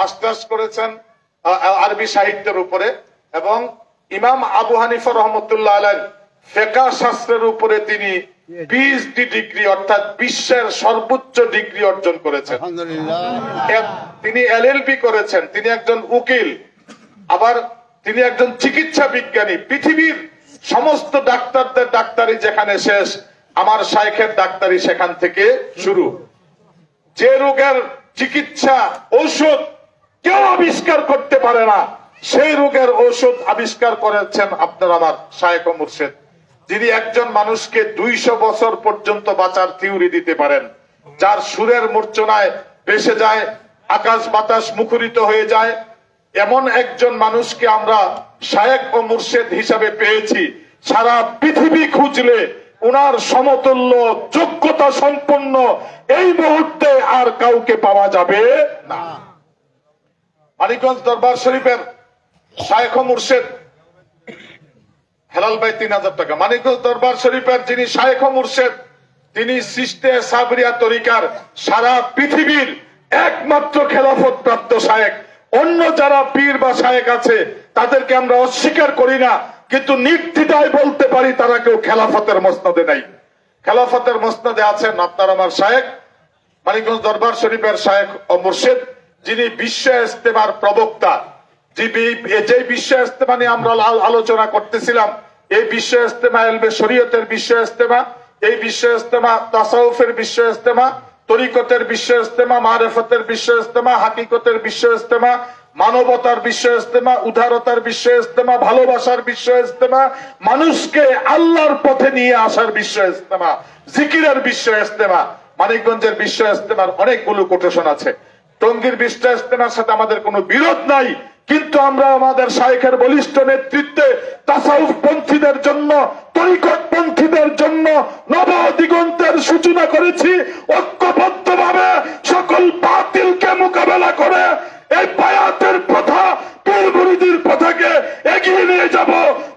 Masters করেছেন আরবি সাহিত্যের উপরে, এবং ইমাম আবু হানিফা রহমতুল্লাহ আলাইহির ফিকহ শাস্ত্রের উপরে তিনি পিএইচডি ডিগ্রি অর্থাৎ বিশ্বের সর্বোচ্চ ডিগ্রি অর্জন করেছেন। তিনি এলএলবি করেছেন, তিনি একজন উকিল, আবার তিনি একজন চিকিৎসা বিজ্ঞানী। পৃথিবীর সমস্ত ডাক্তারদের ডাক্তারি যেখানে শেষ, আমার শাইখের ডাক্তারি সেখান থেকে শুরু। যে রোগের চিকিৎসা ঔষধ কেউ আবিষ্কার করতে পারে না, সেই রোগের ঔষধ আবিষ্কার করেছেন আপনার আমার শাইখ ও মুর্শিদ, যিনি একজন মানুষকে 200 বছর পর্যন্ত বাঁচার থিওরি দিতে পারেন, যার সুরের মূর্ছনায় ভেসে যায়, আকাশ বাতাস মুখরিত হয়ে যায়। এমন একজন মানুষকে আমরা শাইখ ও মুর্শিদ হিসাবে পেয়েছি। সারা পৃথিবী খুঁজলে উনার সমতুল্য যোগ্যতা সম্পন্ন এই মুহূর্তে আর কাউকে পাওয়া যাবে না। মানিকগঞ্জ দরবার শরীফের শাইখ ও মুর্শিদ হেলাল ভাই 3000 টাকা। মানিকগঞ্জ দরবার শরীফের যিনি শাইখ ও মুর্শিদ, তিনি সিস্তে সাবরিয়া তরিকার সারা পৃথিবীর একমাত্র খেলাফত প্রাপ্ত শাইখ। অন্য যারা পীর বা শাইখ আছে তাদেরকে আমরা অস্বীকার করি না, কিন্তু নির্দ্বিধায় বলতে পারি তারা কেউ খেলাফতের মসনদে নাই। খেলাফতের মসনদে আছেন আপনার আমার শাইখ মানিকগঞ্জ দরবার শরীফের শাইখ ও মুর্শিদ, যিনি বিশ্ব ইজতেমার প্রবক্তা। যে বিশ্ব ইজতেমা নিয়ে আমরা আলোচনা করতেছিলাম, এই বিশ্ব ইজতেমা ইলমে শরীয়তের বিশ্ব ইজতেমা, এই বিশ্ব ইজতেমা তাসাউফের বিশ্ব ইজতেমা, তরিকতের বিশ্ব ইজতেমা, মারিফতের বিশ্ব ইজতেমা, হাকিকতের বিশ্ব ইজতেমা, মানবতার বিশ্ব ইজতেমা, উদারতার বিশ্ব ইজতেমা, ভালোবাসার বিশ্ব ইজতেমা, মানুষকে আল্লাহর পথে নিয়ে আসার বিশ্ব ইজতেমা, জিকিরের বিশ্ব ইজতেমা। মানিকগঞ্জের বিশ্ব ইজতেমার অনেকগুলো কোটেশন আছে। টঙ্গীর বিশ্ব ইজতেমার সাথে আমাদের কোনো বিরোধ নাই, কিন্তু আমরা আমাদের শাইখের বলিষ্ঠ নেতৃত্বে তাসাউফ পন্থীদের জন্য, তরিকত পন্থীদের জন্য নব দিগন্তের সূচনা করেছি। ঐক্যবদ্ধভাবে সকল বাতিলকে মোকাবেলা করে এই বায়াতের প্রথা, পীর মুরিদির প্রথাকে এগিয়ে নিয়ে যাব।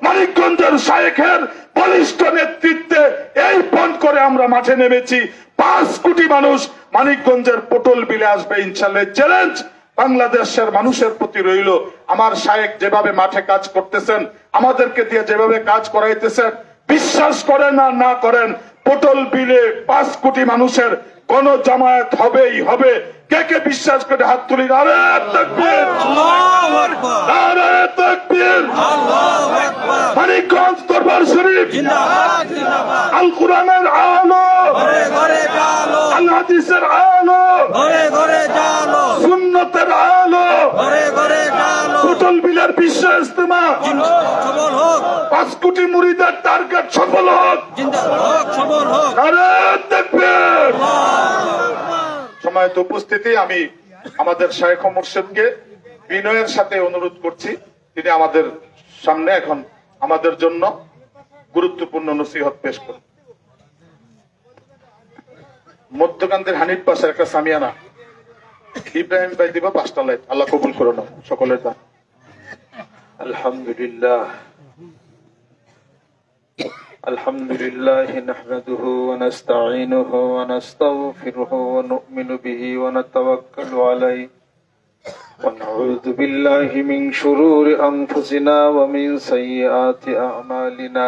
মানিকগঞ্জের শাইখের বলিষ্ঠ নেতৃত্বে এই পণ করে আমরা মাঠে নেমেছি। 5 কোটি মানুষ মানিকগঞ্জের পটল বিলে আসবে ইনশাআল্লাহ। চ্যালেঞ্জ বাংলাদেশের মানুষের প্রতি রইল। আমার শাইখ যেভাবে মাঠে কাজ করতেছেন, আমাদেরকে দিয়ে যেভাবে কাজ করাইতেছেন, বিশ্বাস করেন আর না করেন, পটল বিলে 5 কোটি মানুষের গণজামায়াত হবেই হবে। কে কে বিশ্বাস করে হাত তুলি। নারে তাকবীর, আল্লাহু আকবার, নারে তাকবীর, আল্লাহু আকবার। মানিকগঞ্জ দরবার শরীফ জিন্দাবাদ, জিন্দাবাদ। আল কোরআনের আলো ঘরে ঘরে জালো, আল হাদিসের আলো ঘরে ঘরে জালো, সুন্নতের আলো ঘরে ঘরে জালো। পটল বিলের বিশ্ব ইজতেমা সফল হোক, 5 কোটি মুরিদের টার্গেট সফল হোক, জিন্দাবাদ হোক, সফল হোক। নারে তাকবীর, আল্লাহু আকবার। সময়ত উপস্থিতি, আমি আমাদের শাইখ ও মুর্শিদকে বিনয়ের সাথে অনুরোধ করছি, তিনি আমাদের সামনে এখন আমাদের জন্য গুরুত্বপূর্ণ নসিহত পেশ করুন। মধ্যকান্তের হানিফ পাশে একটা সামিয়ানা ইব্রাহিম ভাই দিব 5টা লাইট। আল্লাহ কবুল করুন সকলের দান। আলহামদুলিল্লাহ, আলহামদুলিল্লাহ নাহমাদুহু ওয়া নাস্তাঈনুহু ওয়া নাস্তাগফিরুহু ওয়া নু'মিনু বিহি ওয়া নাতাওয়াক্কালু আলাইহি ওয়া নাউযু বিল্লাহি মিন শুরুরি আনফুসিনা ওয়া মিন সাইয়্যাতি আ'মালিনা।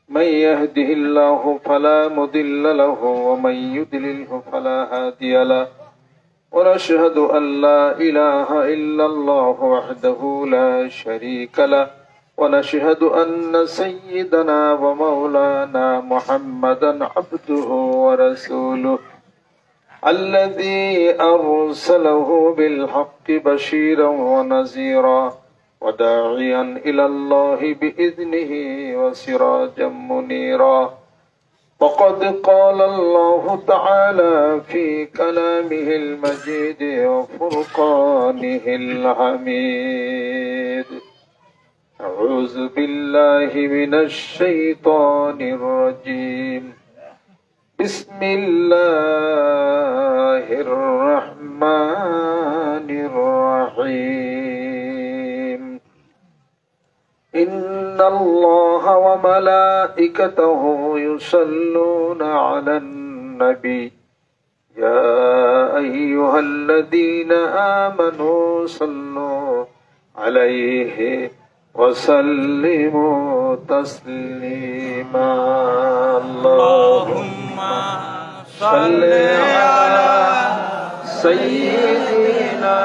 মান ইয়াহদিহিল্লাহু ফালা মুদিল্লা লাহু ওয়া মান ইউদ্লিলহু ফালা হাদিয়া লাহু। ওয়া নাশহাদু আন লা ইলাহা ইল্লাল্লাহু ওয়াহদাহু লা শারীকা লাহু ونشهد أن سيدنا ومولانا محمدا عبده ورسوله الذي أرسله بالحق بشيرا ونذيرا وداعيا إلى الله بإذنه وسراجا منيرا. وقد قال الله تعالى في كلامه المجيد وفرقانه الحميد. أعوذ بالله من الشيطان الرجيم. بسم الله الرحمن الرحيم. إن الله وملائكته يصلون على النبي يا أيها الذين آمنوا صلوا عليه وسلموا تسليما اللهم صل على سيدنا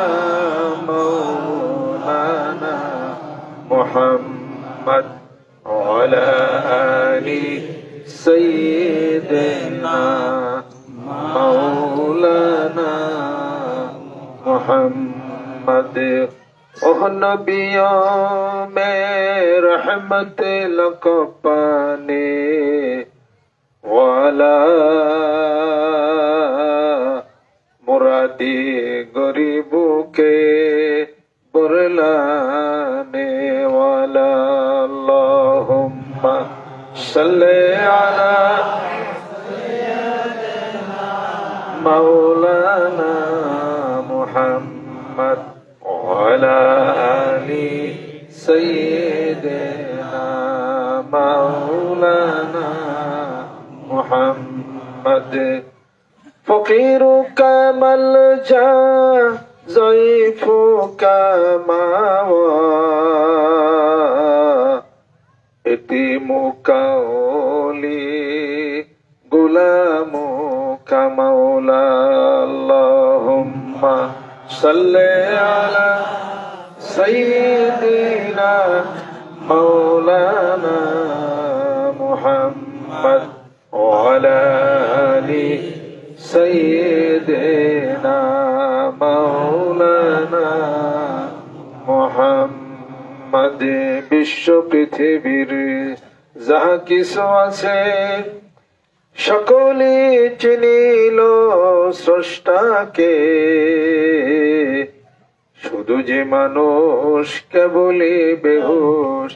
مولانا محمد وعلى آل سيدنا مولانا محمد ओह नबियों में रहमत लक पाने वाला मुरादी गरीबों के बुरलाने वाला अल्लाहुम्मा सल्ले अला मौलाना मुहम्मद وعلى آل سيدنا مولانا محمد فقيرك ملجأ ضعيفك مأوى يتيمك ولي غلامك مولى اللهم صل على سيدنا مولانا محمد وعلى آل سيدنا مولانا محمد বিশ্ব পৃথিবীর যাহা কিছু আছে সকলে চিনিল স্রষ্টাকে শুধু যে মানুষ কেবলই বেহুশ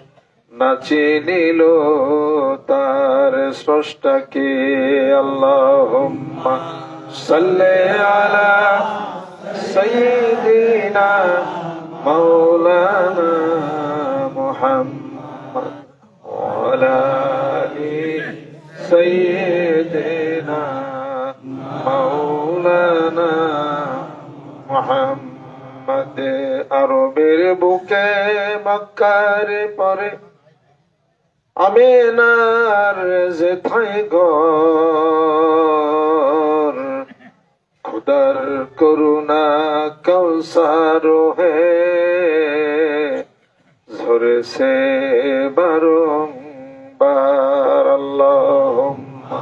না চিনিল তার স্রষ্টাকে আল্লাহুম্মা সাল্লি আলা সাইয়্যিদিনা মাওলানা মুহাম্মদ ওয়া আলা আলি سيدنا مولانا محمد আরবের বুকে মক্কার পরে আমিনার যেথায় ঘর খুদার করুণা কৌসার হে ঝরেছে বারংবার আল্লাহুম্মা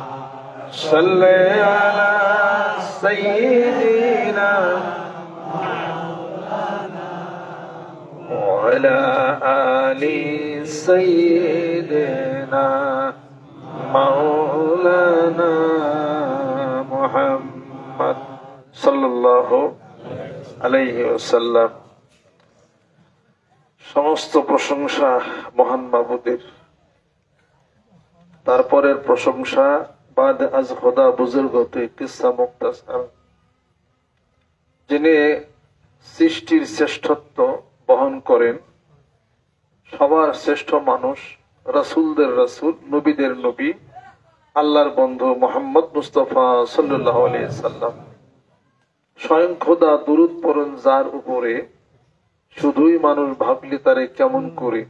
সাল্লি আলা সাইয়্যিদিনা ওয়া আলা আলি সাইয়্যিদিনা মাওলানা মুহাম্মদ সাল্লাল্লাহু আলাইহি ওয়াসাল্লাম। সমস্ত প্রশংসা মহান মাবুদের। তারপরের প্রশংসা বাদ আজ খোদা বুজুর্গ কিসসা মুক্তাসার, যিনি সৃষ্টির শ্রেষ্ঠত্ব বহন করেন, সবার শ্রেষ্ঠ মানুষ, রাসূলদের রাসূল, নবীদের নবী, আল্লাহর বন্ধু মুহাম্মদ মুস্তাফা সাল্লাল্লাহু আলাইহি সাল্লাম। স্বয়ং খোদা দুরূদ পড়েন যার উপরে, শুধুই মানুষ ভাবলে তারে কেমন করে,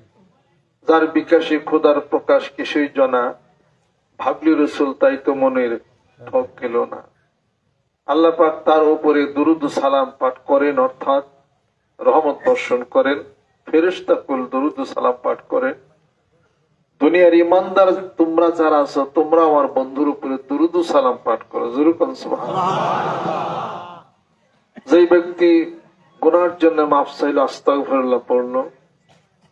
যার বিকাশে খোদার প্রকাশ কিছুই জানা, ভাবলি রসুল তাই তো মনের ঠক গেল না। আল্লাহ পাক তার উপরে দুরূদ সালাম পাঠ করেন, অর্থাৎ রহমত বর্ষণ করেন। ফেরেশতা কুল দুরূদ সালাম পাঠ করেন। দুনিয়ার ইমানদার তোমরা যারা আছো, তোমরা আমার বন্ধুর উপরে দুরূদ সালাম পাঠ করো। জোরে সুবহানাল্লাহ। যেই ব্যক্তি গুনার জন্য মাফ চাইল, আস্তাগফিরুল্লাহ পড়ল,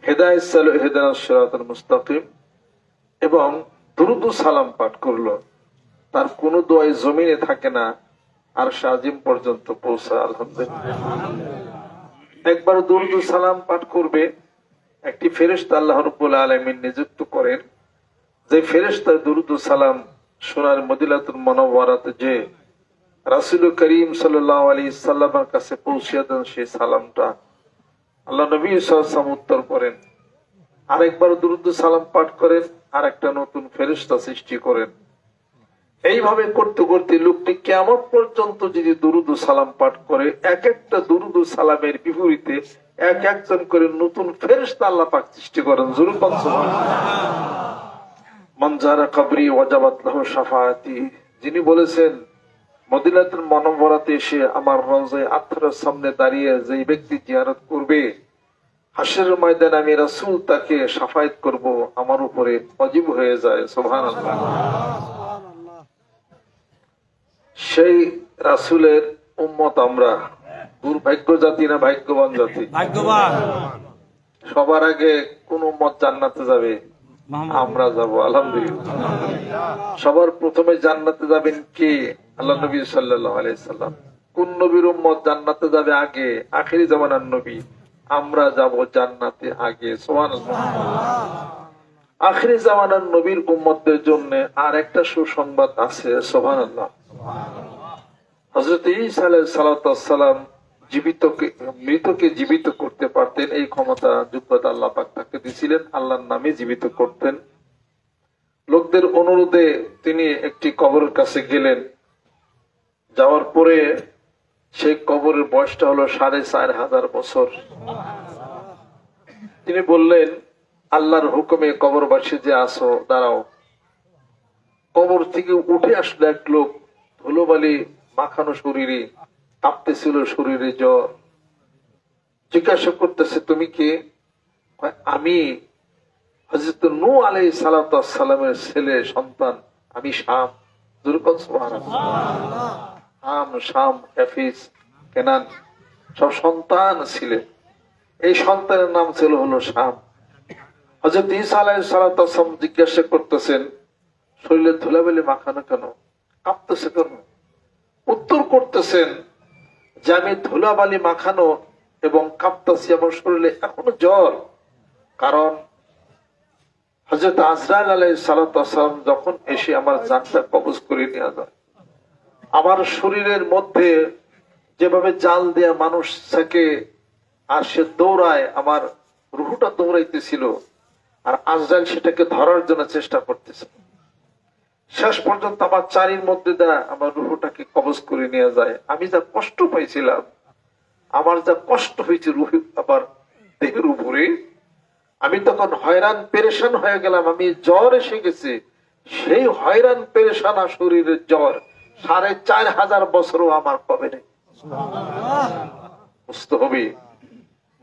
হেদায়েত চাইল, ইহদিনাস সিরাতাল মুস্তাকিম, এবং দুরূদ সালাম পাঠ করলো, তার কোন দোয়াই জমিনে থাকে না, আরশ আজিম পর্যন্ত পৌঁছায়। আলহামদুলিল্লাহ। একবার দুরূদ সালাম পাঠ করবে, একটি ফেরেশতা আল্লাহ রাব্বুল আলামিন নিযুক্ত করেন, যে ফেরেশতা দুরূদ সালাম সোনার মদিনাতুল মুনাওয়ারাতে যে রাসূল করিম সাল্লাল্লাহু আলাইহি সাল্লামের কাছে পৌঁছে দেন, সেই সালামটা আল্লাহ নবী সাল্লাল্লাহু আলাইহি ওয়াসাল্লাম উত্তর করেন। আরেকবার দুরূদ সালাম পাঠ করেন, আর একটা নতুন ফেরেশতা সৃষ্টি করেন। এইভাবে করতে করতে লোকটি কিয়ামত পর্যন্ত যদি দুরুদ ও সালাম পাঠ করে, এক একটা দুরুদ ও সালামের বিপরীতে এক একজন করে নতুন ফেরেশতা আল্লাহ পাক সৃষ্টি করেন। জোরে বলুন সুবহানাল্লাহ। মান যারা কবরি ওয়াজাবাত লাহু শাফাআতি, যিনি বলেছেন মদিনাতুল মুনাওয়ারাতে এসে আমার রওজায়ে আতহারের সামনে দাঁড়িয়ে যেই ব্যক্তি জিয়ারত করবে, হাসরের ময়দানে আমি রাসূল তাকে শাফায়াত করব, আমার উপরে ওয়াজিব হয়ে যায়। সুবহানাল্লাহ। সেই রাসূলের উম্মত আমরা। দুর্ভাগ্য জাতি না ভাগ্যবান জাতি? ভাগ্যবান। সবার আগে কোন উম্মত জান্নাতে যাবে? আমরা যাব, আলহামদুলিল্লাহ। সবার প্রথমে জান্নাতে যাবেন কে? আল্লাহ নবী সাল্লাল্লাহু আলাইহি সাল্লাম। কোন নবীর উম্মত জান্নাতে যাবে আগে? আখিরি জামানার নবী। আমরা যাব জান্নাতে আগে। সুবহানাল্লাহ। আখিরি জামানার নবীর উম্মতদের জন্য আর একটা সুসংবাদ আছে। সুবহানাল্লাহ। হযরত ঈসা আলাইহিস সালাতু ওয়াস সালাম মৃতকে জীবিত করতে পারতেন। এই ক্ষমতা যোগ্যতা আল্লাহ পাক তাকে দিয়েছিলেন। আল্লাহর নামে জীবিত করতেন। লোকদের অনুরোধে তিনি একটি কবরের কাছে গেলেন। যাওয়ার পরে সেই কবরের বয়সটা হলো 4500 বছর। তিনি বললেন, আল্লাহর হুকুমে কবরবাসী যে আসো, দাঁড়াও। কবর থেকে উঠে আসলো এক লোক, ধুলোবালি মাখানো শরীরে, কাঁপতেছিল শরীরে, জ্বর। জিজ্ঞাসা করতেছে, তুমি কে? আমি হযরত নূহ আলাইহিস সালাতু ওয়াস সালামের ছেলে সন্তান, আমি শাম। দুরকম সুবহানাল্লাহ। হাম, শাম, হাফিজ, কেনান সব সন্তান ছিলেন। এই সন্তানের নাম ছিল হলো শাম। হযরত ঈসা আলাইহিস সালাতু ওয়াস সালাম জিজ্ঞাসা করতেছেন, শরীরে ধুলাবালি মাখানো কেন, কাঁপতেছে কেন? উত্তর করতেছেন যে আমি ধুলাবালি মাখানো এবং কাঁপতেছি, আমার শরীরে এখনো জ্বর। কারণ হযরত আজরাইল আলাইহিস সালাতু ওয়াস সালাম যখন এসে আমার জানটা কবজ করে নিয়ে যায়, আমার শরীরের মধ্যে যেভাবে জাল দেয়া মানুষ থাকে আর সে দৌড়ায়, আমার রুহটা দৌড়াইতেছিল, আর আজরাইল সেটাকে ধরার জন্য চেষ্টা করতেছে। শেষ পর্যন্ত আমার চারির মধ্যে দেয়া আমার রুহটাকে কবজ করে নিয়ে যায়। আমি যা কষ্ট পাইছিলাম, আমার যা কষ্ট হয়েছে রুহ আবার দেহের উপরে, আমি তখন হয়রান পেরেশান হয়ে গেলাম। আমি জ্বর এসে গেছে, সেই হয়রান পেরেশানা শরীরের জ্বর 4500 বছরও আমার কবে নেই। বুঝতে হবে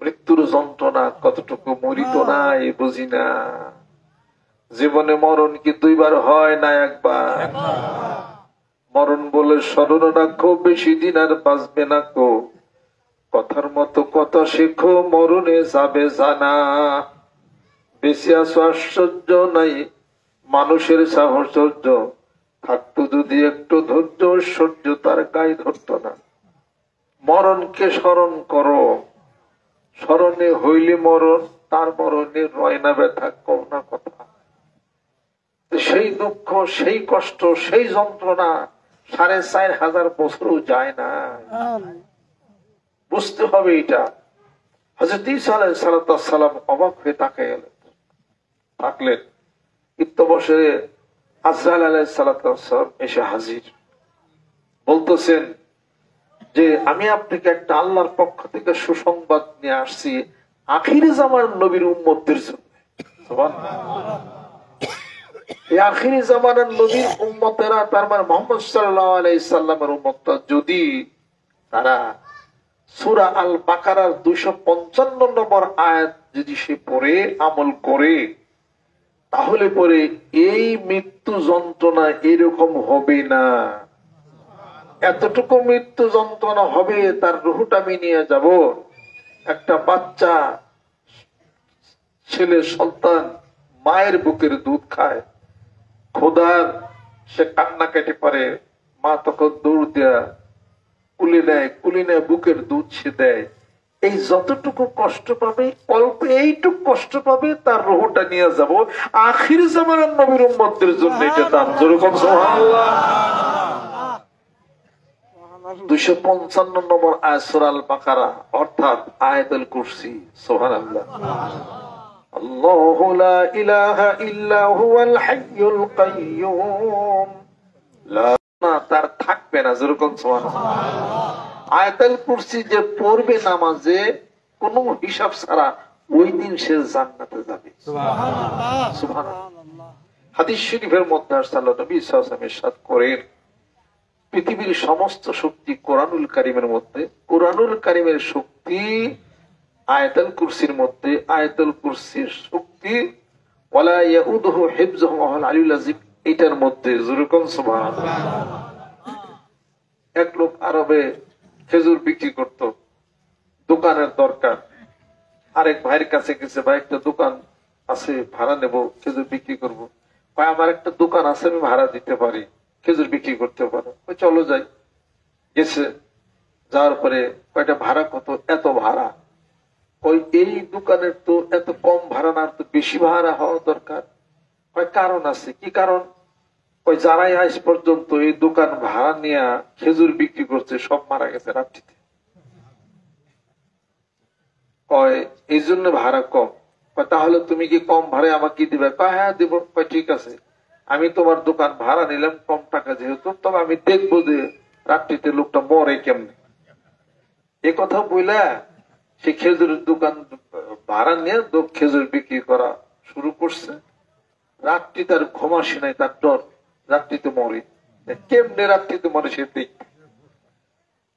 মৃত্যুর যন্ত্রণা কতটুকু, মরিত নাই বুঝি না। জীবনে মরণ কি দুইবার হয় না একবার? মরণ বলে স্মরণ রাখো, বেশি দিন আর বাঁচবে না কো। কথার মতো কথা শেখো, মরণে যাবে জানা। বেঁচে আসো আশ্চর্য নাই, মানুষের সাহচর্য থাকতো যদি একটু ধৈর্য, সহ্য তার গায়ে ধরত না। মরণকে স্মরণ করো, স্মরণে হইলে মরণ, তার মরণে রয় না ব্যথা, কও না কথা। সেই দুঃখ, সেই কষ্ট, সেই যন্ত্রণা 4500 বছরও যায় না। বুঝতে হবে এটা। হযরত ঈসা আলাইহিস সালাতু ওয়াস সালাম অবাক হয়ে তাকিয়ে থাকলেন। ইত্যবসরে আজরাইল আলাইহিস সালাতু ওয়াস সালাম এসে হাজির। বলতেছেন যে আমি আপনাকে একটা আল্লাহর পক্ষ থেকে সুসংবাদ নিয়ে আসছি আখিরি জামানার নবীর উম্মতদের জন্য। সুবহানাল্লাহ। এই আখিরি জামানার নবীর উম্মতেরা, তার মানে মুহাম্মদ সাল্লাল্লাহু আলাইহি সাল্লামের উম্মতরা, যদি তারা সূরা আল বাকারার 255 নম্বর আয়াত যদি সে পড়ে আমল করে, তাহলে পরে এই মৃত্যু যন্ত্রণা এরকম হবে না। এতটুকু মৃত্যু যন্ত্রণা হবে, তার রুহটা আমি নিয়ে যাব। একটা বাচ্চা ছেলে সন্তান মায়ের বুকের দুধ খায়, খোদার সে কান্না কেটে পারে, মা তখন দৌড় দেয়া কুলে নেয়, কুলে নেয় বুকের দুধ সে দেয়। এই যতটুকু কষ্ট পাবে, অল্প এইটুকু কষ্ট পাবে, তার রুহটা নিয়ে যাব। আখির জামানার নবীর উম্মতদের জন্য এটা দান। যেরকম সুবহানাল্লাহ। 255 নম্বর আয়াত সূরা আল বাকারা, অর্থাৎ আয়াতুল কুরসি। সুবহানাল্লাহ। আল্লাহু লা ইলাহা ইল্লা হুয়াল হাইয়ুল কাইয়্যুম না তার থাকবে না, যেরকম সুবহানাল্লাহ। আয়াতুল কুরসি যে পড়বে নামাজে কোনো হিসাব ছাড়া ওই দিন সে জান্নাতে যাবে। সুবহানাল্লাহ সুবহানাল্লাহ। হাদিস শরীফের মধ্যে আল্লাহর নবী সাল্লাল্লাহু আলাইহি ওয়াসাল্লাম ইরশাদ করেন, পৃথিবীর সমস্ত শক্তি কোরআনুল কারীমের মধ্যে, কোরআনুল কারীমের শক্তি আয়াতুল কুরসির মধ্যে, আয়াতুল কুরসির শক্তি ওয়ালা ইয়াউদুহু হিফযুহু ওয়া হুয়াল আলিয়্যুল আযীম এটার মধ্যে। যেরকম সুবহানাল্লাহ। এক লোক আরবে খেজুর বিক্রি করত, দোকানের দরকার, আরেক ভাইয়ের কাছে গেছে, ভাই একটা দোকান আছে ভাড়া নেব, খেজুর বিক্রি করব। ভাই আমার একটা দোকান আছে, আমি ভাড়া দিতে পারি, খেজুর বিক্রি করতে পারো। ওই চলো যাই। গেছে, যাওয়ার পরে কয়টা ভাড়া কত? এত ভাড়া। ওই এই দোকানের তো এত কম ভাড়া না, তো বেশি ভাড়া হওয়া দরকার। ওই কারণ আছে। কি কারণ? ওই যারাই আজ পর্যন্ত এই দোকান ভাড়া নিয়ে খেজুর বিক্রি করছে সব মারা গেছে রাত্রিতে। কয় এই জন্য ভাড়া কম। তাহলে তুমি কি কম ভাড়ায় আমাকে দিবে? হ্যাঁ দিব। ঠিক আছে, আমি তোমার দোকান ভাড়া নিলাম কম টাকা যেহেতু, তবে আমি দেখবো যে রাত্রিতে লোকটা মরে কেমনে। এ কথা বইলা সে খেজুরের দোকান ভাড়া নিয়ে খেজুর বিক্রি করা শুরু করছে। রাত্রি তার ঘুম আসে নাই, তার ডর রাত্রিতে মরে। কেমনে রাত্রিতে মরে সে দেখবে।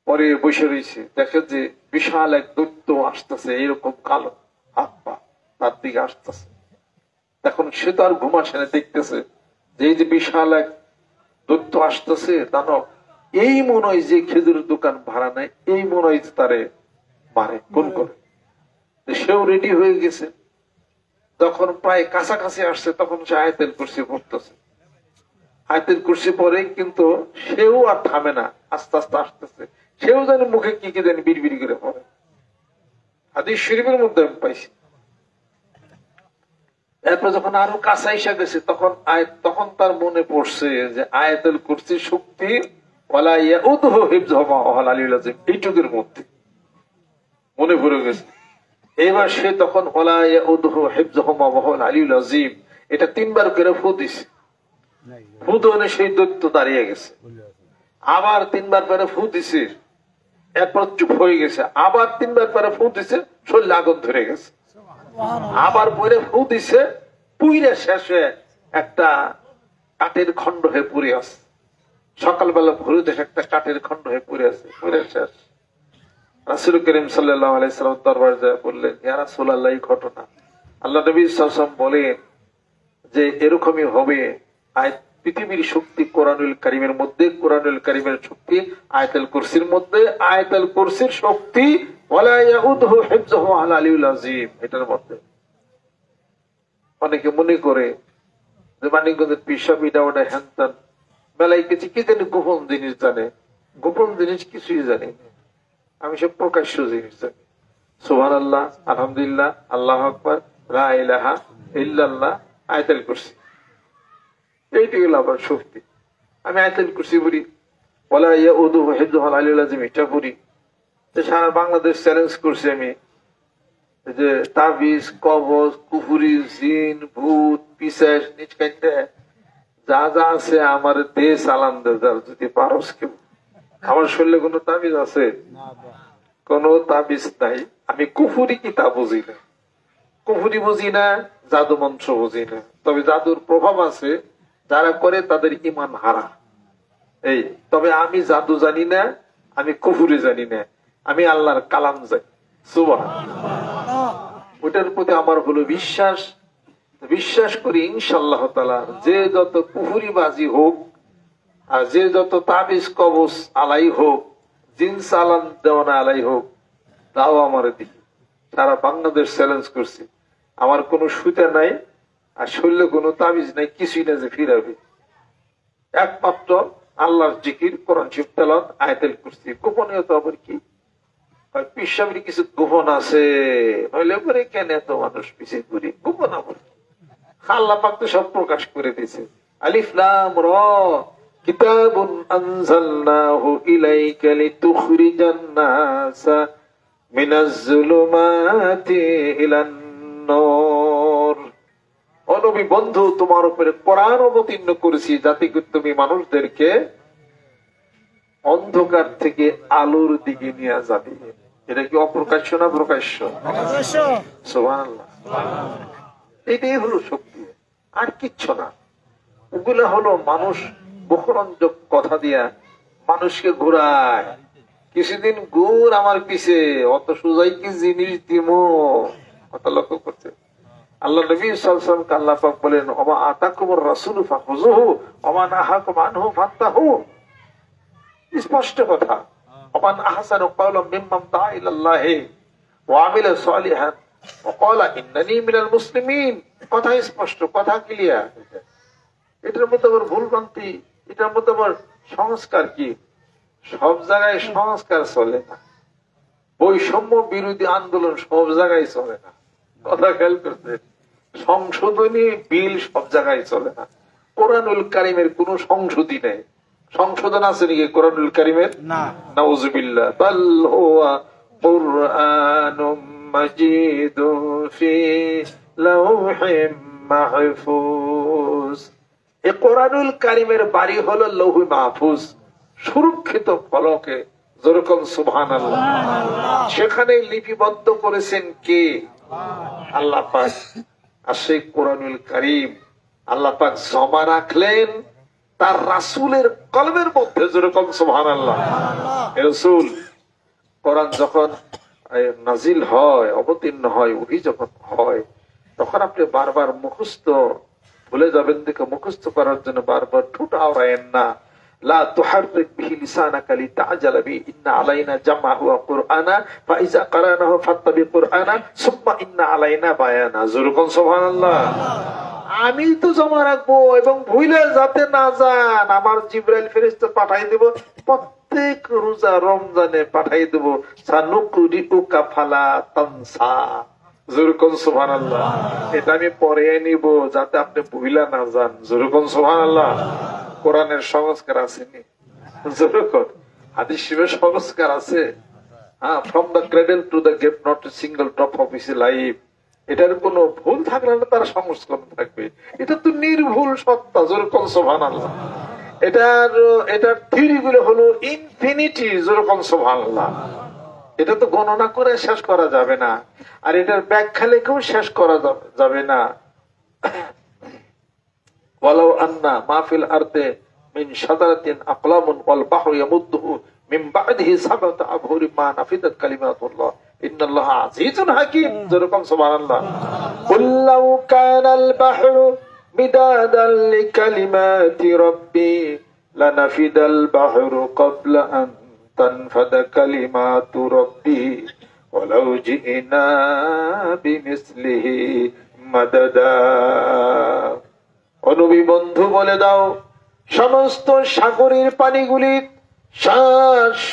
পরে বসে রয়েছে, দেখে যে বিশাল এক দৈত্য আসতেছে, এরকম কালো হাত পা, তার দিকে আসতেছে। এখন সে তো আর ঘুম আসে না, দেখতেছে যে এই যে বিশাল এক দৈত্য আসতেছে, দানব। এই মনে হয় যে খেজুরের দোকান ভাড়া নেয়, এই মনে হয় তারে মারে, কোন করে। সেও রেডি হয়ে গেছে। যখন প্রায় কাছাকাছি আসছে তখন সে আয়াতুল কুরসি পড়তেছে। আয়াতুল কুরসি পরে কিন্তু সেও আর থামে না, আস্তে আস্তে আসতেছে। সেও জানে মুখে কি কি জানি বিড়বিড় করে পড়ে। হাদিস শরীফের মধ্যে আমি পাইছি। এরপর যখন আরো কাছে এসে গেছে তখন তার মনে পড়ছে যে আয়াতুল কুরসির শক্তি ওয়ালা ইয়াউদুহু হিফযুহু ওয়া হুয়াল আলিয়্যুল আযীম এইটুকুর মধ্যে মনে পড়ে গেছে। এবার সে তখন ওয়ালা ইয়াউদুহু হিফযুহু ওয়া হুয়াল আলিয়্যুল আযীম এটা 3 বার করে ফু দিছে। ফু দেওয়ানে সেই দৈত্য দাঁড়িয়ে গেছে। আবার 3 বার করে ফু দিছে, এরপর চুপ হয়ে গেছে। আবার 3 বার করে ফু দিছে, শরীরে আগুন ধরে গেছে। আবার পরে ফু দিছে, পুইরে শেষে একটা কাঠের খন্ড হয়ে পড়ে আছে। সকালবেলা ভোরে দেখে একটা কাঠের খন্ড হয়ে পড়ে আছে, পুরে শেষ। রাসূল করিম সাল্লাল্লাহু আলাইহি সাল্লাম দরবারে যায় বললেন, ইয়া রাসূলুল্লাহ, এই ঘটনা। আল্লাহ নবী সাল্লাল্লাহু আলাইহি ওয়াসাল্লাম বলেন যে এরকমই হবে। পৃথিবীর শক্তি কোরআনুল কারীমের মধ্যে, কোরআনুল কারীমের শক্তি আয়াতুল কুরসির মধ্যে, আয়াতুল কুরসির শক্তি ওয়ালা ইয়াউদুহু হিফযুহু ওয়া হুয়াল আলিয়্যুল আযীম এটার মধ্যে। অনেকে মনে করে যে মানিকগঞ্জের পিসাব এটা ওটা হ্যানত্যান মেলায় কিছু কি জানি গোপন জিনিস জানে। গোপন জিনিস কিছুই জানি না, আমি সব প্রকাশ্য জিনিস জানি। সুবহানাল্লাহ, আলহামদুলিল্লাহ, আল্লাহু আকবার, লা ইলাহা ইল্লাল্লাহ, আয়াতুল কুরসি, এইটাই হলো আমার শক্তি। আমি আয়াতুল কুরসি পড়ি, ওয়ালা ইয়াউদুহু হিফযুহু ওয়া হুয়াল আলিয়্যুল আযীম এটা পড়ি। সারা বাংলাদেশ চ্যালেঞ্জ করছি আমি যে তাবিজ, কবজ, কুফুরি, জিন, ভূত, পিশাচ, নিচকাইতে যা যা আছে আমার দেশ আলাম দে, যদি পারস কেউ। আমার শরীরে কোনো তাবিজ আছে? কোনো তাবিজ নাই। আমি কুফুরি কি তা বুঝি না, কুফুরি বুঝি না, জাদু মন্ত্র বুঝি না। তবে জাদুর প্রভাব আছে, যারা করে তাদের ইমান হারা। এই তবে আমি জাদু জানি না, আমি কুফুরি জানি না, আমি আল্লাহর কালাম জানি। সুবহানাল্লাহ। ওটার প্রতি আমার হলো বিশ্বাস। বিশ্বাস করি ইনশাআল্লাহ তাআলা যে যত কুফুরিবাজি হোক আর যে যত তাবিজ কবজ আলাই হোক, জিন চালান দেওয়ানা আলাই হোক, তাও আমার দিকে সারা বাংলাদেশ চ্যালেঞ্জ করছি। আমার কোনো সুতা নাই আর শরীরে কোনো তাবিজ নাই, কিছুই না যে ফিরাবে। একমাত্র আল্লাহর জিকির, কোরআন শরীফ তেলাওয়াত, আয়াতুল কুরসি। গোপনীয়তা আবার কি? পিসাবের কিছু গোপন আছে, নইলে পরে কেন এত মানুষ পিছিয়ে ঘুরি? গোপন আবার আল্লাহ পাক তো সব প্রকাশ করে দিয়েছে। আলিফ লাম র কিতাবুন আনজালনাহু ইলাইকা লিতুখরিজান নাসা মিনাজ যুলুমাতি ইলান নূর। অনবী বন্ধু, তোমার উপরে কোরআন অবতীর্ণ করেছি যাতে করে তুমি মানুষদেরকে অন্ধকার থেকে আলোর দিকে নিয়ে যাবে। এটা কি অপ্রকাশ্য না প্রকাশ্য? সুবহানাল্লাহ। এটাই হলো শক্তি, আর কিচ্ছু না। ওগুলা হলো মানুষ মুখরঞ্জক কথা দিয়া মানুষকে ঘুরায়। কিছুদিন ঘুর আমার পিছে, অত সোজাই কি জিনিস দিমো, কথা লক্ষ্য করছে। আল্লাহ নবী সাল্লাল্লাহু আলাইহি ওয়াসাল্লামকে আল্লাহ পাক বলেন, ওমা আতাকুমুর রাসূলু ফাখুযুহু ওমা নাহাকুম আনহু ফান্তাহু। স্পষ্ট কথা। ওমান আহসানু কাওলাম মিম্মান দাআ ইলাল্লাহি ওয়া আমিলা সালিহান ওয়া ক্বালা ইন্নানী মিনাল মুসলিমিন। কথা স্পষ্ট, কথা ক্লিয়ার। এটার মধ্যে আবার ভুলভ্রান্তি, এটার মধ্যে আবার সংস্কার কি? সব জায়গায় সংস্কার চলে না, বৈষম্য বিরোধী আন্দোলন সব জায়গায় চলে না। কথা খেয়াল করতে, সংশোধনী বিল সব জায়গায় চলে না। কোরআনুল কারিমের কোন সংশোধনী নেই। সংশোধন আছে নাকি কোরআনুল কারিমের? নাউযুবিল্লাহ। বাল হুয়া কুরআনুম মাজিদুন ফি লাওহিম মাহফুজ। এই কোরআনুল কারিমের বাড়ি হলো লৌহ মাহফুজ, সুরক্ষিত ফলকে। যেরকম সুবহানাল্লাহ। সেখানে লিপিবদ্ধ করেছেন কে? আল্লাহ পাক। আর সেই কোরআনুল কারীম আল্লাহ পাক জমা রাখলেন তার রাসূলের কলমের মধ্যে। যেরকম সুবহানাল্লাহ। রাসূল কোরআন যখন নাজিল হয়, অবতীর্ণ হয়, ওহী যখন হয়, তখন আপনি বারবার মুখস্থ ভুলে যাবেন দেখে মুখস্থ করার জন্য বারবার ঠোঁট আওড়ায়েন না। লা তুহাররিক বিহি লিসানাকা লিতা'জালা বিহি ইন্না আলাইনা জামআহু ওয়া কুরআনা ফাইজা কারানাহু ফাত্তাবি কুরআনা সুম্মা ইন্না আলাইনা বায়ানা। যেরকম সুবহানাল্লাহ। আমি তো জমা রাখবো এবং ভুলে যাতে না যান, আমার জিবরাইল ফেরেশতা পাঠাই দেব, প্রত্যেক রোজা রমজানে পাঠাই দেব। সানুকুরিউকা ফালা তানসা। যেরকম সুবহানাল্লাহ। এটা আমি পরে নিব যাতে আপনি ভুলা না যান। যেরকম সুবহানাল্লাহ। কোরআনের সংস্কার আসেনি, যেরকম হাদিস শরীফের সংস্কার আছে। হ্যাঁ, from the cradle to the grave not a single drop of his life. এটার কোনো ভুল থাকলে না তার সংস্করণ থাকবে। এটা তো নির্ভুল সত্তা। যেরকম সুবহানাল্লাহ। এটার থিওরি গুলো হলো ইনফিনিটি। যেরকম সুবহানাল্লাহ। এটা তো গণনা করে শেষ করা যাবে না, আর এটার ব্যাখ্যা লেখেও শেষ করা যাবে না। ওয়ালাউ আন্না মা ফিল আরদি মিন শাজারাতিন আকলামুন ওয়াল বাহরু ইয়ামুদ্দুহু মিন বা'দিহি সাবআতু আবহুরিন মা নাফিদাত কালিমাতুল্লাহ ইন্নাল্লাহা আজিজুন হাকীম। যেরকম সুবহানাল্লাহ। কুল লাউ কানাল বাহরু মিদাদান লিকালিমাতি রাব্বি লানাফিদাল বাহরু ক্বাবলা আন তানফাদা কালিমাতু রাব্বি ওয়ালাউ জি'না বিমিসলিহি মাদাদা। ও নবী বন্ধু, বলে দাও, সমস্ত সাগরের পানিগুলি,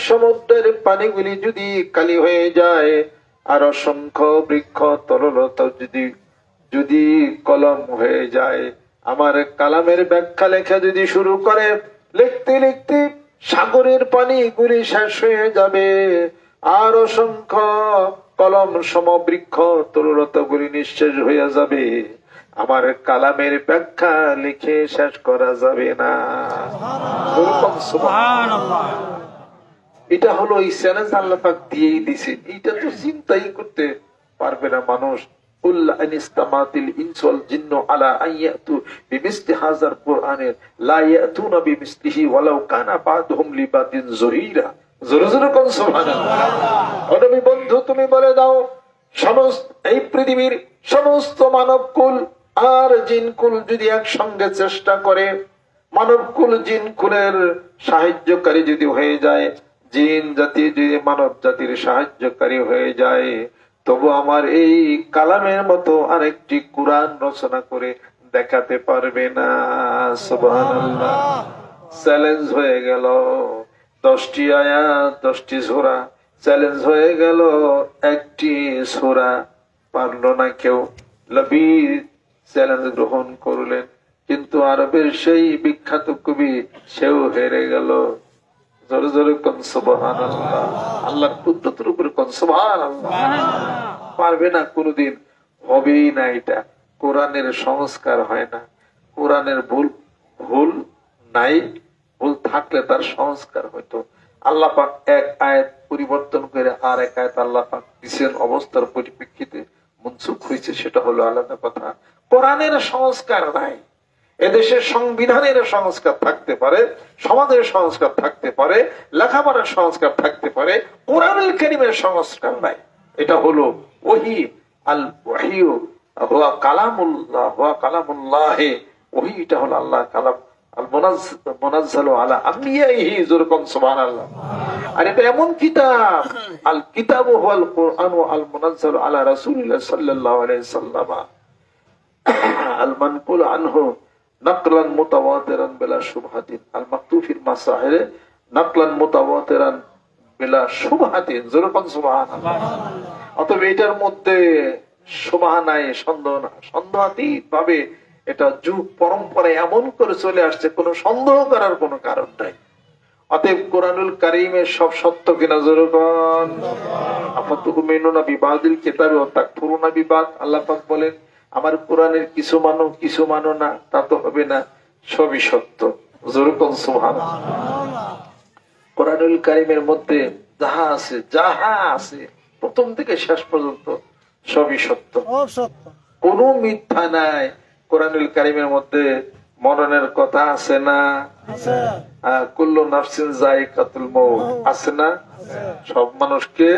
সমুদ্রের পানিগুলি যদি কালি হয়ে যায়, আর অসংখ্য বৃক্ষ তরলতা যদি কলম হয়ে যায়, আমার কালামের ব্যাখ্যা লেখা যদি শুরু করে, লিখতে লিখতে সাগরের পানিগুলি শেষ হয়ে যাবে, আর অসংখ্য কলম সমবৃক্ষ তরলতা গুলি নিঃশেষ হয়ে যাবে। আমার কালামের ব্যাখ্যা লিখে শেষ করা যাবে না। এটা হলো এই চ্যালেঞ্জ আল্লাহ পাক দিয়েই দিছে। এটা তো চিন্তাই করতে পারবে না মানুষ। কুল্লা আনিস্তামাতিল ইনসুল জিন্নু আলা আইয়াতু বিমিসলি হাযার কুরআনে লা ইয়াতুনা বিমিসলিহি ওয়ালাউ কানা বাদহুম লিবাদিন যহিরা। জোরে জোরে কোন সুবহানাল্লাহ। ও নবী বন্ধু, তুমি বলে দাও, সমস্ত এই পৃথিবীর সমস্ত মানবকুল আর জিনকুল যদি একসঙ্গে চেষ্টা করে, মানবকুল জিনকুলের সাহায্যকারী যদি হয়ে যায়, জিন জাতি যদি মানব জাতির সাহায্যকারী হয়ে যায়, তবু আমার এই কালামের মতো আরেকটি কুরআন রচনা করে দেখাতে পারবে না। সুবহানাল্লাহ। চ্যালেঞ্জ হয়ে গেল। 10টি আয়াত, 10টি সূরা। চ্যালেঞ্জ হয়ে গেল, একটি সূরা পারলো না কেউ। নবী চ্যালেঞ্জ গ্রহণ করলেন, কিন্তু আরবের সেই বিখ্যাত কবি সেও হেরে গেল। জোরে জোরে কোন সুবহানাল্লাহ। আল্লাহর কুদরতের উপরে কোন সুবহানাল্লাহ। পারবে না, কোনদিন হবেই না। এটা কোরআনের সংস্কার হয় না। কোরআনের ভুল ভুল নাই, ভুল থাকলে তার সংস্কার হইতো। আল্লাহ পাক এক আয়াত পরিবর্তন করে আর এক আয়াত আল্লাহ পাক দিচ্ছেন অবস্থার পরিপ্রেক্ষিতে মনসুখ হয়েছে, সেটা হলো আলাদা কথা। কোরআনের সংস্কার নাই। এদেশের সংবিধানের সংস্কার থাকতে পারে, সমাজের সংস্কার থাকতে পারে, লেখাপড়ার সংস্কার থাকতে পারে, কোরআনুল কারীমের সংস্কার নাই। এটা হলো ওহী, আল ওয়াহিয়ু হুয়া কালামুল্লাহ, হুয়া কালামুল্লাহ। ওহী এটা হলো আল্লাহর কালাম, আল মুনাজ্জালু আলা আমবিয়াইহি, যুরকুম সুবহানাল্লাহ। আর এটা এমন কিতাব, আল কিতাবু হুয়াল কুরআন ওয়া আল মুনাজ্জালু আলা রাসূলিল্লাহ সাল্লাল্লাহু আলাইহি সাল্লাম আল মানকুল আনহু নাকলান মুতাওয়াতিরান বিলা শুবহাতিন, আল মাকতুব ফিল মাসাহির নাকলান মুতাওয়াতিরান বিলা শুবহাতিন, যুরকুম সুবহানাল্লাহ। অতএব এটার মধ্যে শুবহা নাই, সন্দেহ না, সন্দেহাতীত ভাবে এটা যুগ পরম্পরায় এমন করে চলে আসছে, কোনো সন্দেহ করার কোনো কারণ নাই। অতএব কোরআনুল কারীমের সব সত্য কিনা যুরকুম। আফাতুমিনুনা বিবাদিল কিতাবি ওয়া তাকফুরুনা বিবাদ। আল্লাহ পাক বলেন আমার কোরআনের কিছু মানো কিছু মানো না, তা তো হবে না, সবই সত্য, যুরকুম সুবহানাল্লাহ। কোরআনুল কারীমের মধ্যে যাহা আছে প্রথম থেকে শেষ পর্যন্ত সবই সত্য, কোনো মিথ্যা নাই। কোরআনুল কারীমের মধ্যে মরণের কথা আছে না? কুল্লু নাফসিন যায়িকাতুল মউত আছে না? সব মানুষকে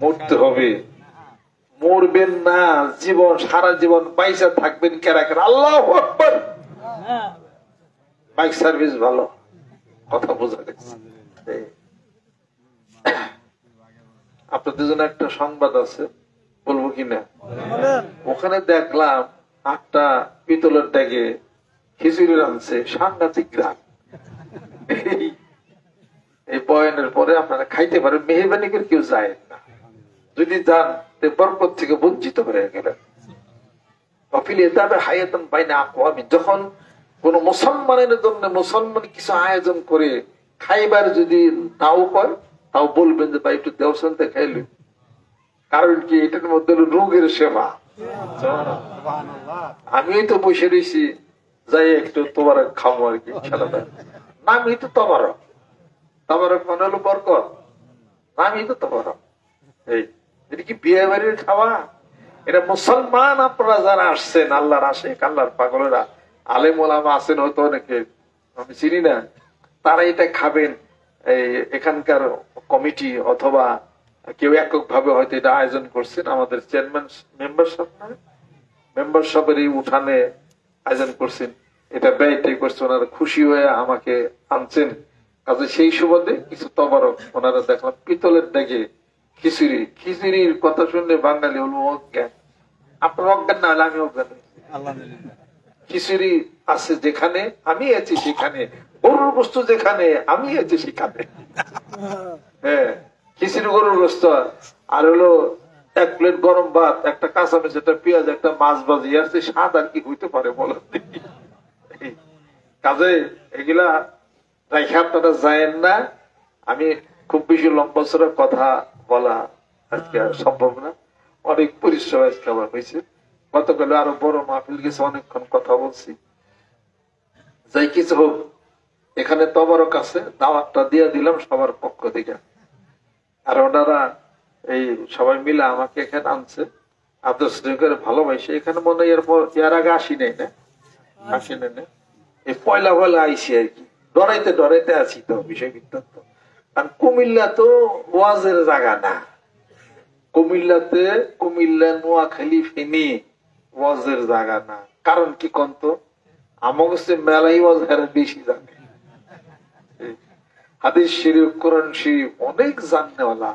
মরতে হবে। মরবেন না, জীবন সারা জীবন পয়সা থাকবেন কেরা কেরা। আল্লাহু আকবার। বাইক সার্ভিস ভালো, কথা বোঝা গেছে। আপনাদের জন্য একটা সংবাদ আছে, বলবো কিনা? ওখানে দেখলাম 8টা পিতলের ড্যাগে খিচুড়ি রাঁধছে, সাংঘাতিক গ্রাম। এই বয়ানের পরে আপনারা খাইতে পারেন, মেহরবানি করে কেউ যায় না। যদি যান বরকত থেকে বঞ্চিত হয়ে গেলেন। যখন কোন মুসলমানের জন্য মুসলমান কিছু আয়োজন করে খাইবার যদি নাও পায়, তাও বলবেন যে ভাই একটু দেওসনতে খাইলে। কারণ কি, এটার মধ্যে রোগের সেবা। আমি তো বসে রয়েছি, যাই একটু তোমার খাবো আর কি, খেলাটা নামই তো তবারক। তবারক মানে হলো বরকত, নামই তো তবারক। এই এটা কি বিয়ে বাড়ির খাওয়া? এটা মুসলমান আপনারা যারা আসছেন, আল্লাহর আশিক, আল্লাহর পাগলেরা, আলেম ওলামা আছেন হয়তো অনেকে, আমি চিনি না, তারা এটা খাবেন। এই এখানকার কমিটি অথবা কেউ একক ভাবে হয়তো এটা আয়োজন করছেন। আমাদের চেয়ারম্যান মেম্বারশিপের এই উঠানে আয়োজন করছেন, এটা ব্যয়টাই করছে ওনারা, খুশি হয়ে আমাকে আনছেন। কাজে সেই সুবাদে কিছু তবারক ওনারা দেখলাম পিতলের ডেকে খিচুড়ি। খিচুড়ির কথা শুনলে বাঙালি হলো অজ্ঞান। আপনার অজ্ঞান না হলে আমি অজ্ঞান। খিচুড়ি আছে যেখানে আমি আছি সেখানে, গরুর বস্তু যেখানে আমি আছি সেখানে। হ্যাঁ, খিচুড়ি গরুর গোস্ত, আর হলো 1 প্লেট গরম ভাত, একটা কাঁচামরিচ, একটা পেঁয়াজ, একটা মাছ ভাজি, আর স্বাদ আর কি হইতে পারে বলেন? কাজে এগুলা রাইখে আপনারা যায়েন না। আমি খুব বেশি লম্বা চড়া কথা বলা আজকে সম্ভব না, অনেক পরিশ্রম আজকে আমার হয়েছে। গতকাল আরো বড় মাহফিল গেছে, অনেকক্ষণ কথা বলছি। যাই কিছু হোক, এখানে তবারক আছে, দাওয়াতটা দিয়ে দিলাম সবার পক্ষ থেকে। আর ওনারা এই সবাই মিলে আমাকে এখানে আনছে, আদর্শ করে ভালোবাসে। এখানে মনে হয় এর আগে আসি নাই না, আসি নাই না, এই পয়লা আইসি আর কি, ডরাইতে ডরাইতে আছি তো বিষয় বৃত্তান্ত। কারণ কুমিল্লা তো ওয়াজের জায়গা না। কুমিল্লা নোয়াখালী ফেনী ওয়াজের জায়গা না। কারণ কি কন্ত, আমার কাছে মেলাই ওয়াজ হেরা বেশি জানে, হাদিস শরীফ, কোরআন শরীফ অনেক জাননেওয়ালা।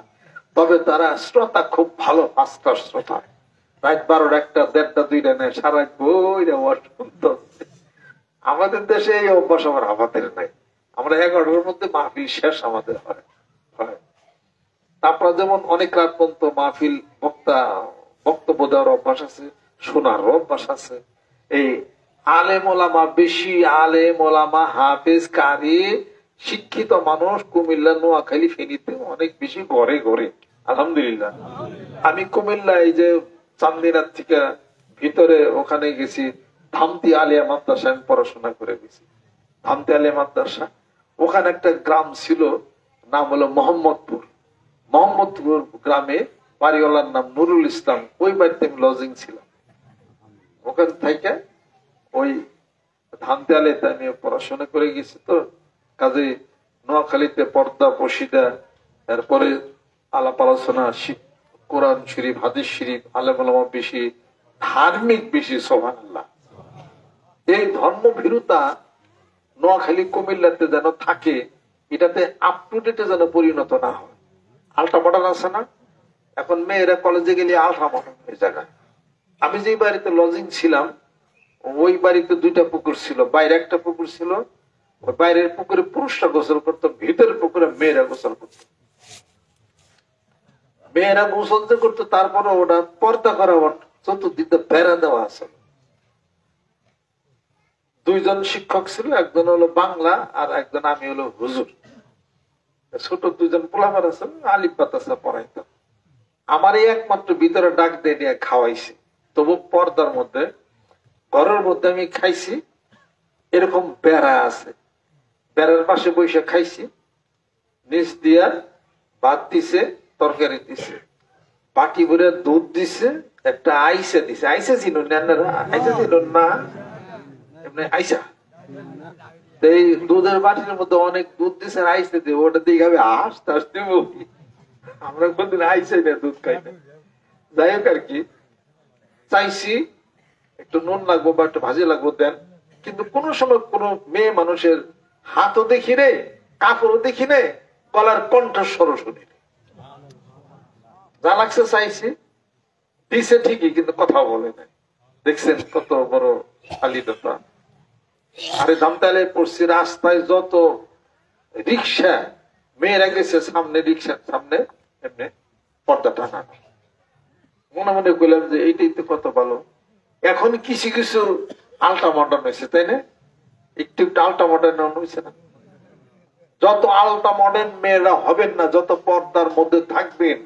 তবে তারা শ্রোতা খুব ভালো, 5টা শ্রোতা, রাত 12টা 1টা 1:30 2টা নেয়, সারা বইরা ওয়াজ শুনতে। আমাদের দেশে এই অভ্যাস আমাদের নাই। আমরা 11টার মধ্যে মাহফিল শেষ আমাদের হয়। তারপর যেমন অনেক রাত পর্যন্ত মাহফিল বক্তব্য দেওয়ার অভ্যাস আছে, শোনার অভ্যাস আছে। এই আলেম ওলামা, বেশি আলেম ওলামা, হাফেজ, কারি, শিক্ষিত মানুষ কুমিল্লা, নোয়াখালী, ফেনীতে অনেক বেশি ঘরে ঘরে। আলহামদুলিল্লাহ। আমি কুমিল্লা এই যে চান্দিনার থেকে ভিতরে ওখানে গেছি, ধামতি আলিয়া মাদ্রাসা আমি পড়াশোনা করে গেছি। ধামতি আলিয়া মাদ্রাসা, ওখানে একটা গ্রাম ছিল, নাম হলো মোহাম্মদপুর। মোহাম্মদপুর গ্রামে বাড়িওয়ালার নাম নুরুল ইসলাম, ওই বাড়িতে আমি লজিং ছিলাম। ওখান থেকে ওই ধামতি আলিয়াতে আমি পড়াশোনা করে গেছি। তো কাজে নোয়াখালীতে পর্দা পশিদা, এরপরে আলাপ আলোচনা, কোরআন শরীফ, হাদিস শরীফ, আলেম ওলামা বেশি, ধার্মিক বেশি, সুবহানাল্লাহ। এই ধর্ম ভীরুতা নোয়াখালী কুমিল্লাতে যেন থাকে, এটাতে আপ টু ডেটে যেন পরিণত না হয়। আলটা মডার্ন আছে না, এখন মেয়েরা কলেজে গেলে আলট্রা মডার্ন এই জায়গায়। আমি যে বাড়িতে লজিং ছিলাম, ওই বাড়িতে দুইটা পুকুর ছিল, বাইরে একটা পুকুর ছিল। ওই বাইরের পুকুরে পুরুষরা গোসল করতো, ভিতরের পুকুরে মেয়েরা গোসল করতো। মেয়েরা গোসল যে করতো, তারপরে ওটা পর্দা করা, চতুর্দিকে বেড়া দেওয়া আছে। দুইজন শিক্ষক ছিল, একজন হলো বাংলা আর একজন আমি হলো হুজুর। ছোট দুইজন পোলাপার আছে, আলিফ বাতাসা পড়াইতাম। আমার এই একমাত্র ভিতরে ডাক দিয়ে নিয়ে খাওয়াইছে, তবু পর্দার মধ্যে। ঘরের মধ্যে আমি খাইছি, এরকম বেড়া আছে, বেড়ার পাশে বসে খাইছি। নিচ দিয়া ভাত দিছে, তরকারি দিছে, বাটি ভরে দুধ দিছে, একটা আইসা দিছে। আইসা ছিল না, আইসা ছিল না, এমনি আইসা। এই দুধের বাটির মধ্যে অনেক দুধ দিছে, আইসা দিয়ে ওটা দিয়ে খাবে, আস্তে আস্তে আমরা কোনদিন আইসাই না, দুধ খাই না। যাই হোক আর কি, চাইছি একটু নুন লাগবো বা একটু ভাজি লাগবো দেন, কিন্তু কোন সময় কোন মেয়ে মানুষের হাতও দেখি রে, কাপড়ও দেখি রে, গলার কণ্ঠস্বরও শুনি। যা লাগছে চাইছি, দিছে ঠিকই, কিন্তু কথা বলে নাই। দেখছেন কত বড় শালীনতা। আরে ধামতালে পড়ছি, রাস্তায় যত রিক্সা, মেয়েরা গেছে সামনে, রিক্সার সামনে এমনি পর্দা টানানো। মনে মনে করলাম যে এইটাই তো কত ভালো। এখন কিছু কিছু আল্ট্রা মডার্ন হয়েছে, তাই না? একটু একটু আল্ট্রা মডার্ন হয়েছে না? যত আল্ট্রা মডার্ন মেয়েরা হবেন না, যত পর্দার মধ্যে থাকবেন,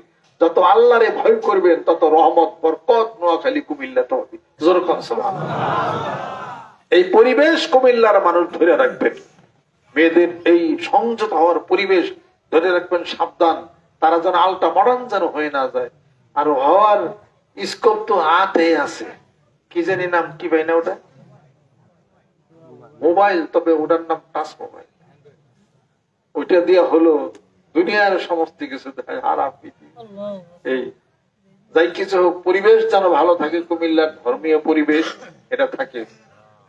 যত আল্লাহরে ভয় করবেন, তত রহমত বরকত নোয়াখালী কুমিল্লাতে হবে। যেরকম এই পরিবেশ কুমিল্লার মানুষ ধরে রাখবেন, মেয়েদের এই সংযত হওয়ার পরিবেশ ধরে রাখবেন, সাবধান, তারা যেন আল্ট্রা মডার্ন যেন হয়ে না যায়। আর হওয়ার স্কোপ তো হাতে আছে, কি জানি নাম কি ভাই না ওটা, মোবাইল, তবে ওটার নাম টাচ মোবাইল। ওইটা দিয়ে হলো দুনিয়ার সমস্ত কিছু হারাপ। এই যাই কিছু হোক, পরিবেশ যেন ভালো থাকে, কুমিল্লার ধর্মীয় পরিবেশ এটা থাকে।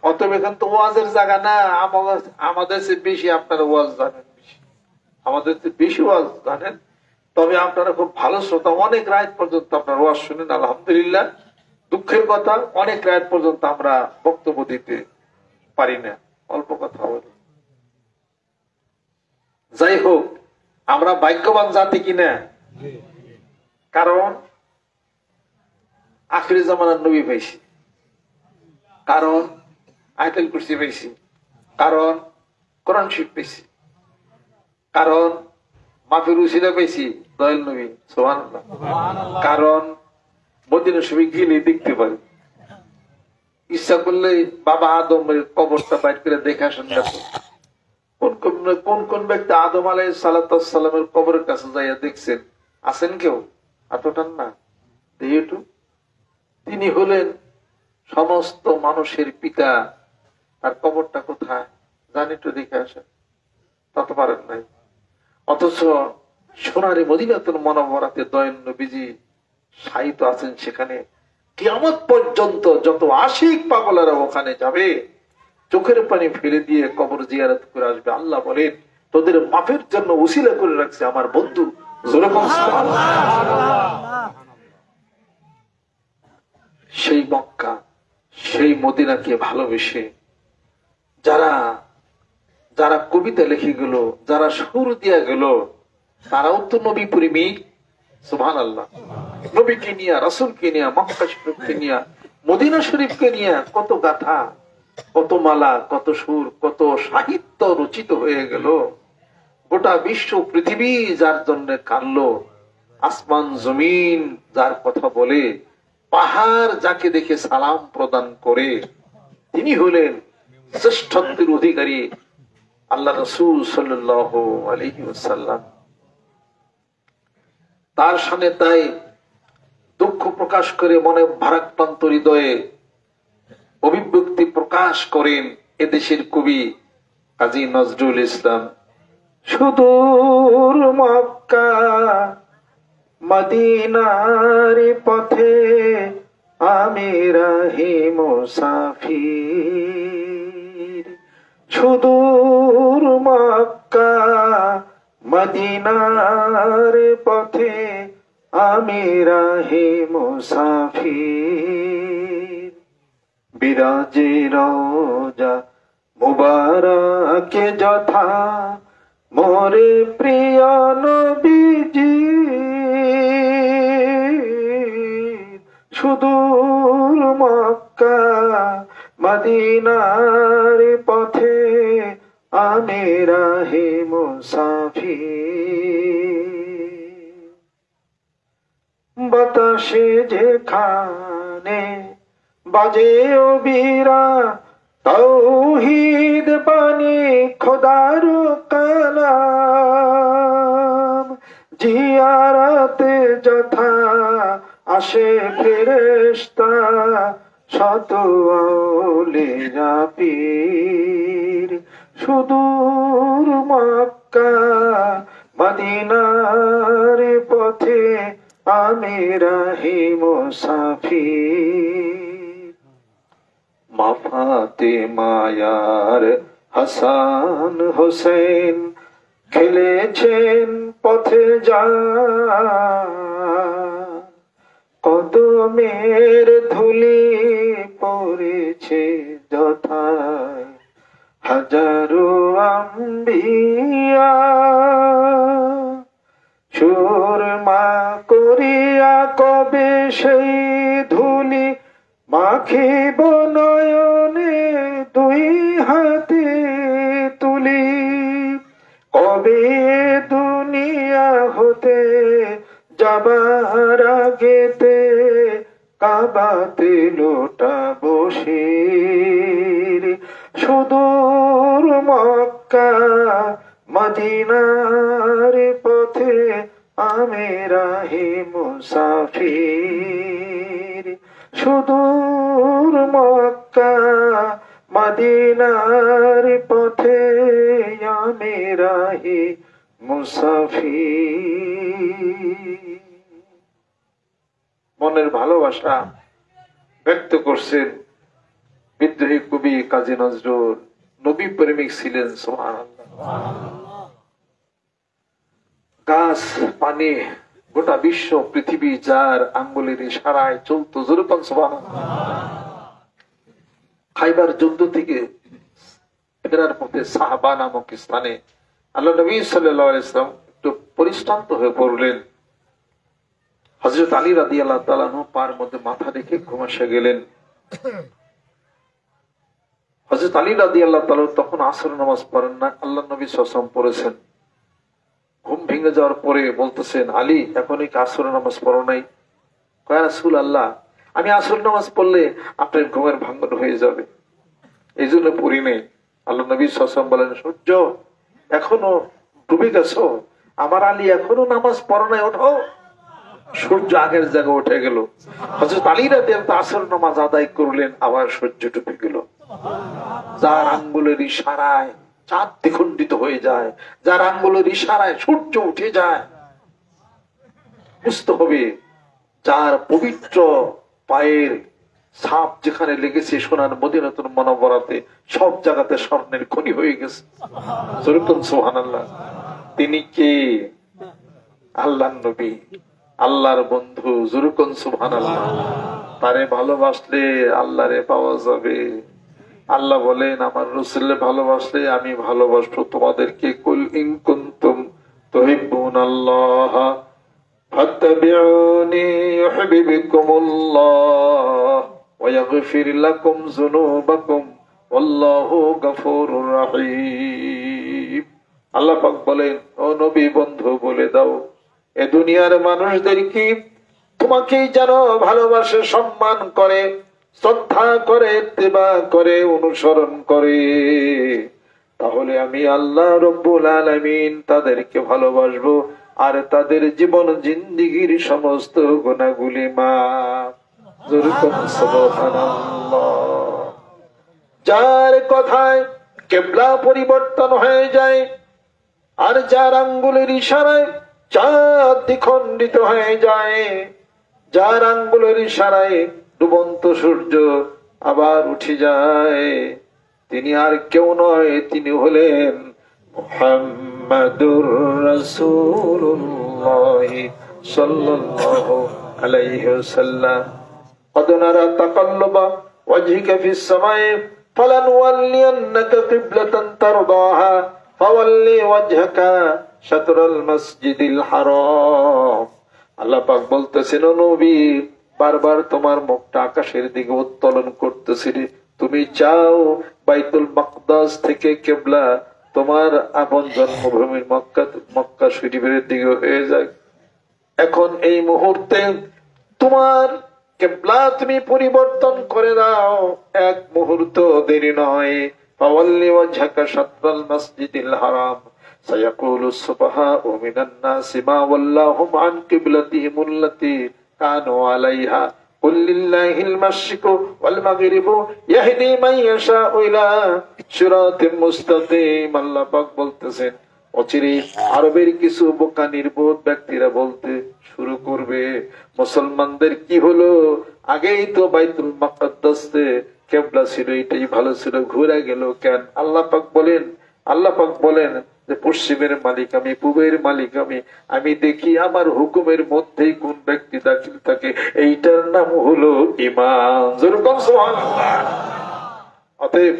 অতএব এখান তো ওয়াজের জায়গা না, আমাদের চেয়ে বেশি আপনারা ওয়াজ জানেন, আমাদের চেয়ে বেশি ওয়াজ জানেন। তবে আপনারা খুব ভালো শ্রোতা, অনেক রাত পর্যন্ত আপনার ওয়াজ শুনেন, আলহামদুলিল্লাহ। দুঃখের কথা, অনেক রাত পর্যন্ত আমরা বক্তব্য দিতে পারি না, অল্প কথা বলি। যাই হোক, আমরা ভাগ্যবান জাতি কিনা, কারণ আখিরি জামানার নবী পাইছি, কারণ আয়াতুল কুরসি পাইছি, কারণ কোরআন শরীফ পাইছি, কারণ মাফির উসিলা পাইছি দয়াল নবী, সুবহানাল্লাহ, কারণ মদিনা শরীফ গেলে দেখতে পারি, ইচ্ছা করলে বাবা আদমের কবরটা বাইর করে দেখে আসেন। কোন কোন ব্যক্তি আদম আলাইহিস সালামের কবরের কাছে যাইয়া দেখছেন? আছেন কেউ? এতটান না, যেহেতু তিনি হলেন সমস্ত মানুষের পিতা, তার কবরটা কোথায় জানি, একটু দেখে আসেন, তত পারেন নাই। অথচ সোনারে মদিনাতুল মুনাওয়ারাতে দয়াল নবীজি শায়িত আছেন, সেখানে কিয়ামত পর্যন্ত যত আশিক পাগলেরা ওখানে যাবে, চোখের পানি ফেলে দিয়ে কবর জিয়ারত করে আসবে। আল্লাহ বলেন, তোদের মাফের জন্য উসিলা করে রাখছে আমার বন্ধু। সেই মক্কা, সেই মদিনাকে ভালোবেসে যারা যারা কবিতা লিখে গেল, যারা সুর দিয়া গেল, তারাও তো নবী প্রেমিক। সুবহানাল্লাহ। নবীকে নিয়ে, রাসূলকে নিয়ে, মক্কা শরীফকে নিয়ে, মদিনা শরীফকে নিয়ে কত গাথা, কত মালা, কত সুর, কত সাহিত্য রচিত হয়ে গেল। গোটা বিশ্ব পৃথিবী যার জন্য কাঁদলো, আসমান জমিন যার কথা বলে, পাহাড় যাকে দেখে সালাম প্রদান করে তিনি হলেন শ্রেষ্ঠত্বের অধিকারী আল্লাহ রাসূল সাল্লাল্লাহু আলাইহি ওয়াসাল্লাম। তার সামনে তাই দুঃখ প্রকাশ করে মনে ভারাক্রান্ত হৃদয়ে অভিব্যক্তি প্রকাশ করেন এদেশের কবি কাজী নজরুল ইসলাম। সুদূর মক্কা মদিনার পথে আমি রাহি মুসাফির, সুদূর মক্কা মদিনার পথে আমি রাহি মুসাফির। বিরাজে রওজা মুবারকে যথা মোরে প্রিয় নবীজি, সুদূর মক্কা মদিনার পথে আমি রাহি মুসাফির। বাতাসে যেখানে বাজে ও বীরা তাওহীদ বাণী খোদার কালাম, জিয়ারাতে যথা আসে ফেরেশতা শত আউলিয়া পীর, সুদূর মক্কা মদিনার পথে আমি রাহি মুসাফির। মা ফাতেমায়ার হাসান হোসেন খেলেছেন পথে যা, কদমের ধুলি পড়েছে যথায় হাজারো আম্বিয়া, সুরমা করিয়া কবে সেই ধুলি মাখিব নয়নে দুই হাতে তুলি, কবে দুনিয়া হতে যাবার আগেতে কাবাতে লোটা বসির, সুদূর মক্কা মদিনার পথে আমি রাহি মুসাফির, সুদূর মক্কা মদিনার পথে আমি রাহি মুসাফির। মনের ভালোবাসা ব্যক্ত করছেন বিদ্রোহী কবি কাজী নজরুল। নবী প্রেমিক ছিলেন, সুবহানাল্লাহ। গাছ পানি গোটা বিশ্ব পৃথিবী যার আঙ্গুলের ইশারায় চলতো, জোরকান সুবহানাল্লাহ। খাইবার যুদ্ধ থেকে ফেরার পথে সাহাবা নামক স্থানে আল্লাহ নবী সাল্লাল্লাহু আলাইহি ওয়াসাল্লাম একটু পরিশ্রান্ত হয়ে পড়লেন। হযরত আলী রাদিয়াল্লাহু তাআলা আনহু পার মধ্যে মাথা রেখে ঘুমাসে গেলেন। হযরত আলী রাদিয়াল্লাহু তাআলা তখন আসর নামাজ পড়েন না, আল্লাহ নবী সাল্লাল্লাহু আলাইহি ওয়াসাল্লাম পড়েছেন। ঘুম ভেঙে যাওয়ার পরে বলতেছেন, আলী এখনই কি আসর নামাজ পড়ো নাই? কয় রাসূলুল্লাহ, আমি আসর নামাজ পড়লে আপনার ঘুমের ভাঙন হয়ে যাবে, এই জন্য পড়ি নেই। আল্লাহ নবী সাল্লাল্লাহু আলাইহি ওয়াসাল্লাম বলেন, সূর্য এখনো ডুবে গেছো, আমার আলী এখনো নামাজ পড়ো নাই, ওঠো। সূর্য আগের জায়গায় উঠে গেল। হযরত আলী রাদিয়াল্লাহু তাআলা আসর নামাজ আদায় করলেন, আবার সূর্য ডুবে গেল। যার আঙ্গুলের ইশারায় চাঁদ দ্বিখণ্ডিত হয়ে যায়, যার আঙ্গুলের ইশারায় সূর্য উঠে যায়, বুঝতে হবে যার পবিত্র পায়ের ছাপ যেখানে লেগেছে সোনার মদিনাতুল মুনাওয়ারাতে সব জায়গাতে স্বর্ণের খনি হয়ে গেছে। সুবহানাল্লাহ। তিনি কে? আল্লাহর নবী, আল্লাহর বন্ধু। জুরুকুন সুবহানাল্লাহ। তারে ভালোবাসলে আল্লাহরে পাওয়া যাবে। আল্লাহ বলেন, আমার রাসূলকে ভালোবাসলে আমি ভালোবাসবো তোমাদেরকে। কুল ইন কুনতুম তুহিব্বুনাল্লাহ ফাত্তাবিউনি ইউহিব্বুকুমুল্লাহ ওয়া ইয়াগফির লাকুম যুনুবাকুম ওয়াল্লাহু গফুরুর রহিম। আল্লাহ পাক বলেন, ও নবী বন্ধু বলে দাও এ দুনিয়ার মানুষদেরকে তোমাকেই যেন ভালোবাসে, সম্মান করে, শ্রদ্ধা করে, ইত্তেবা করে, অনুসরণ করে, তাহলে আমি আল্লাহ রব্বুল আলামিন তাদেরকে ভালোবাসবো আর তাদের জীবন জিন্দেগীর সমস্ত গুনাহগুলি মাফ। জোরে বলুন সুবহানাল্লাহ। যার কথায় কিবলা পরিবর্তন হয়ে যায় আর যার আঙ্গুলের ইশারায় চাঁদ দ্বিখণ্ডিত হয়ে যায়, যার আঙ্গুলের ইশারায় ডুবন্ত সূর্য আবার উঠে যায়, তিনি আর কেউ নয়, তিনি হলেন মুহাম্মাদুর রাসূলুল্লাহ সাল্লাল্লাহু আলাইহি ওয়াসাল্লাম। قد نرى تقلب وجهك في السماء فلنولينك قبلة ترضاها فولي وجهك شطر المسجد الحرام। আল্লাহ পাক বলতেছেন, ও নবী, বারবার তোমার মুখটা আকাশের দিকে উত্তোলন করতেছি, তুমি চাও বাইতুল মাকদাস থেকে কিবলা তোমার আপন জন্মভূমির মক্কা শরীফের দিকে হয়ে যায়। এখন এই মুহূর্তে তোমার কিবলা তুমি পরিবর্তন করে দাও, এক মুহূর্ত দেরি নয়। ফাওয়াল্লি ওয়াজহাকা শাতরাল মাসজিদিল হারাম সায়াকুলু সুবহানাহু মিনান নাসি মা ওয়াল্লাহুম আন কিবলাতিহিমুল্লাতী কানু আলাইহা কুল লিল্লাহিল মাশরিকু ওয়াল মাগরিবু ইয়াহদি মান ইয়াশাউ ইলা সিরাতিম মুস্তাকিম। আল্লাহ পাক বলতেছেন, অচিরে আরবের কিছু বোকা নির্বোধ ব্যক্তিরা বলতে শুরু করবে, মুসলমানদের কি হলো, আগেই তো বাইতুল মাকদাসে কিবলা ছিল, এটাই ভালো ছিল, ঘুরে গেল কেন? আল্লাহ পাক বলেন যে পশ্চিমের মালিক আমি, পূবের মালিক আমি, আমি দেখি আমার হুকুমের মধ্যেই কোন ব্যক্তি দাখিল থাকে, এইটার নাম হলো ঈমান। যেরকম সুবহানাল্লাহ। অতএব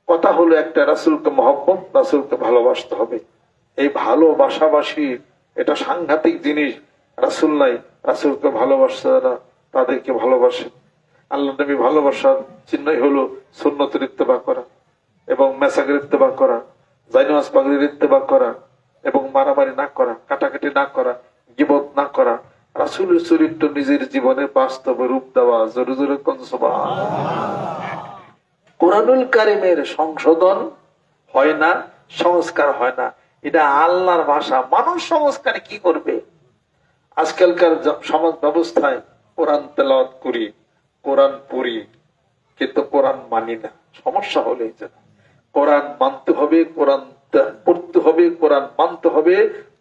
কথা হলো একটা, রাসূলকে মহব্বত, রাসূলকে ভালোবাসতে হবে। এই ভালোবাসাবাসী এটা সাংঘাতিক জিনিস। রাসূল নাই, রাসূলকে ভালোবাসে না, তাদেরকে ভালোবাসে। আল্লাহ নবী ভালোবাসার চিহ্নই হলো সুন্নতের ইত্তেবা করা এবং মেসাকের ইত্তেবা করা, জায়নামাজ পাগড়ির ইত্তেবা করা এবং মারামারি না করা, কাটাকাটি না করা, গীবত না করা, রাসূলের চরিত্র নিজের জীবনে বাস্তবে রূপ দেওয়া। জোরে জোরে কোন সুবহানাল্লাহ। কোরআনুল কারীমের সংশোধন হয় না, সংস্কার হয় না, এটা আল্লাহর ভাষা। মানুষ সংস্কার কি করবে? আজকালকার সমাজ ব্যবস্থায় কোরআন তেলাওয়াত করি, কোরআন পড়ি, কিন্তু কোরআন মানি না। সমস্যা হলে কোরআন মানতে হবে, কোরআন পড়তে হবে, কোরআন মানতে হবে,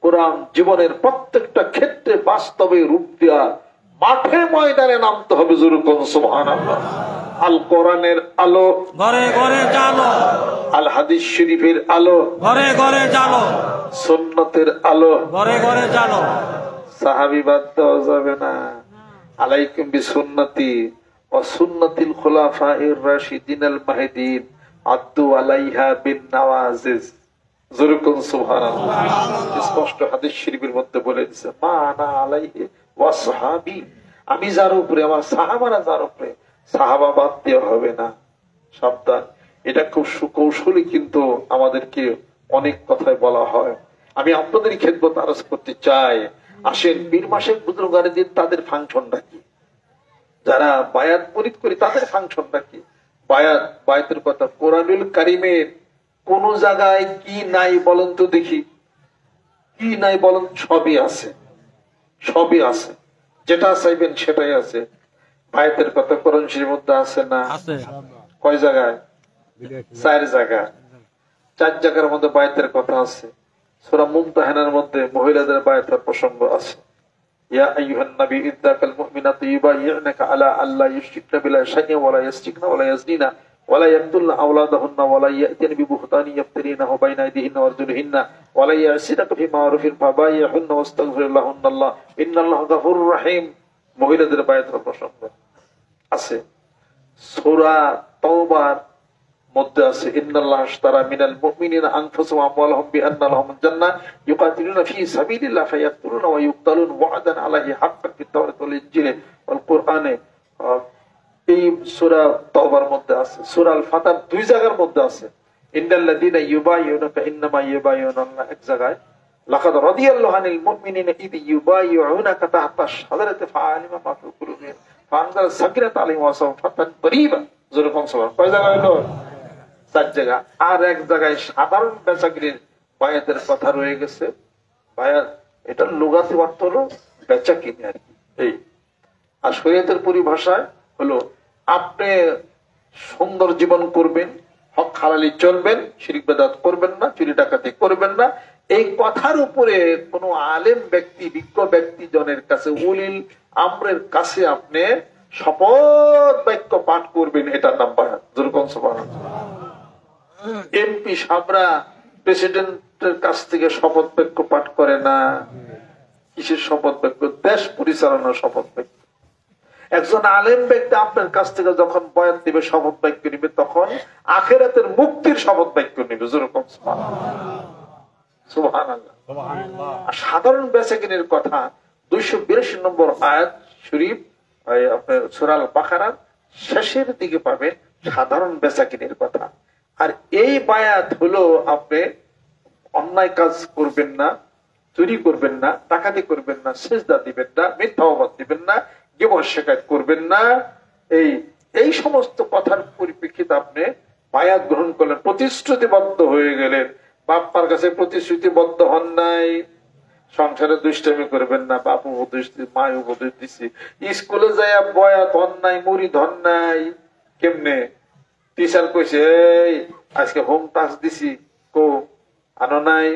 কোরআন জীবনের প্রত্যেকটা ক্ষেত্রে বাস্তবে রূপ দেওয়া, মাঠে ময়দানে নামতে হবে। যেরকম সুবহানাল্লাহ। আল কোরআনের আলো ঘরে ঘরে জ্বালো, আল হাদিস শরীফের আলো ঘরে ঘরে জ্বালো, সুন্নতের আলো ঘরে ঘরে জ্বালো। সাহাবী বাদ দেওয়া যাবে না। আলাইকুম বিসুন্নতি ওয়া সুন্নাতিল খুলাফায়ে রাশিদিনাল মাহদিন আদ্দু আলাইহা বিন নাওয়াজিজ। যেরকম সুবহানাল্লাহ। স্পষ্ট হাদিস শরীফের মধ্যে বলে দিয়েছে, মা আনা আলাইহি ওয়া সাহাবী, আমি যার উপরে, আমার সাহাবারা যার উপরে, সাহাবা বাদ দেওয়া হবে না। সাবধান, এটা খুব সুকৌশলী, কিন্তু আমাদেরকে অনেক কথায় বলা হয়। আমি আপনাদের খেদমত আরজ করতে চাই, আসেন পীর মাসেক বুজুর্গারদের তাদের ফাংশনটা কি, যারা বায়াত মুরিদ করি তাদের ফাংশনটা কি? বায়াতের কথা কোরআনুল কারীমের কোন জায়গায় কি নাই বলেন তো দেখি, কি নাই বলেন? সবই আছে, সবই আছে, যেটা চাইবেন সেটাই আছে। বায়াতের কথা কোরআন শরীফের মধ্যে আছে না? কয় জায়গায়? 4 জায়গা। 4 জায়গার মধ্যে বায়াতের কথা আছে। সূরা মুমতাহানার মধ্যে মহিলাদের বায়াতের প্রসঙ্গ আছে। ইয়া আইয়ুহান নবী ইদ্দাকাল মুমিনাতু ইউবাইয়ুনাকা আলা আল্লা ইউশরিকনা বিল্লাহি শাইআন ওয়া লা ইয়াসরিকনা ওয়া লা ইয়াজনিনা ওয়া লা ইয়াকতুলনা আওলাদাহুন্না ওয়া লা ইয়াতিনা বিবুহতানি ইয়াফতারিনাহু বাইনা আইদিহিন্না ওয়া আরজুলিহিন্না ওয়া লা ইয়াসিনাকা ফি মা'রুফিন ফাবাইয়ুহুন্না ওয়াস্তাগফিরুল্লাহুন্নাল্লাহ ইন্নাল্লাহা গাফুরুর রাহিম। মহিলাদের বায়াতের প্রসঙ্গ আছে। সূরা তাওবার মধ্যে আছে, ইন্নাল্লাহা আশতারা মিনাল মুমিনিনা আনফুসাহুম ওয়া আমওয়ালাহুম বিআন্না লাহুমুল জান্নাহ ইউকাতিলুনা ফি সাবিলিল্লাহ ফায়াকতুলুনা ওয়া ইউকতালুন ওয়া'দান আলাইহি হাক্কান ফিত তাওরাত ওয়াল ইনজিল ওয়াল কুরআনে। এই সূরা তাওবার মধ্যে আছে। সূরা আল ফাতর 2 জায়গার মধ্যে আছে, ইন্নাল্লাযীনা ইউবাইয়ুনাকা ইন্নামা ইউবাইয়ুনাল্লাহ এক জায়গায়, লাকাদ রাদিয়াল্লাহু আনিল মুমিনিনা ইয ইউবাইউনাকা তাহতা আশ-শাজারাতি ফাআলিমা মা ফি কুলুবিহিম ফাআনজাল সাকিনাতা আলাইহিম ওয়া সাওফাতান করিবা। যেরকম সুবহান কয় জায়গা হলো? 4 জায়গা। আর এক জায়গায় সাধারণ বেচাকির বায়াতের কথা রয়ে গেছে। বায়াত এটা লুগাতি অর্থ হলো বেচাকিনি আর কি। এই আর শরীয়তের পরিভাষায় হলো আপনি সুন্দর জীবন করবেন, হক হালালি চলবেন, শিরক বিদআত করবেন না, চুরি ডাকাতি করবেন না। এই কথার উপরে কোন আলেম ব্যক্তি, বিজ্ঞ ব্যক্তি জনের কাছে, উলিল আমরের কাছে আপনি শপথ বাক্য পাঠ করবেন, এটার নাম বায়াত। যেরকম সুবহানাল্লাহ। এমপি সাহেবরা প্রেসিডেন্টের কাছ থেকে শপথ বাক্য পাঠ করে না। কিসের শপথ বাক্য? দেশ পরিচালনার শপথ বাক্য। একজন আলেম ব্যক্তি আপনার কাছ থেকে যখন বয়াত দিবে, শপথ বাক্য নিবে, তখন আখিরাতের মুক্তির শপথ বাক্য নিবে। যেরকম সুবহানাল্লাহ। আর সাধারণ বেচাকিনির কথা 282 নম্বর আয়াত শরীফ আপনার সূরা আল বাকারার শেষের দিকে পাবেন সাধারণ বেচাকিনির কথা। আর এই বায়াত হলো আপনি অন্যায় কাজ করবেন না, চুরি করবেন না, ডাকাতি করবেন না, সিজদা দিবেন না, মিথ্যা অপবাদ দিবেন না, গীবত শিকায়ত করবেন না। এই সমস্ত কথার পরিপ্রেক্ষিতে আপনি বায়াত গ্রহণ করলেন, প্রতিশ্রুতিবদ্ধ হয়ে গেলেন। বাপ্পার কাছে প্রতিশ্রুতিবদ্ধ হন নাই, সংসারে দুষ্টামি করবেন না, বাপ উপদেশ মা উপদেশ দিচ্ছে, স্কুলে যায় বয়াত হন নাই, মুরিদ হন নাই। কেমনে? টিচার কইছে এই আজকে হোম টাস্ক দিছি, কো আনো নাই,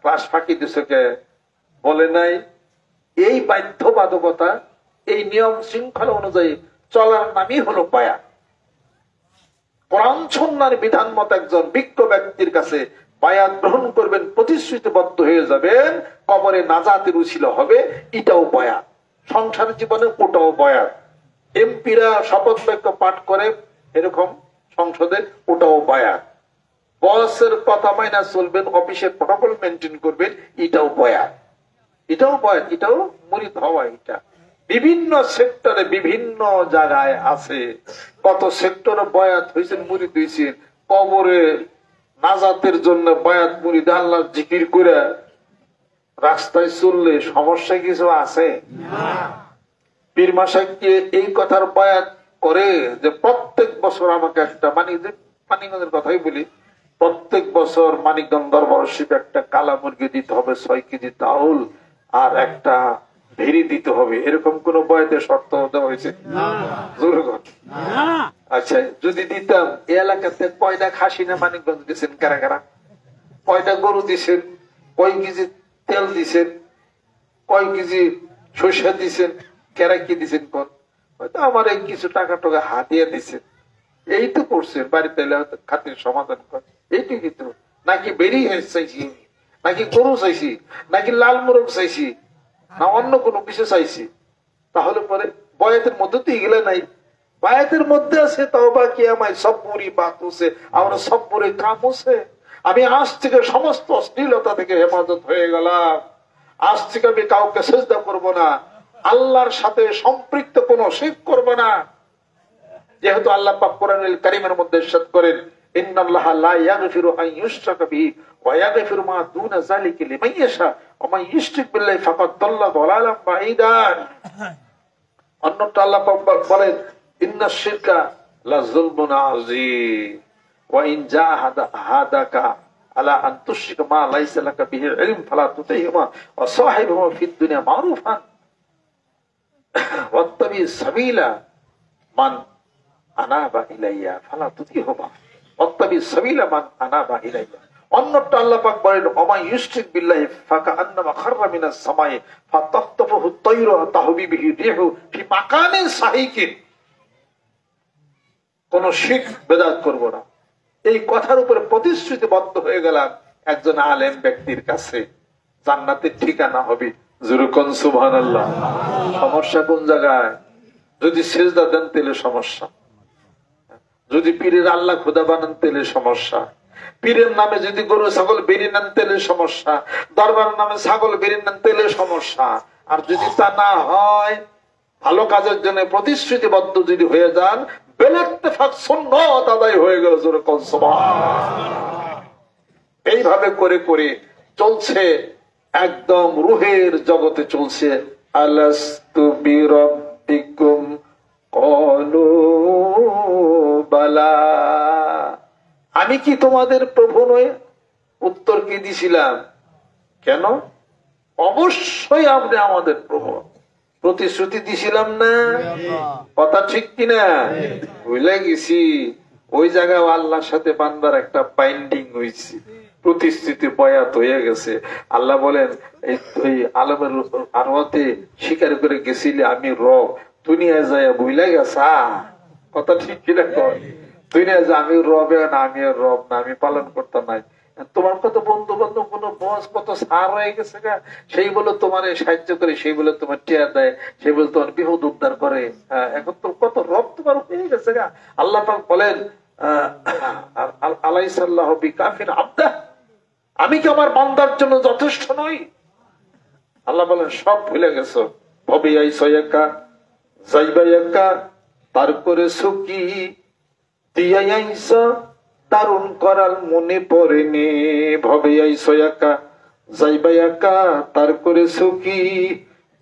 ক্লাস ফাঁকি দিছ কে, বলে নাই। এই বাধ্যবাধকতা, এই নিয়ম শৃঙ্খলা অনুযায়ী চলার নামই হলো বায়াত। কোরআন সুন্নাহর বিধান মত একজন বিজ্ঞ ব্যক্তির কাছে বায়াত গ্রহণ করবেন, প্রতিশ্রুতিবদ্ধ হয়ে যাবেন, কবরে নাজাতের উছিলা হবে, এটাও বায়াত। সংসার জীবনে ওটাও বায়াত। এমপিরা শপথ বাক্য পাঠ করে এরকম সংসদে, ওটাও বায়াত। বসের কথা মাইনা চলবেন, অফিসের প্রটোকল মেনটেন করবেন, এটাও বয়াত। এটাও বয়াত, এটাও মুরিদ হওয়া। এটা বিভিন্ন সেক্টরে বিভিন্ন জায়গায় আছে। কত সেক্টরে বয়াত হয়েছেন, মুরিদ হয়েছেন। কবরে নাজাতের জন্য বয়াত, মুরিদ, আল্লাহর জিকির করে রাস্তায় চললে সমস্যা কিছু আছে? পীর মাসায় এই কথার বয়াত করে যে প্রত্যেক বছর আমাকে একটা মানিকগঞ্জের কথাই বলি, প্রত্যেক বছর মানিকগঞ্জ দরবার শরীফে একটা কালা মুরগি দিতে হবে, 6 কেজি চাউল আর একটা ভেরি দিতে হবে। এরকম কোন বয়াতে শর্ত দেওয়া হয়েছে? আচ্ছা, যদি দিতাম, এই এলাকাতে কয়টা খাসি না মানিকগঞ্জ দিচ্ছেন? কারা কারা? কয়টা গরু দিচ্ছেন? কয় কেজি তেল দিচ্ছেন? কয় কেজি সরিষা দিচ্ছেন? কেরা কি দিচ্ছেন? কোন হয়তো আমার কিছু টাকা টাকা হাতিয়ে দিচ্ছেন, এই তো করছেন। বাড়িতে খাতির সমাধান করেন, এইটি কিন্তু নাকি বেরিয়ে চাইছি, নাকি গরু চাইছি, নাকি লাল মোরগ চাইছি, না অন্য কোনো কিছু চাইছি। তাহলে পরে বয়াতের মধ্যে তো এগুলো নাই। বায়াতের মধ্যে আছে তাওবা কিয়ামায় সব্বুরি বাত হচ্ছে, আমরা সব্বুরে কাম হচ্ছে। আমি আজ থেকে সমস্ত অশ্লীলতা থেকে হেফাজত হয়ে গেলাম। আজ থেকে আমি কাউকে সিজদা করব না, আল্লাহর সাথে সম্পৃক্ত কোনো শিরক করব না। যেহেতু আল্লাহ পাক কোরআনুল কারীমের মধ্যে ইরশাদ করেন, ইন্নাল্লাহা লা ইয়াগফিরু আন ইউশরাকা বিহি ওয়া ইয়াগফিরু মা দুনা যালিকা লিমান ইয়াশা ওয়া মান ইউশরিক বিল্লাহি ফাকাদ দাল্লা দালালান বাঈদান। অন্যটা আল্লাহ পাক বলেন, ইন্নাশ শিরকা লাযুলমুন আযীম ওয়া ইন জাহাদাকা আলা আন তুশরিকা মা লাইসা লাকা বিহি ইলম ফালা তুতিহিমা ওয়া সাহিবহুমা ফিদ দুনিয়া মারুফান ওয়াত্তাবি সাবিলা মান আনাবা ইলাইয়া ফালা তুতিহুমা ওয়াত্তাবি সাবিলা মান আনাবা ইলাইয়া। অন্যটা আল্লাহ পাক বলেন, ওমা ইউশরিক বিল্লাহি ফাকান্নামা খাররা মিনাস সামাই ফাতাখতাফুহু আত-তায়রু তাহবি বিহি রিহু ফি মাকানিন সাহিকিন। কোন শিরক বিদআত করব না, এই কথার উপরে প্রতিশ্রুতিবদ্ধ হয়ে গেলাম একজন আলেম ব্যক্তির কাছে, জান্নাতের ঠিকানা হবে। যেরকম সুবহানাল্লাহ। সমস্যা কোন জায়গায়? যদি সিজদা দেন তাহলে সমস্যা, যদি পীরের আল্লাহ খোদা বানান তাহলে সমস্যা, পীরের নামে যদি গরু ছাগল বেরি নেন তাহলে সমস্যা, দরবার নামে ছাগল বেরি নেন তাহলে সমস্যা। আর যদি তা না হয়, ভালো কাজের জন্য প্রতিশ্রুতিবদ্ধ যদি হয়ে যান, বেলাত্তেফাক সুন্নাত আদায় হয়ে গেল। এইভাবে করে করে চলছে একদম রুহের জগতে চলছে। আলাস্তু বিরাব্বিকুম ক্বালু বালা, আমি কি তোমাদের প্রভু নই? উত্তর কি দিছিলাম? কেন? অবশ্যই আপনি আমাদের প্রভু। প্রতিশ্রুতি দিছিলাম না? কথা ঠিক কিনা? ভুলে গেছি। ওই জায়গায় আল্লাহর সাথে বান্দার একটা বাইন্ডিং হয়েছে, প্রতিশ্রুতি বয়াত হয়ে গেছে। আল্লাহ বলেন এই আলমের আরওয়াতে স্বীকার করে গেছিলে আমি রব, দুনিয়ায় যায় ভুলে গেছা। কথা ঠিক কিনা? দুনিয়ায় যে আমি রবে না, আমি রব না, আমি পালন করতাম নাই। তোমার কত বন্ধু বান্ধব, কোন বস, কত সার হয়ে গেছে গা, সেই বলে তোমার সাহায্য করে, সেই বলে তোমার টিয়া দেয়, সেই বলে তোমার বিপদ উদ্ধার করে। এখন তো কত রব তোমার হয়ে গেছে গা। আল্লাহ পাক বলেন আলাইসাল্লাহু বিকাফিন আবদা, আমি কি আমার বান্দার জন্য যথেষ্ট নই? আল্লাহ বলেন সব ভুলে গেছো। ভবি আইসা একা যাইবা একা, তারপরে সুকি দিয়া আইসা দারুণ করাল মনে পড়েনি। ভবে আইসা একা যাইবা একা, তারপরে সুকি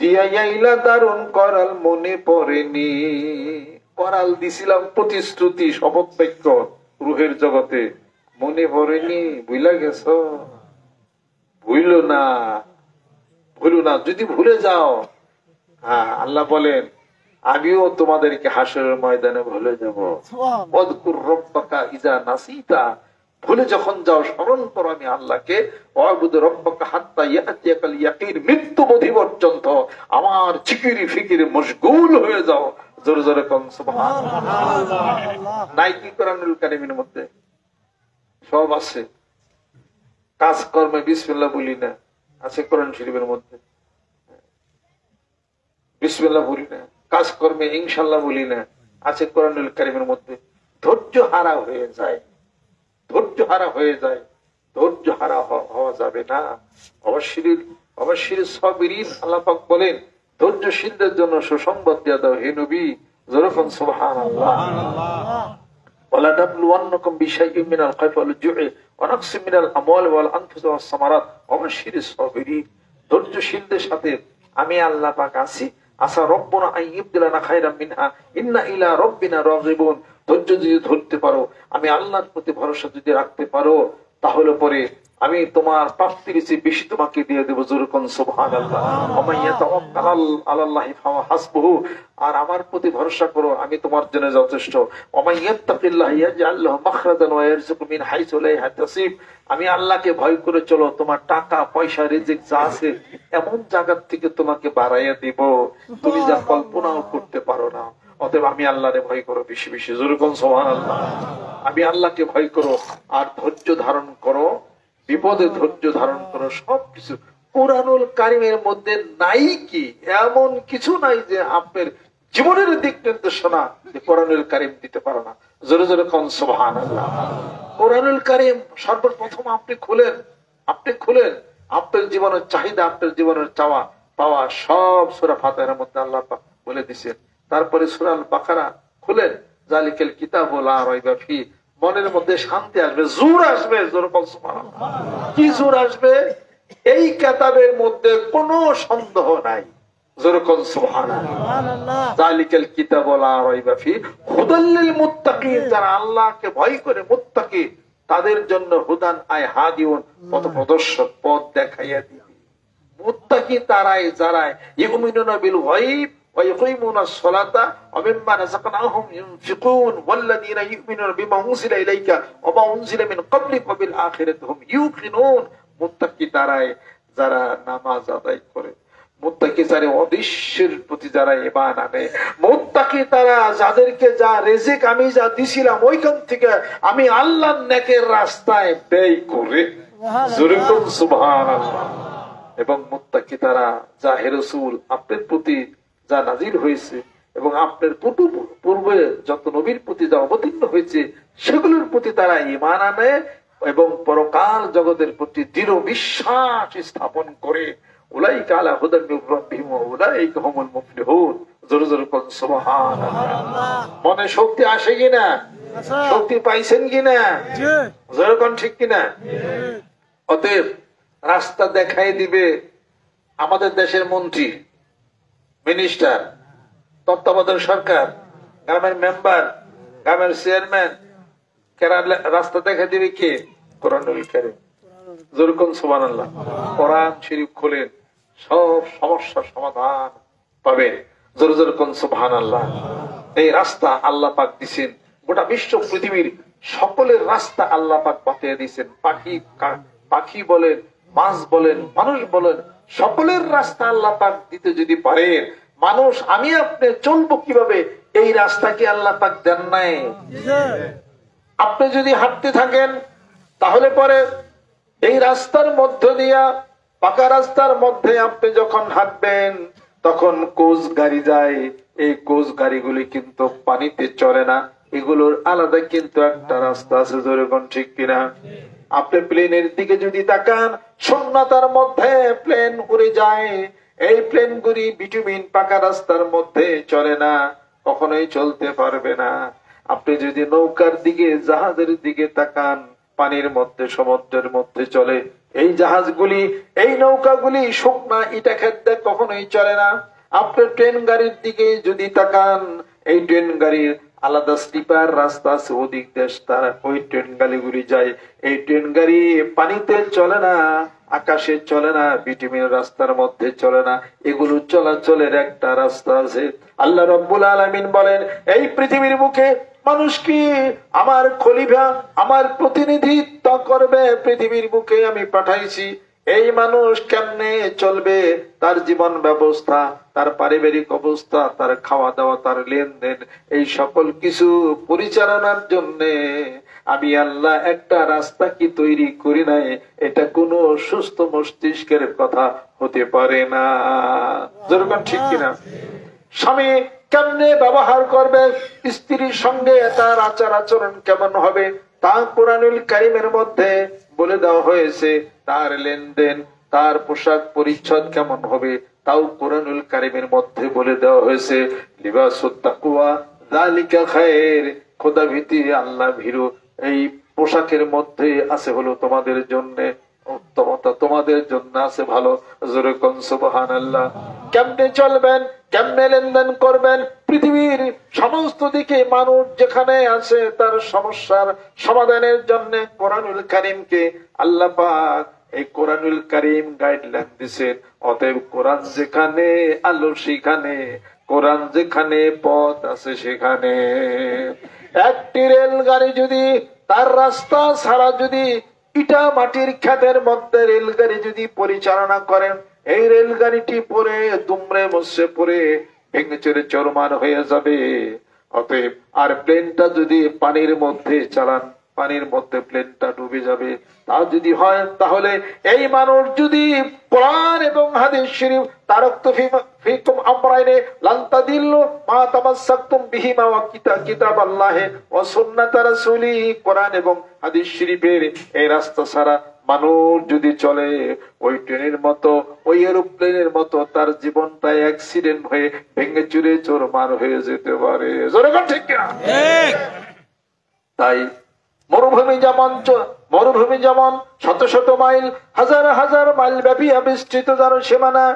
দিয়া আইলা দারুণ করাল মনে পড়েনি। করাল দিছিলাম প্রতিশ্রুতি, শপথ বাক্য রুহের জগতে, মনে পড়েনি? ভুলে গেছ? ভুলো না, ভুলো না। যদি ভুলে যাও, আল্লাহ বলেন আমিও তোমাদেরকে হাসরের ময়দানে ভুলে যাব। ওয়াযকুর রাব্বাকা ইযা নাসিতা, ভুলে যখন যাও স্মরণ করো আমি আল্লাহকে। ওয়াবুদ রাব্বাকা হাত্তা ইয়াতিয়াকাল ইয়াকিন, মৃত্যু বোধি পর্যন্ত আমার জিকিরি ফিকিরে মশগুল হয়ে যাও। জোরে জোরে কোন সুবহানাল্লাহ। নাই কি কোরআনুল কারীমের মধ্যে? সব আছে। কাজকর্মে বিসমিল্লাহ বলি না, আছে কোরআন শরীফের মধ্যে। বিসমিল্লাহ বলি না, কাজকর্মে ইনশাআল্লাহ বলি না, আছে কোরআনুল কারীমের মধ্যে। ধৈর্য হারা হয়ে যায়, ধৈর্য হারা হয়ে যায়। ধৈর্য হারা হওয়া যাবে না। অবশ্যই সাবিরিন, আল্লাহ পাক বলেন ধৈর্যশীলদের জন্য সুসংবাদ দিয়ে দাও হে নবী। যেরকম সুবহানাল্লাহ। ওয়ালা নাবলুওয়ান্নাকুম বিশাইইন মিনাল খাউফি ওয়াল জু'i ওয়া নাকসিম মিনাল আমওয়ালি ওয়াল আনফুসি ওয়াস সামারাত ওয়াবাশশিরিস সাবিরিন। ধৈর্যশীলদের সাথে আমি আল্লাহ পাক আছি। আসা রব্বুনা আইয়ুবদিলানা খায়রাম মিনহা ইন্না ইলা রাব্বিনা রাগিবুন। ধৈর্য যদি ধরতে পারো, আমি আল্লাহর প্রতি ভরসা যদি রাখতে পারো, তাহলে পরে আমি তোমার প্রাপ্তির চেয়ে বেশি তোমাকে দিয়ে দেবো। যেরকম সুবহানাল্লাহ। ওয়া ইয়াতাওয়াক্কাল আলাল্লাহি ফাহুয়া হাসবুহু, আর আমার প্রতি ভরসা করো, আমি তোমার জন্য যথেষ্ট। ওয়া ইয়াত্তাকিল্লাহ ইয়াজআল লাহু মাখরাজান ওয়া ইয়ারযুকহু মিন হাইসু লা ইয়াহতাসিব। আমি আল্লাহকে ভয় করে চলো, তোমার টাকা পয়সা রিজিক যা আছে এমন জায়গা থেকে তোমাকে বাড়াইয়া দিব তুমি যা কল্পনাও করতে পারো না। অতএব আমি আল্লাহরে ভয় করো বেশি বেশি। যেরকম সুবহানাল্লাহ। আমি আল্লাহকে ভয় করো আর ধৈর্য ধারণ করো, বিপদে ধৈর্য ধারণ করো। সবকিছু কুরআনুল কারীমের মধ্যে নাই কি এমন কিছু নাই যে আপনার জীবনের দিক নির্দেশনা কুরআনুল কারীম দিতে পারে না। জোরে জোরে কোন সুবহানাল্লাহ। কুরআনুল কারীম সর্বপ্রথম আপনি খুলেন, আপনার জীবনের চাহিদা, আপনার জীবনের চাওয়া পাওয়া সব সূরা ফাতিহার মধ্যে আল্লাহ পাক বলে দিয়েছেন। তারপরে সূরা আল বাকারা খুলেন, যালিকাল কিতাবু লা রাইবা ফি, মনের মধ্যে শান্তি আসবে, জোর আসবে। জোর বল সুবহানাল্লাহ। কি জোর আসবে? এই কিতাবের মধ্যে কোনো সন্দেহ নাই। জোর বল সুবহানাল্লাহ। যালিকাল কিতাবু লা রাইবা ফি হুদাল লিল মুত্তাকিন, যারা আল্লাহকে ভয় করে মুত্তাকি, তাদের জন্য হুদান আই হাদিউন, পথ প্রদর্শক, পথ দেখাইয়া দিবে। মুত্তাকি তারাই যারা ইউমিনুনা বিল গায়ব ويقيمون الصلاة ومما رزقناهم ينفقون والذين يؤمنون بما أنزل إليك وما أنزل من قبلك وبالآخرة هم يوقنون। মুত্তাকি তারাই যারা নামাজ আদায় করে, মুত্তাকি যারা অদৃশ্যের প্রতি যারা ঈমান আনে, মুত্তাকি তারা যাদেরকে যা রিজিক আমি যা দিছিলাম ওইখান থেকে আমি আল্লাহর নেকের রাস্তায় ব্যয় করে। যেরকম সুবহানাল্লাহ। এবং মুত্তাকি তারা যা হে রাসূল আপনার প্রতি যা নাজিল হয়েছে এবং আপনার পূর্বে যত নবীর প্রতি যা অবতীর্ণ হয়েছে সেগুলোর প্রতি তারা ঈমান আনে এবং পরকাল জগতের প্রতি দৃঢ় বিশ্বাস স্থাপন করে। উলাইকা আলা হুদাম মির রাব্বিহিম ওয়া উলাইকা হুমুল মুফলিহুন। জোরে জোরে কোন সুবহানাল্লাহ। মনে শক্তি আসে কিনা? শক্তি পাইছেন কিনা? জোরে কোন ঠিক কিনা? অতএব রাস্তা দেখাই দিবে আমাদের দেশের মন্ত্রী, মিনিস্টার, তত্ত্বাবধায়ক সরকার, গ্রামের মেম্বার, গ্রামের চেয়ারম্যান, রাস্তা দেখা দিবে কে? কোরআনুল কারীম। যেরকম সুবহানাল্লাহ, কোরআন শরীফ খুলেন, সব সমস্যার সমাধান পাবেন। জোর জোর কোন সুবহানাল্লাহ। এই রাস্তা আল্লাহ পাক দিছেন, গোটা বিশ্ব পৃথিবীর সকলের রাস্তা আল্লাহ পাক বাতিয়ে দিছেন। পাখি বলেন, মাছ বলেন, মানুষ বলেন, সকলের রাস্তা আল্লাহ পাক দিতে যদি পারেন, মানুষ আমি আপনি চলবো কিভাবে? এই রাস্তা কি আল্লাহ পাক দেন নাই? আপনি যদি হাঁটতে থাকেন তাহলে পরে এই রাস্তার মধ্য দিয়া, পাকা রাস্তার মধ্যে আপনি যখন হাঁটবেন তখন কোচ গাড়ি যায়। এই কোচ গাড়িগুলি কিন্তু পানিতে চলে না, এগুলোর আলাদা কিন্তু একটা রাস্তা আছে। যেরকম ঠিক কিনা? আপনি প্লেনের দিকে যদি তাকান, শূন্যতার মধ্যে প্লেন উড়ে যায়। এই প্লেনগুলি বিটুমিন পাকা রাস্তার মধ্যে চলে না, কখনোই চলতে পারবে না। আপনি যদি নৌকার দিকে, জাহাজের দিকে তাকান, পানির মধ্যে, সমুদ্রের মধ্যে চলে এই জাহাজগুলি, এই নৌকাগুলি শুকনা ইটা খেতে কখনোই চলে না। আপনি ট্রেন গাড়ির দিকে যদি তাকান, এই ট্রেন গাড়ির আলাদা স্লিপার রাস্তা আছে, ওদিক দেশ তার ওই ট্রেন গাড়িগুলি যায়। এই ট্রেন গাড়ি পানিতে চলে না, আকাশে চলে না, বিটুমিন রাস্তার মধ্যে চলে না, এগুলো চলাচলের একটা রাস্তা আছে। আল্লাহ রাব্বুল আলামিন বলেন, এই পৃথিবীর বুকে মানুষ কি আমার খলিফা, আমার প্রতিনিধিত্ব করবে? পৃথিবীর বুকে আমি পাঠাইছি। এই মানুষ কেমনে চলবে, তার জীবন ব্যবস্থা, তার পারিবারিক অবস্থা, তার খাওয়া দাওয়া, তার লেনদেন, এই সকল কিছু পরিচালনার জন্য আমি আল্লাহ একটা রাস্তা কি তৈরি করি নাই? এটা কোনো সুস্থ মস্তিষ্কের কথা হতে পারে না। যেরকম ঠিক কিনা? স্বামী কেমনে ব্যবহার করবে, স্ত্রীর সঙ্গে তার আচার আচরণ কেমন হবে, তা কোরআনুল কারীমের মধ্যে বলে দেওয়া হয়েছে। তার লেনদেন, তার পোশাক পরিচ্ছদ কেমন হবে, তাও কোরআনুল কারীমের মধ্যে বলে দেওয়া হয়েছে। লিবাসুত তাকওয়া যালিকা খায়র, খোদা ভীতি, আল্লাহ ভীরু, এই পোশাকের মধ্যে আছে হলো তোমাদের জন্য উত্তমতা, তোমাদের জন্য আছে ভালো। জোরে কোন সুবহানাল্লাহ। কেমনে চলবেন, কেমনে লেনদেন করবেন? পৃথিবীর সমস্ত দিকে মানুষ যেখানে আছে তার সমস্যার সমাধানের জন্য কোরআনুল কারীমকে আল্লাহ পাক, এই কোরআনুল কারীম গাইডলাইন দিয়েছেন। অতএব কোরআন যেখানে আলো সেখানে, কোরআন যেখানে পথ আছে সেখানে। একটি রেলগাড়ি যদি তার রাস্তা ছাড়া যদি ইটা মাটির খাদের মধ্যে রেলগাড়ি যদি পরিচালনা করেন, এই রেলগাড়িটি পরে দুমড়ে মুচড়ে পরে ভেঙে চুরে চুরমার হয়ে যাবে। অতএব আর প্লেনটা যদি পানির মধ্যে চালান, পানির মধ্যে প্লেনটা ডুবে যাবে। তা যদি হয় তাহলে এই মানুষ যদি কোরআন এবং হাদিস শরীফ তারাকতু ফীকুম আমরাইনে লান তাদিল্লু মা তামাসসাকতুম বিহিমা ওয়া কিতাবাল্লাহি ওয়া সুন্নাত রাসূলি, কোরআন এবং হাদিস শরীফের এই রাস্তা ছাড়া মানুষ যদি চলে, ওই ট্রেনের মতো, ওই এরোপ্লেনের মতো তার জীবনটা অ্যাক্সিডেন্ট হয়ে ভেঙে চুরে চুরমার হয়ে যেতে পারে। জোরে ঠিক কিনা? তাই মরুভূমি যেমন শত শত মাইল, হাজার হাজার মাইল ব্যাপী বিস্তৃত যার সীমানা,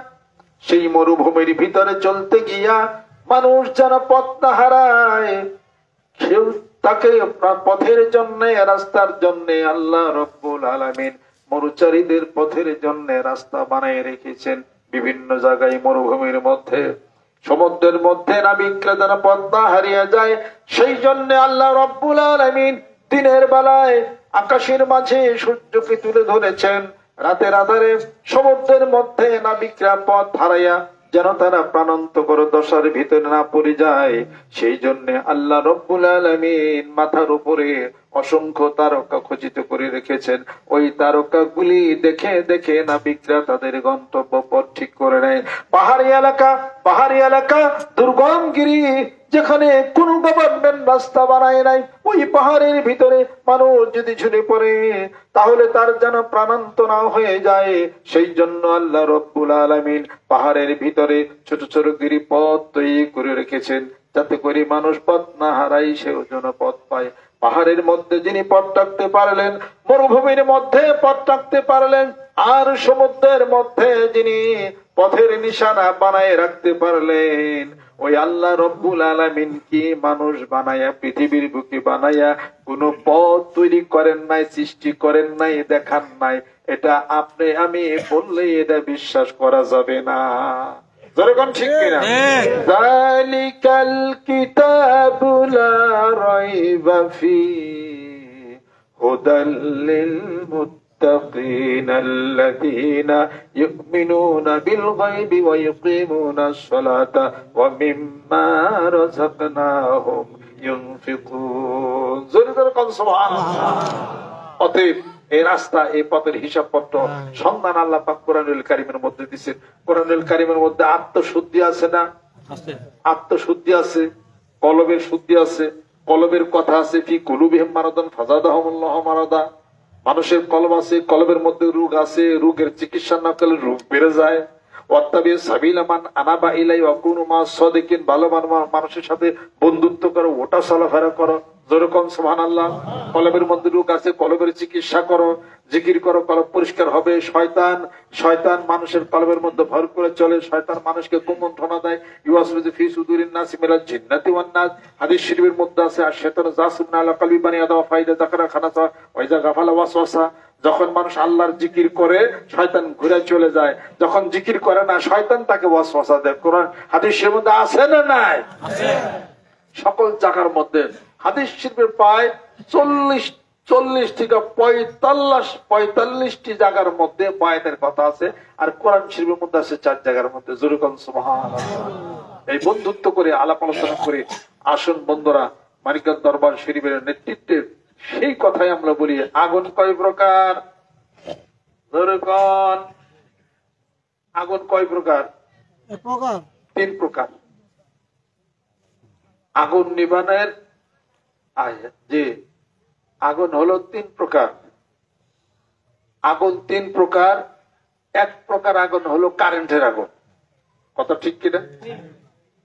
সেই মরুভূমির ভিতরে চলতে গিয়া মানুষ যেন পথ না হারায়, সেও তাকে পথের জন্য, রাস্তার জন্য আল্লাহ রাব্বুল আলামিন মরুচারীদের পথের জন্য রাস্তা বানিয়ে রেখেছেন। বিভিন্ন জায়গায় মরুভূমির মধ্যে, সমুদ্রের মধ্যে নাবিকরা যেন পথ না হারিয়ে যায়, সেই জন্য আল্লাহ রাব্বুল আলামিন দিনের বেলায় আকাশের মাঝে সূর্যকে তুলে ধরেছেন, রাতের আধারে সমুদ্রের মধ্যে নাবিকরা পথ হারাইয়া যেন তারা প্রাণান্তকর দশার ভিতরে না পড়ে যায়, সেই জন্য আল্লাহ রাব্বুল আলামিন মাথার উপরে অসংখ্য তারকা খচিত করে রেখেছেন। ওই তারকাগুলি দেখে দেখে নাবিকরা তাদের গন্তব্য পথ ঠিক করে নেয়। পাহাড়ি এলাকা, দুর্গম গিরি, যেখানে কোন গভর্নমেন্ট রাস্তা বানায় নাই, ওই পাহাড়ের ভিতরে মানুষ যদি ঝুলে পড়ে তাহলে তার যেন প্রাণান্ত না হয়ে যায়, সেই জন্য আল্লাহ রাব্বুল আলামিন পাহাড়ের ভিতরে ছোট ছোট গিরিপথ তৈরি করে রেখেছেন, যাতে করে মানুষ পথ না হারায়, সেও যেন পথ পায়। পাহাড়ের মধ্যে যিনি পথ রাখতে পারলেন, মরুভূমির মধ্যে পথ রাখতে পারলেন, আর সমুদ্রের মধ্যে যিনি পথের নিশানা বানায় রাখতে পারলেন, ওই আল্লাহ রব্বুল আলামিন কি মানুষ বানায়া, পৃথিবীর বুকে বানায়া কোন পথ তৈরি করেন নাই, সৃষ্টি করেন নাই, দেখান নাই? এটা আপনি আমি বললেই এটা বিশ্বাস করা যাবে না। যেরকম ঠিক কিনা? যালিকাল কিতাবু লা রাইবা ফীহি হুদাল লিল মুত্তাকিন আল্লাযীনা ইউমিনুনা বিল গায়বি ওয়া ইউকিমুনাস সালাতা ওয়া মিম্মা রাযাকনাহুম ইউনফিকুন। জোরে জোরে কোন সুবহানাল্লাহ। অতএব এই রাস্তা, এই পথের হিসাবপত্র সন্ধান আল্লাহ পাক কোরআনুল কারীমের মধ্যে দিয়েছেন। কোরআনুল কারীমের মধ্যে আত্মশুদ্ধি আছে না? আত্মশুদ্ধি আছে, কলবের শুদ্ধি আছে, কলবের কথা আছে। ফি কুলুবিহিম মারাদান ফাযাদাহুমুল্লাহু মারাদা। মানুষের কলব আছে, কলবের মধ্যে রোগ আছে, রোগের চিকিৎসা না করলে রোগ বেড়ে যায়। ওয়াত্তাবি সাবিলা মান আনাবা ইলাই ওয়া কুনু মাস সাদিকিন। ভালো মানুষের সাথে বন্ধুত্ব করো, ওটা চলাফেরা করো। যেরকম সুবহানাল্লাহ। কলবের মধ্যে রোগ আছে, কলবের চিকিৎসা করো, জিকির করো, কলব পরিষ্কার হবে। শয়তান মানুষের কলবের মধ্যে ভর করে চলে, শয়তান মানুষকে কুমন্ত্রণা দেয়। ইউয়াসবিজু ফি সুদুরিন নাসি মিনাল জিন্নাতি ওয়ান নাস। হাদিস শরীফের মধ্যে আছে, আর শয়তান জাসুবনা আলা কলবি বানি আদম ফাইদা যাকরা খানাসা ওয়া ইজা গাফালা ওয়াসওয়াসা। যখন মানুষ আল্লাহর জিকির করে শয়তান ঘুরে চলে যায়, যখন জিকির করে না শয়তান তাকে ওয়াসওয়াসা দেয়। কোরআন হাদিসের মধ্যে আছে না নাই? আছে। সকল জায়গার মধ্যে হাদিস শরীফের প্রায় 40 থেকে 45টি জায়গার মধ্যে বায়াতের কথা আছে, আর কোরআন শরীফের মধ্যে আছে 4 জায়গার মধ্যে। জোরে কোন সুবহানাল্লাহ। এই বন্ধুত্ব করে আলাপ আলোচনা করে আসুন বন্ধুরা, মানিকগঞ্জ দরবার শরীফের নেতৃত্বে সেই কথাই আমরা বলি। আগুন কয় প্রকার? জোরে কোন। আগুন কয় প্রকার? 3 প্রকার। আগুন নিবানের যে আগুন হলো 3 প্রকার। আগুন 3 প্রকার। এক প্রকার আগুন হলো কারেন্টের আগুন। কথা ঠিক কিনা?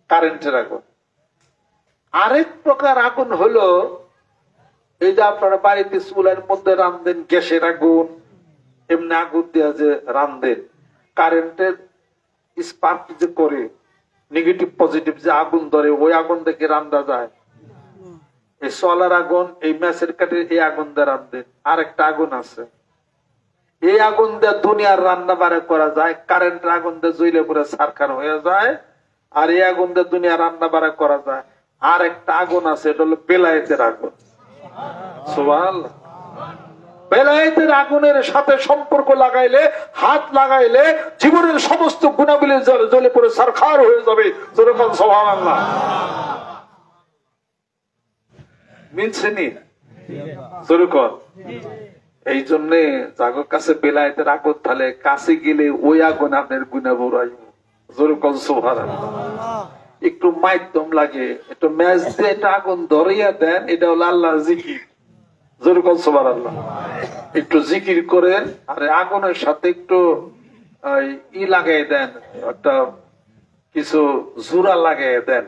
কারেন্টের আগুন। আরেক প্রকার আগুন হলো এই যে আপনারা বাড়িতে চুলার মধ্যে রান্ধেন, গ্যাসের আগুন, এমনি আগুন দেওয়া যে রান্ধেন, কারেন্টের স্পার্ক যে করে নেগেটিভ পজিটিভ যে আগুন ধরে, ওই আগুন থেকে রান্ধা যায়। এই সোলার আগুন, এই ম্যাচের কাঠে এই আগুন দিয়ে রান্ধেন। আরেকটা আগুন আছে, এই আগুন দিয়ে দুনিয়ার রান্না বাড়া করা যায়। কারেন্টের আগুন দিয়ে জ্বলে পুরো সারখার হয়ে যায়, আর এই আগুন দিয়ে দুনিয়ার রান্না বাড়া করা যায়। আর একটা আগুন আছে, এটা হলো বেলায়েতের আগুন। সুবহানাল্লাহ। বেলায়েতের আগুনের সাথে সম্পর্ক লাগাইলে, হাত লাগাইলে জীবনের সমস্ত গুণাবলী জ্বলে পড়ে সারখার হয়ে যাবে। যেরকম সুবহানাল্লাহ। মিলছেনি? যেরকম এই জন্য যাগর কাছে বেলায়েতের আগুন তাহলে কাছে গেলে ওই আগুন আপনার গুণা বড়াই। যেরকম সুবহানাল্লাহ। একটু মাধ্যম লাগে, একটু ম্যাচ দিয়ে এটা আগুন ধরিয়া দেন, এটা হলো আল্লাহর জিকির। যেরকম সুবহানাল্লাহ। একটু জিকির করেন, আর আগুনের সাথে একটু লাগাই দেন, একটা কিছু জোড়া লাগাই দেন,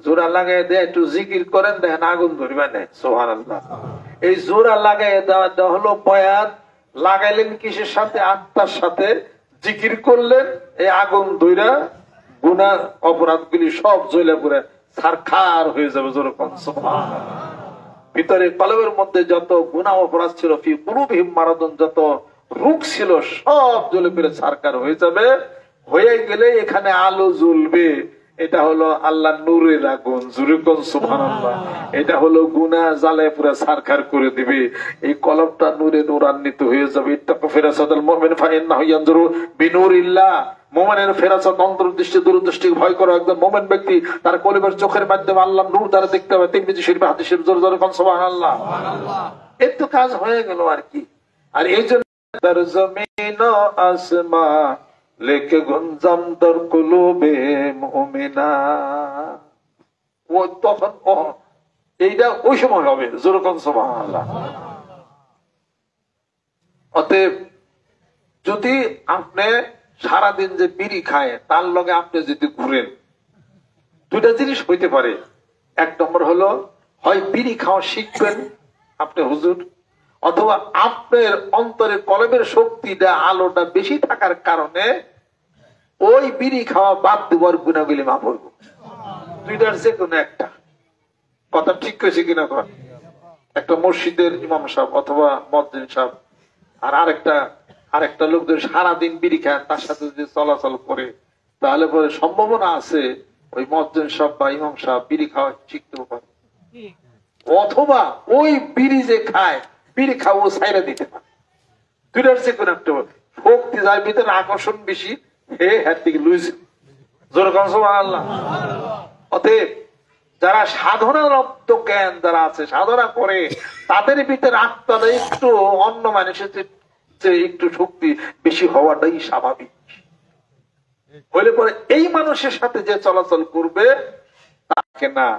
জোড়া লাগাই দিয়ে একটু জিকির করেন, দেখেন আগুন ধরবে না। সুবহানাল্লাহ। এই জোড়া লাগাই দেওয়া হলো বয়াত। লাগাইলেন কিসের সাথে? আত্মার সাথে। জিকির করলেন, এই আগুন ধইরা গুনাহ অপরাধ গুলি সব জ্বলে পুরে সারখার হয়ে যাবে। যেরকম সুবহানাল্লাহ। ভিতরে কলবের মধ্যে যত গুনাহ অপরাধ ছিল, ফি কুলুবিহিম মারাদুন, যত রোগ ছিল সব জ্বলে পুরে সারখার হয়ে যাবে। হয়ে গেলে এখানে আলো জ্বলবে। এটা হলো আল্লাহ নূরের আগুন। যেরকম সুবহানাল্লাহ। এটা হলো গুনাহ জ্বালায় পুরো সারখার করে দিবে। এই কলবটা নূরে নূরান্বিত হয়ে যাবে। ইত্তাকু ফিরাসাতাল মুমিন ফাইন্নাহু ইয়ানজুরু বিনুরিল্লাহ। মুমিনের ফেরাসত, অন্তর্দৃষ্টি, দূরদৃষ্টি ভয় করো। একজন মুমিন ব্যক্তি তার কলবের চোখের মাধ্যমে আল্লাহ নূর দ্বারা দেখতে হবে। তিরমিজি শরীফে হাদিস শরীফ। জোরে জোরে কোন সুবহানাল্লাহ। এর তো কাজ হয়ে গেল আর কি। আর এই জন্য তার জমিন ও আসমা লেকে গুঞ্জম দর কুলুবে মুমিনা, ও তখন এইটা ওই সময় হবে। জোরে কোন সুবহানাল্লাহ। অতএব যদি আপনি সারাদিন যে বিড়ি খায়, তার লগে আপনি যদি ঘুরেন, দুইটা জিনিস হইতে পারে। এক নম্বর হলো, হয় বিড়ি খাওয়া শিখবেন আপনি হুজুর, অথবা আপনার অন্তরে কলমের শক্তিটা আলোটা বেশি থাকার কারণে ওই বিড়ি খাওয়া বাদ দেওয়ার গুণাগুলি মা পড়বো। দুইটার যে কোনো একটা কথা ঠিক করেছে কিনা কর। একটা মসজিদের ইমাম সাহেব অথবা মুয়াজ্জিন সাহেব আর আরেকটা লোক যদি সারাদিন বিড়ি খায় তার সাথে যদি চলাচল করে তাহলে পরে সম্ভাবনা আছে ওই মুয়াজ্জিন সাহেব বা ইমাম সাহেব বিড়ি খাওয়া শিখতেও পারে, অথবা ওই বিড়ি যে খায় বিড়ি খাওয়া ছাইরা দিতে পারে। দুইটার যে কোনো একটা শক্তি যার ভিতরে আকর্ষণ বেশি হে হ্যার থেকে লুইস জোর কম সুবহানাল্লাহ। অতএব যারা সাধনারব্দ জ্ঞান যারা আছে সাধনা করে তাদের ভিতরে আত্মাটা একটু অন্য মানুষের চেয়ে একটু শক্তি বেশি হওয়াটাই স্বাভাবিক। হইলে পরে এই মানুষের সাথে যে চলাচল করবে তাকে না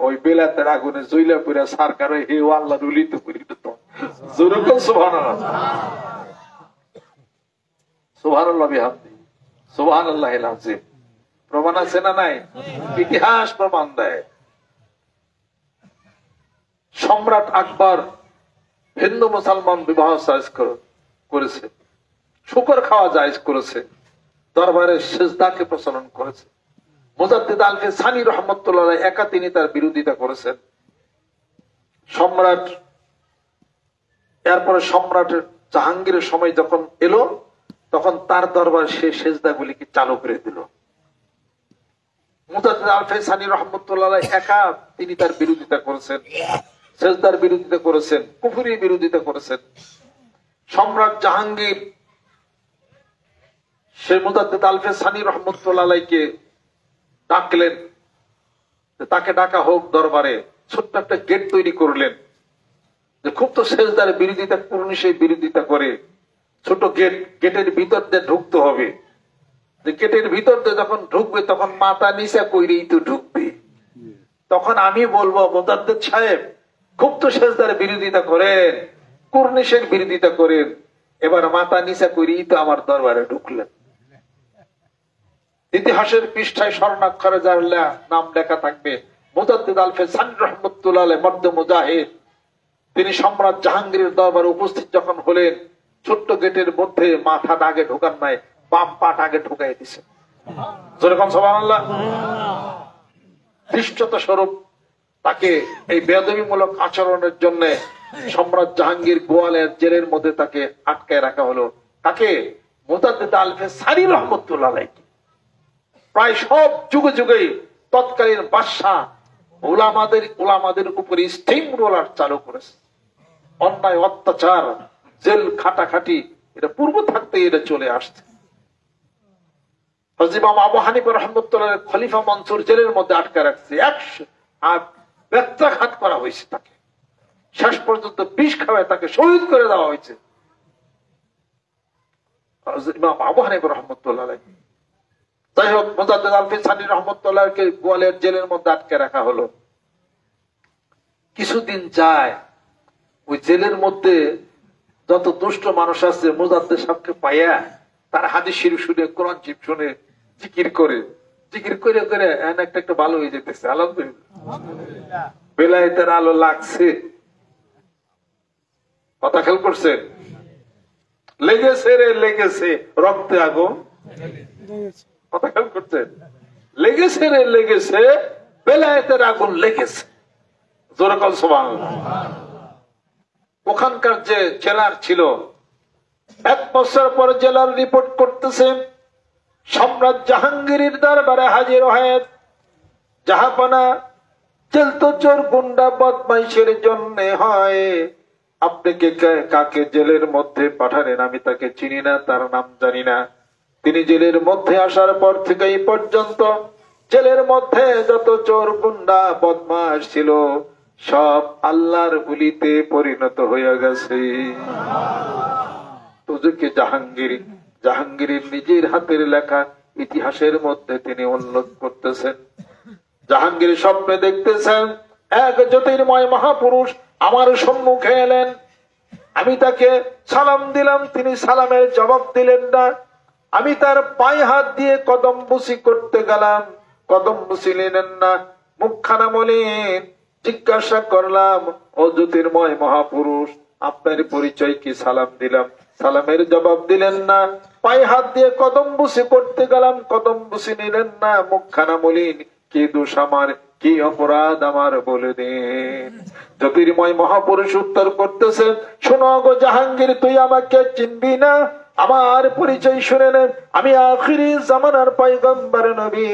ওই বেলাতের আগুনে জইলা পুরা সরকার হে আল্লাহ রুলিত করি তো জোরকম সুবহানাল্লাহ সুবহানাল্লাহ বিহামদি সুবহানাল্লাহিল আযীম। প্রমাণ আছে না নাই? ইতিহাস প্রমাণ দেয়। সম্রাট আকবর হিন্দু মুসলমান বিবাহ জায়েজ করেছে, শুকর খাওয়া জায়েজ করেছে, দরবারে সিজদাকে প্রচলন করেছে। মুজাদ্দিদ আলফি সানি রহমতুল্লাহ একা তিনি তার বিরোধিতা করেছেন। এরপরে সম্রাট জাহাঙ্গীরের সময় যখন এলো তখন তার দরবার সে সেজদাগুলিকে চালু করে দিল। মুজাদ্দিদ আলফি সানি রহমতুল্লাহ একা তিনি তার বিরোধিতা করেছেন, সেজদার বিরোধিতা করেছেন, কুফরির বিরোধিতা করেছেন। সম্রাট জাহাঙ্গীর সে মুজাদ্দিদ আলফি সানি রহমতুল্লাহকে ডাকলেন, তাকে ডাকা হোক দরবারে। ছোট্ট একটা গেট তৈরি করলেন যে খুব তো সেজদার বিরোধিতা কুর্নিশের বিরোধিতা করে, ছোট গেটের ভিতর দিয়ে ঢুকতে হবে। গেটের ভিতর দিয়ে যখন ঢুকবে তখন মাথা নিচা কইরেই তো ঢুকবে। তখন আমি বলবো মুজাদ্দিদ সাহেব খুব তো সেজদার বিরোধিতা করেন, কুর্নিশের বিরোধিতা করেন, এবার মাথা নিচা কইরেই তো আমার দরবারে ঢুকলেন। ইতিহাসের পৃষ্ঠায় স্বর্ণাক্ষরে যার নাম লেখা থাকবে মুজাদ্দিদ আলফি সানি রহমতুল্লাহ মর্দে মুজাহিদ। তিনি সম্রাট জাহাঙ্গীরের দরবারে উপস্থিত যখন হলেন ছোট্ট গেটের মধ্যে মাথা আগে ঢোকান নাই, বাম পাট আগে ঢুকাই দিছে। যেরকম সুবহানাল্লাহ। দৃষ্টতা স্বরূপ তাকে এই বেয়াদবিমূলক আচরণের জন্য সম্রাট জাহাঙ্গীর গোয়ালের জেলের মধ্যে তাকে আটকায় রাখা হলো। তাকে মুজাদ্দিদ আলফি সানি রহমতুল্লাহ প্রায় সব যুগে যুগেই তৎকালীন বাদশাহ উলামাদের উপরে স্টিম রোলার চালু করেছে। অন্যায় অত্যাচার জেল খাটাখাটি এটা পূর্ব থাকতে এটা চলে আসছে। ইমাম আবু হানিফা রাহমাতুল্লাহ খলিফা মনসুর জেলের মধ্যে আটকে রাখছে, ব্যত্রাঘাত করা হয়েছে, তাকে শেষ পর্যন্ত বিষ খাওয়ায় তাকে শহীদ করে দেওয়া হয়েছে। ইমাম আবু হানিফা রাহমাতুল্লাহ। যাই হোক, মুজাদ্দিদ আলফি সানি রহমতুল্লাহকে গোয়ালের জেলের মধ্যে আটকে রাখা হলো। কিছুদিন যায়, ওই জেলের মধ্যে যত দুষ্ট মানুষ আছে মুজাদ্দিদ সাহেবকে পাইয়া তার হাদিস শরীফ শুনে কোরআন শরীফ শুনে জিকির করে করে একটা ভালো হয়ে যেতেছে। আলহামদুলিল্লাহ, বেলায়েতের আলো লাগছে। কথা খেয়াল করছেন? লেগেছে রে লেগেছে, রক্তে আগুন। কথা খেয়াল করছেন? লেগেছে রে লেগেছে, বেলায়েতের আগুন লেগেছে। জোরে বল সুবহানাল্লাহ। ওখানকার যে জেলার ছিল, 1 বছর পর জেলার রিপোর্ট করতেছেন সম্রাট জাহাঙ্গীরের দরবারে হাজির হয়ে, জাহাপনা জেল তো চোর গুন্ডা বদমাইশের জন্য হয়, আপনি কাকে জেলের মধ্যে পাঠালেন আমি তাকে চিনি না, তার নাম জানি না। তিনি জেলের মধ্যে আসার পর থেকে এই পর্যন্ত জেলের মধ্যে যত চোর গুন্ডা বদমাশ ছিল সব আল্লাহর ওলিতে পরিণত হয়ে গেছে। তোকে জাহাঙ্গীরের নিজের হাতের লেখা ইতিহাসের মধ্যে তিনি উল্লেখ করতেছেন। জাহাঙ্গীর স্বপ্নে দেখতেছেন এক জ্যোতির্ময় মহাপুরুষ আমার সম্মুখে এলেন, আমি তাকে সালাম দিলাম, তিনি সালামের জবাব দিলেন না। আমি তার পায়ে হাত দিয়ে কদম বুসি করতে গেলাম, কদম বুসি নিলেন না, মুখখানা মলিন। জিজ্ঞাসা করলাম, ও জ্যোতির্ময় মহাপুরুষ আপনার পরিচয় কি? সালাম দিলাম। সালামের জবাব দিলেন না। পায়ে হাত দিয়ে কদম বুসি করতে গেলাম, কদম বুসি নিলেন না। মুখখানা মলিন। কি দোষ আমার, কি অপরাধ আমার বলে দিন। জ্যোতির্ময় মহাপুরুষ উত্তর করতেছেন, শোনো গো জাহাঙ্গীর, তুই আমাকে চিনবি না। আমার পরিচয় শুনে নেন, আমি আখিরি জামানার পয়গম্বর নবী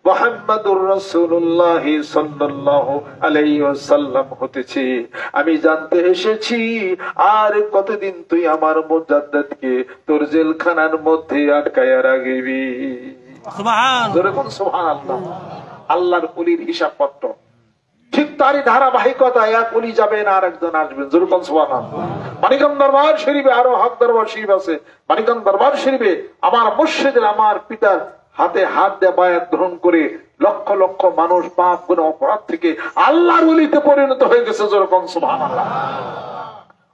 মুহাম্মদুর রাসূলুল্লাহ সাল্লাল্লাহু আলাইহি ওয়াসাল্লাম হতেছি। আমি জানতে এসেছি আর কতদিন তুই আমার মুজাদ্দিদকে তোর জেলখানার মধ্যে আটকায়া রাখবি। সুবহান সুবহানাল্লাহ। আল্লাহর ওলির হিসাব পত্র ঠিক তারই ধারাবাহিকতা, এক ওলি যাবেন আর একজন আসবেন। যেরকম সুবহানাল্লাহ। মানিকগঞ্জ দরবার শরীফে আরো হক দরবার শরীফ আছে। মানিকগঞ্জ দরবার শরীফে আমার মুর্শিদের, আমার পিতার হাতে হাত দিয়ে বায়াত গ্রহণ করে লক্ষ লক্ষ মানুষ পাপ গুনাহ অপরাধ থেকে আল্লাহর ওলিতে পরিণত হয়ে গেছে। যেরকম সুবহানাল্লাহ।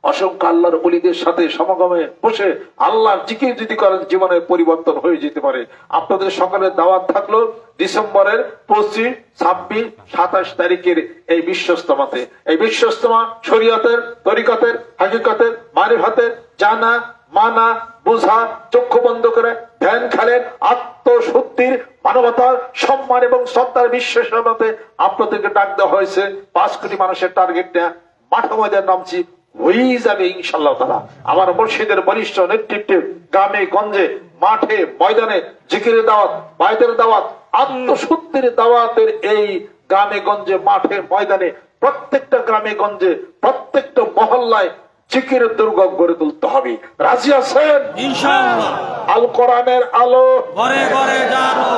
অসংখ্য আল্লাহর ওলিদের সাথে সমাগমে বসে আল্লাহর জিকির যদি করেন, জীবনের পরিবর্তন হয়ে যেতে পারে। আপনাদের সকালের দাওয়াত থাকলো ডিসেম্বরের 25, 26, 27 তারিখের এই বিশ্বস্তমাতে। এই বিশ্বস্তমা শরীয়তের, তরিকতের, হাকিকতের, মারিফাতের জানা, মানা, বুঝা, চক্ষু বন্ধ করে ধ্যান খেলেন, আত্মশুদ্ধির, মানবতার, সম্মান এবং শ্রদ্ধার বিশ্বাসতে আপনাদেরকে ডাক দেওয়া হয়েছে। 5 কোটি মানুষের টার্গেট নেয়া, মাঠে ময়দানে নামছি, হয়ে যাবে ইনশাআল্লাহ তাআলা। আমার মুর্শিদের বলিষ্ঠ নেতৃত্বে গ্রামে গঞ্জে মাঠে ময়দানে জিকিরের দাওয়াত, বায়তের দাওয়াত, আত্মশুদ্ধির দাওয়াতের এই গ্রামে গঞ্জে মাঠে ময়দানে প্রত্যেকটা গ্রামে গঞ্জে প্রত্যেকটা মহল্লায় জিকিরের দুর্গ গড়ে তুলতে হবে। রাজি আছেন ইনশাআল্লাহ? আল কোরআনের আলো ঘরে ঘরে জ্বালো,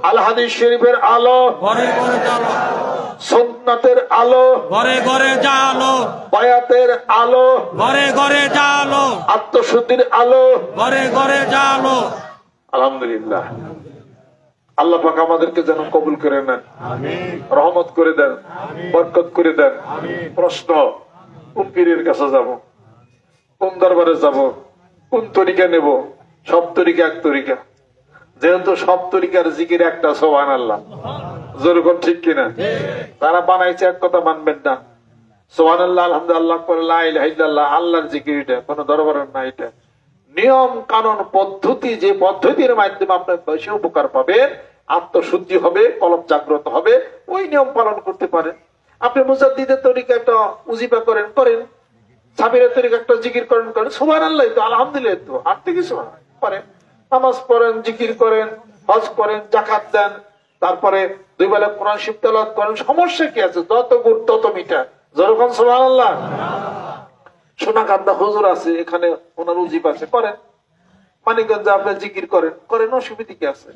আল হাদিস শরীফের আলো ঘরে ঘরে জ্বালো, সুন্নাতের আলো ঘরে ঘরে জ্বালো, বায়াতের আলো ঘরে ঘরে জ্বালো, আত্মশুদ্ধির আলো ঘরে ঘরে জ্বালো। আলহামদুলিল্লাহ। আল্লাহ পাক আমাদেরকে যেন কবুল করে নেন, রহমত করে দেন, বরকত করে দেন। প্রশ্ন, কোন পীরের কাছে যাব, কোন দরবারে যাব, কোন তরিকা নেব? সব তরিকা এক তরিকা। যেহেতু সব তরিকার জিকির একটা, সুবহানাল্লাহ। যেরকম ঠিক কিনা? তারা বানাইছে এক কথা মানবেন না। সুবহানাল্লাহ, আলহামদুলিল্লাহ করে লা ইলাহা ইল্লাল্লাহ, আল্লাহর জিকির। এটা কোন দরবারের না। এটা নিয়ম কানুন পদ্ধতি, যে পদ্ধতির মাধ্যমে আপনার বেশি উপকার পাবেন, আত্মশুদ্ধি হবে, কলব জাগ্রত হবে, ওই নিয়ম পালন করতে পারেন। আপনি মুজাদ্দিদের তরিকা একটা উজিফা করেন, করেন। সাবিরের তরিকা একটা জিকির করেন, করেন। সুবহানাল্লাহ তো, আলহামদুলিল্লাহ তো, আর তো কিছু পারেন। নামাজ পড়েন, জিকির করেন, হজ করেন, যাকাত দেন, তারপরে 2 বেলা কোরআন শরীফ তেলাওয়াত করেন। সমস্যা কি আছে? যত গুড় তত মিঠা। যেরকম সুবহানাল্লাহ। সোনাকান্দা হুজুর আছে, এখানে ওনার উজিব আছে, করেন। মানিকগঞ্জে আপনি জিকির করেন, করেন, অসুবিধা কি আছে?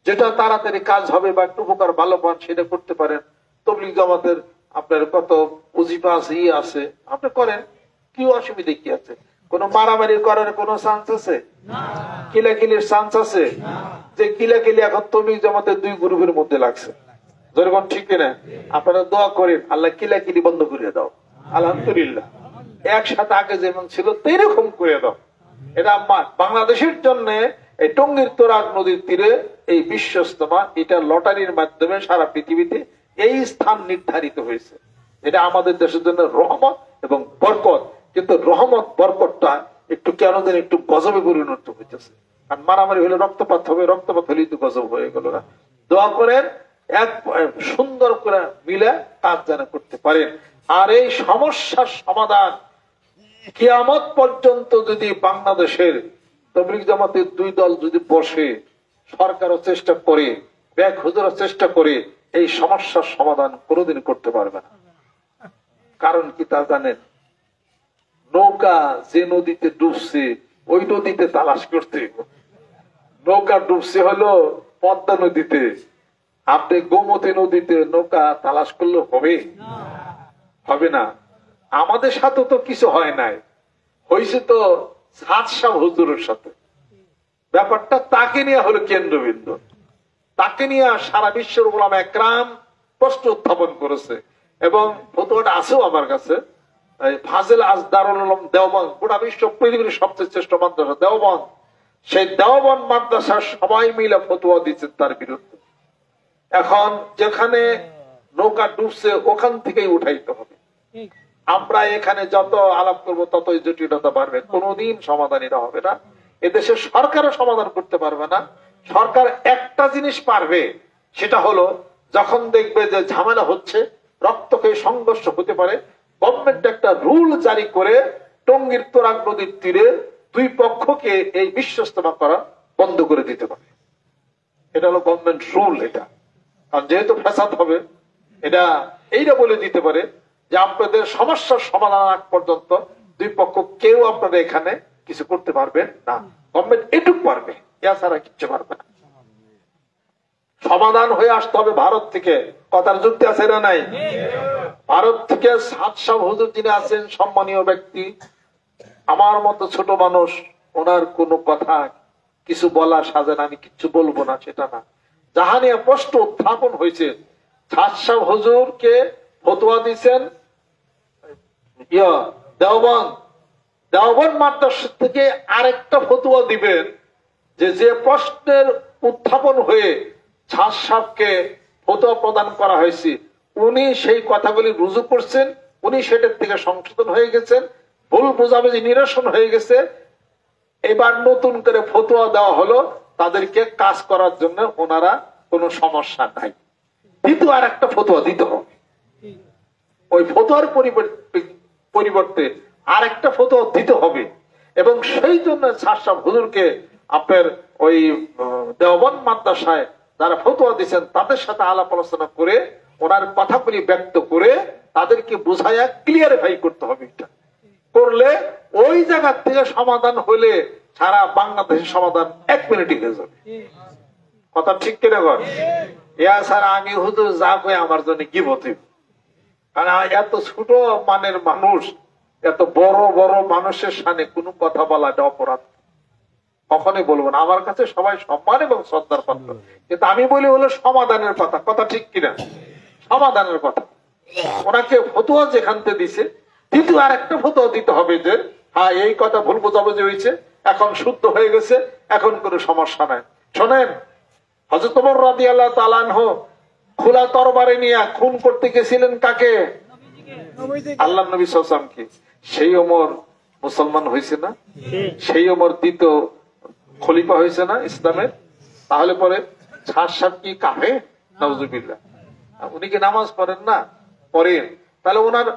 যেটা তাড়াতাড়ি কাজ হবে বা একটু উপকার ভালো পান সেটা করতে পারেন। তবলিগ জামাতের আপনার কত উজিফা আছে, ই আছে, আপনি করেন, কি অসুবিধা কি আছে? কোন মারামারি করার কোন চান্স আছে? কিলাকিলির চান্স আছে? যে কিলাকিলি এখন তবলিগ জামাতের 2 গ্রুপের মধ্যে লাগছে। যেরকম ঠিক কিনা? আপনারা দোয়া করেন, আল্লাহ কিলাকিলি বন্ধ করে দাও। আলহামদুলিল্লাহ। একসাথে আগে যেমন ছিল তেরকম করে দাও। এটা বাংলাদেশের জন্য এই টঙ্গীর তোরাগ নদীর তীরে এই বিশ্বস্তমা, এটা লটারির মাধ্যমে সারা পৃথিবীতে এই স্থান নির্ধারিত হয়েছে। এটা আমাদের দেশের জন্য রহমত এবং বরকত। কিন্তু রহমত বরকতটা একটু কেন যেন একটু গজবে পরিণত হইতেছে। কারণ মারামারি হলে রক্তপাত হবে, রক্তপাত হলেই তো গজব হয়ে গেল না। দোয়া করেন এক সুন্দর করে মিলে কাজ যেন করতে পারেন। আর এই সমস্যার সমাধান কিয়ামত পর্যন্ত যদি বাংলাদেশের তবলিগ জামাতের 2 দল যদি বসে, সরকারও চেষ্টা করে, ব্যাগ হুজুরও চেষ্টা করে, এই সমস্যার সমাধান কোনোদিন করতে পারবে না। কারণ কি তা জানেন? নৌকা যে নদীতে ডুবছে ওই নদীতে তালাশ করতে। নৌকা ডুবছে হলো পদ্মা নদীতে, আপনি গোমতী নদীতে নৌকা তালাশ করলে হবে? হবে না। আমাদের সাথে তো কিছু হয় নাই, হয়েছে তো সাদ সাহ হুজুরের সাথে। ব্যাপারটা তাকে নিয়ে হলো কেন্দ্রবিন্দু। তাকে নিয়ে সারা বিশ্বের উলামা একরাম প্রশ্ন উত্থাপন করেছে এবং ফতোয়াটা আছেও আমার কাছে। ফাজিল আজ দারুল উলুম দেওবন্দ, গোটা বিশ্ব পৃথিবীর সবচেয়ে শ্রেষ্ঠ মাদ্রাসা দেওবন্দ, সেই দেওবন্দ মাদ্রাসার সবাই মিলে ফতোয়া দিচ্ছেন তার বিরুদ্ধে। এখন যেখানে নৌকা ডুবছে ওখান থেকেই উঠাইতে হবে। আমরা এখানে যত আলাপ করব ততই জটিলতা বাড়বে, কোনোদিন সমাধান এটা হবে না। এদেশের সরকারও সমাধান করতে পারবে না। সরকার একটা জিনিস পারবে, সেটা হলো যখন দেখবে যে ঝামেলা হচ্ছে, রক্তক্ষয়ী সংঘর্ষ হতে পারে, গভর্নমেন্ট একটা রুল জারি করে টঙ্গীর তোরাগ নদীর তীরে দুই পক্ষকে এই বিশ্বস্ততা করা বন্ধ করে দিতে পারে। এটা হলো গভর্নমেন্ট রুল। এটা কারণ যেহেতু ফ্যাসাদ হবে, এটা এইটা বলে দিতে পারে যে আপনাদের সমস্যার সমাধান আগ পর্যন্ত দুই পক্ষ কেউ আপনারা এখানে কিছু করতে পারবেন না। গভর্নমেন্ট এটুকু পারবে, এছাড়া কিচ্ছু পারবে না। সমাধান হয়ে আসতে হবে ভারত থেকে। কথার যুক্তি আছে না নাই? ভারত থেকে সাদ শাহ হুজুর যিনি আছেন, সম্মানীয় ব্যক্তি, আমার মতো ছোট মানুষ, ওনার কোনো কথা কিছু বলা সাজে না, আমি কিচ্ছু বলবো না সেটা না। যাহা নিয়ে প্রশ্ন উত্থাপন হয়েছে, সাদ শাহ হুজুরকে ফতোয়া দিচ্ছেন দেওবন্দ মাদ্রাসা থেকে আরেকটা ফতোয়া দিবেন যে প্রশ্নের উত্থাপন হয়ে ছাদ সাহেবকে ফতোয়া প্রদান করা হয়েছে, উনি সেই কথাগুলি রুজু করছেন, উনি সেটার থেকে সংশোধন হয়ে গেছেন, ভুল বোঝাবুঝি নিরসন হয়ে গেছে। এবার নতুন করে ফতোয়া দেওয়া হলো, তাদেরকে কাজ করার জন্য ওনারা কোনো সমস্যা নাই, কিন্তু আর একটা ফতোয়া দিতে হবে। ওই ফতোয়ার পরিবর্তে আর একটা ফতোয়া দিতে হবে, এবং সেই জন্য ছাদ হুজুরকে আপনার ওই দেওবন্দ মাদ্রাসায় যারা ফতোয়া দিচ্ছেন তাদের সাথে আলাপ আলোচনা করে ওনার কথাগুলি ব্যক্ত করে তাদেরকে বুঝাইয়া ক্লিয়ারিফাই করতে হবে। এটা করলে ওই জায়গার থেকে সমাধান হলে সারা বাংলাদেশের সমাধান 1 মিনিটে হয়ে যাবে। কথা ঠিক কিনা কর? এছাড়া আমি হুজুর যা কই আমার জন্য কি বলতে, কারণ এত ছোট মানের মানুষ, এত বড় বড় মানুষের সামনে কোনো কথা বলাটা অপরাধ, কখনোই বলবো না। আমার কাছে সবাই সম্মান এবং শ্রদ্ধার পাত্র, কিন্তু আমি বলি হলো সমাধানের কথা। কথা ঠিক কিনা? সমাধানের কথা। ওনাকে ফতোয়া যেখান থেকে দিছে, কিন্তু আর একটা ফতোয়া দিতে হবে যে হ্যাঁ এই কথা ভুল বোঝাবুঝি হয়েছে, এখন শুদ্ধ হয়ে গেছে, এখন কোনো সমস্যা নাই। শোনেন, হযরত ওমর রাদিয়াল্লাহু তাআলা আনহু খোলা তরবারি নিয়ে খুন করতে গেছিলেন কাকে? আল্লাহর নবী সাল্লাল্লাহু আলাইহি ওয়াসাল্লামকে। সেই ওমর মুসলমান হয়েছে না? সেই ওমর দ্বিতীয় খলিফা হয়েছে না ইসলামের? তাহলে পরে ছাদ সাহেব কি কাফের? নাউজুবিল্লাহ। উনি কি নামাজ পড়েন না? পড়েন। তাহলে ওনার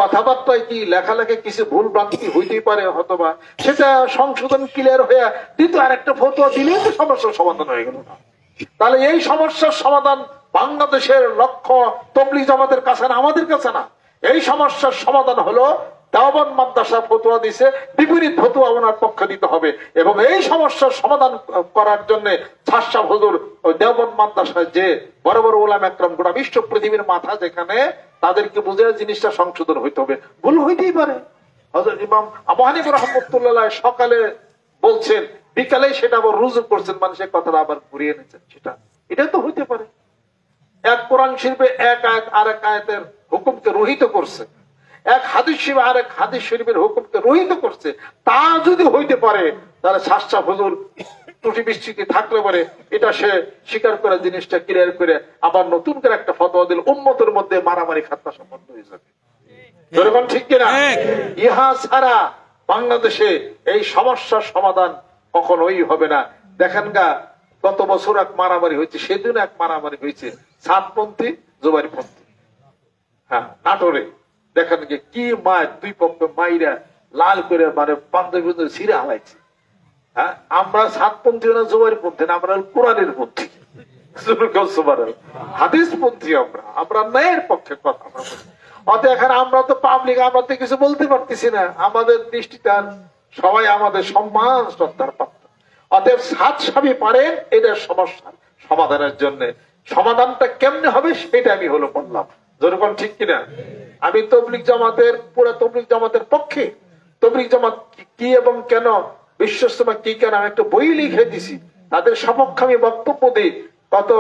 কথাবার্তায় কি লেখালেখি কিছু ভুল ভ্রান্তি হইতেই পারে, হয়তোবা সেটা সংশোধন ক্লিয়ার হয়ে দ্বিতীয় আরেকটা ফতোয়া দিলেই তো সমস্যার সমাধান হয়ে গেল না। তাহলে এই সমস্যার সমাধান বাংলাদেশের লক্ষ্য তবলিগ জামাতের কাছে না, আমাদের কাছে না। এই সমস্যার সমাধান হলো দেওবন্দ মাদ্রাসা ফতোয়া দিছে, বিপরীত ফতোয়া ওনার পক্ষে দিতে হবে, এবং এই সমস্যার সমাধান করার জন্য ছাদ শাহ হুজুর ওই দেওবন্দ মাদ্রাসায় যে বড় বড় উলামা একরাম গোটা বিশ্ব পৃথিবীর মাথা, যেখানে তাদেরকে বুঝে জিনিসটা সংশোধন হইতে হবে। ভুল হইতেই পারে। হযরত ইমাম আবু হানিফা রাহমাতুল্লাহ সকালে বলছেন, বিকালে সেটা আবার রুজু করছেন, মানুষের কথাটা আবার ঘুরিয়ে এনেছেন, এটা তো হইতে পারে। এক কোরআন শরীফে এক আয়াত আরেক আয়াতের হুকুমকে রহিত করছে, এক হাদিস শরীফ আরেক হাদিস শরীফের হুকুমকে রহিত করছে। তা যদি হইতে পারে, তাহলে ছাদ শাহ হুজুর ত্রুটি বিস্তৃতি থাকলে পরে এটা সে স্বীকার করে জিনিসটা ক্লিয়ার করে আবার নতুন করে একটা ফতোয়া দিল, উম্মতের মধ্যে মারামারি খাত্তা সম্বন্ধ হয়ে যাবে। যেরকম ঠিক কিনা? ইহা ছাড়া বাংলাদেশে এই সমস্যার সমাধান কখনোই হবে না। দেখেন গা, গত বছর এক মারামারি হয়েছে, সেদিন এক মারামারি হয়েছে, সাতপন্থী জুবাইরপন্থী। হ্যাঁ, নাটোরে দেখেন কি মায়, দুই পক্ষে মাইরা লাল করে মানে পাঞ্জাবি ছিঁড়ে হালাইছে। হ্যাঁ, আমরা সাতপন্থী না জুবাইরপন্থী না, আমরা কোরআনের পন্থী, হাদিস পন্থী। আমরা ন্যায়ের পক্ষে কথা বলি। অতএব এখন আমরা তো পাবলিক, আমরা তো কিছু বলতে পারতেছি না। আমাদের দৃষ্টিতে সবাই আমাদের সম্মান শ্রদ্ধার পাত্র। অতএব ছাদ সাহেব পারেন এদের সমস্যার সমাধানের জন্য। সমাধানটা কেমনে হবে সেটা আমি হলো বললাম। যেরকম ঠিক কিনা? আমি তবলিগ জামাতের, পুরো তবলিগ জামাতের পক্ষে। তবলিগ জামাত কি এবং কেন, বিশ্বস্তমা কি কেন, আমি একটা বই লিখে দিছি। তাদের সপক্ষে আমি বক্তব্য দিই, কত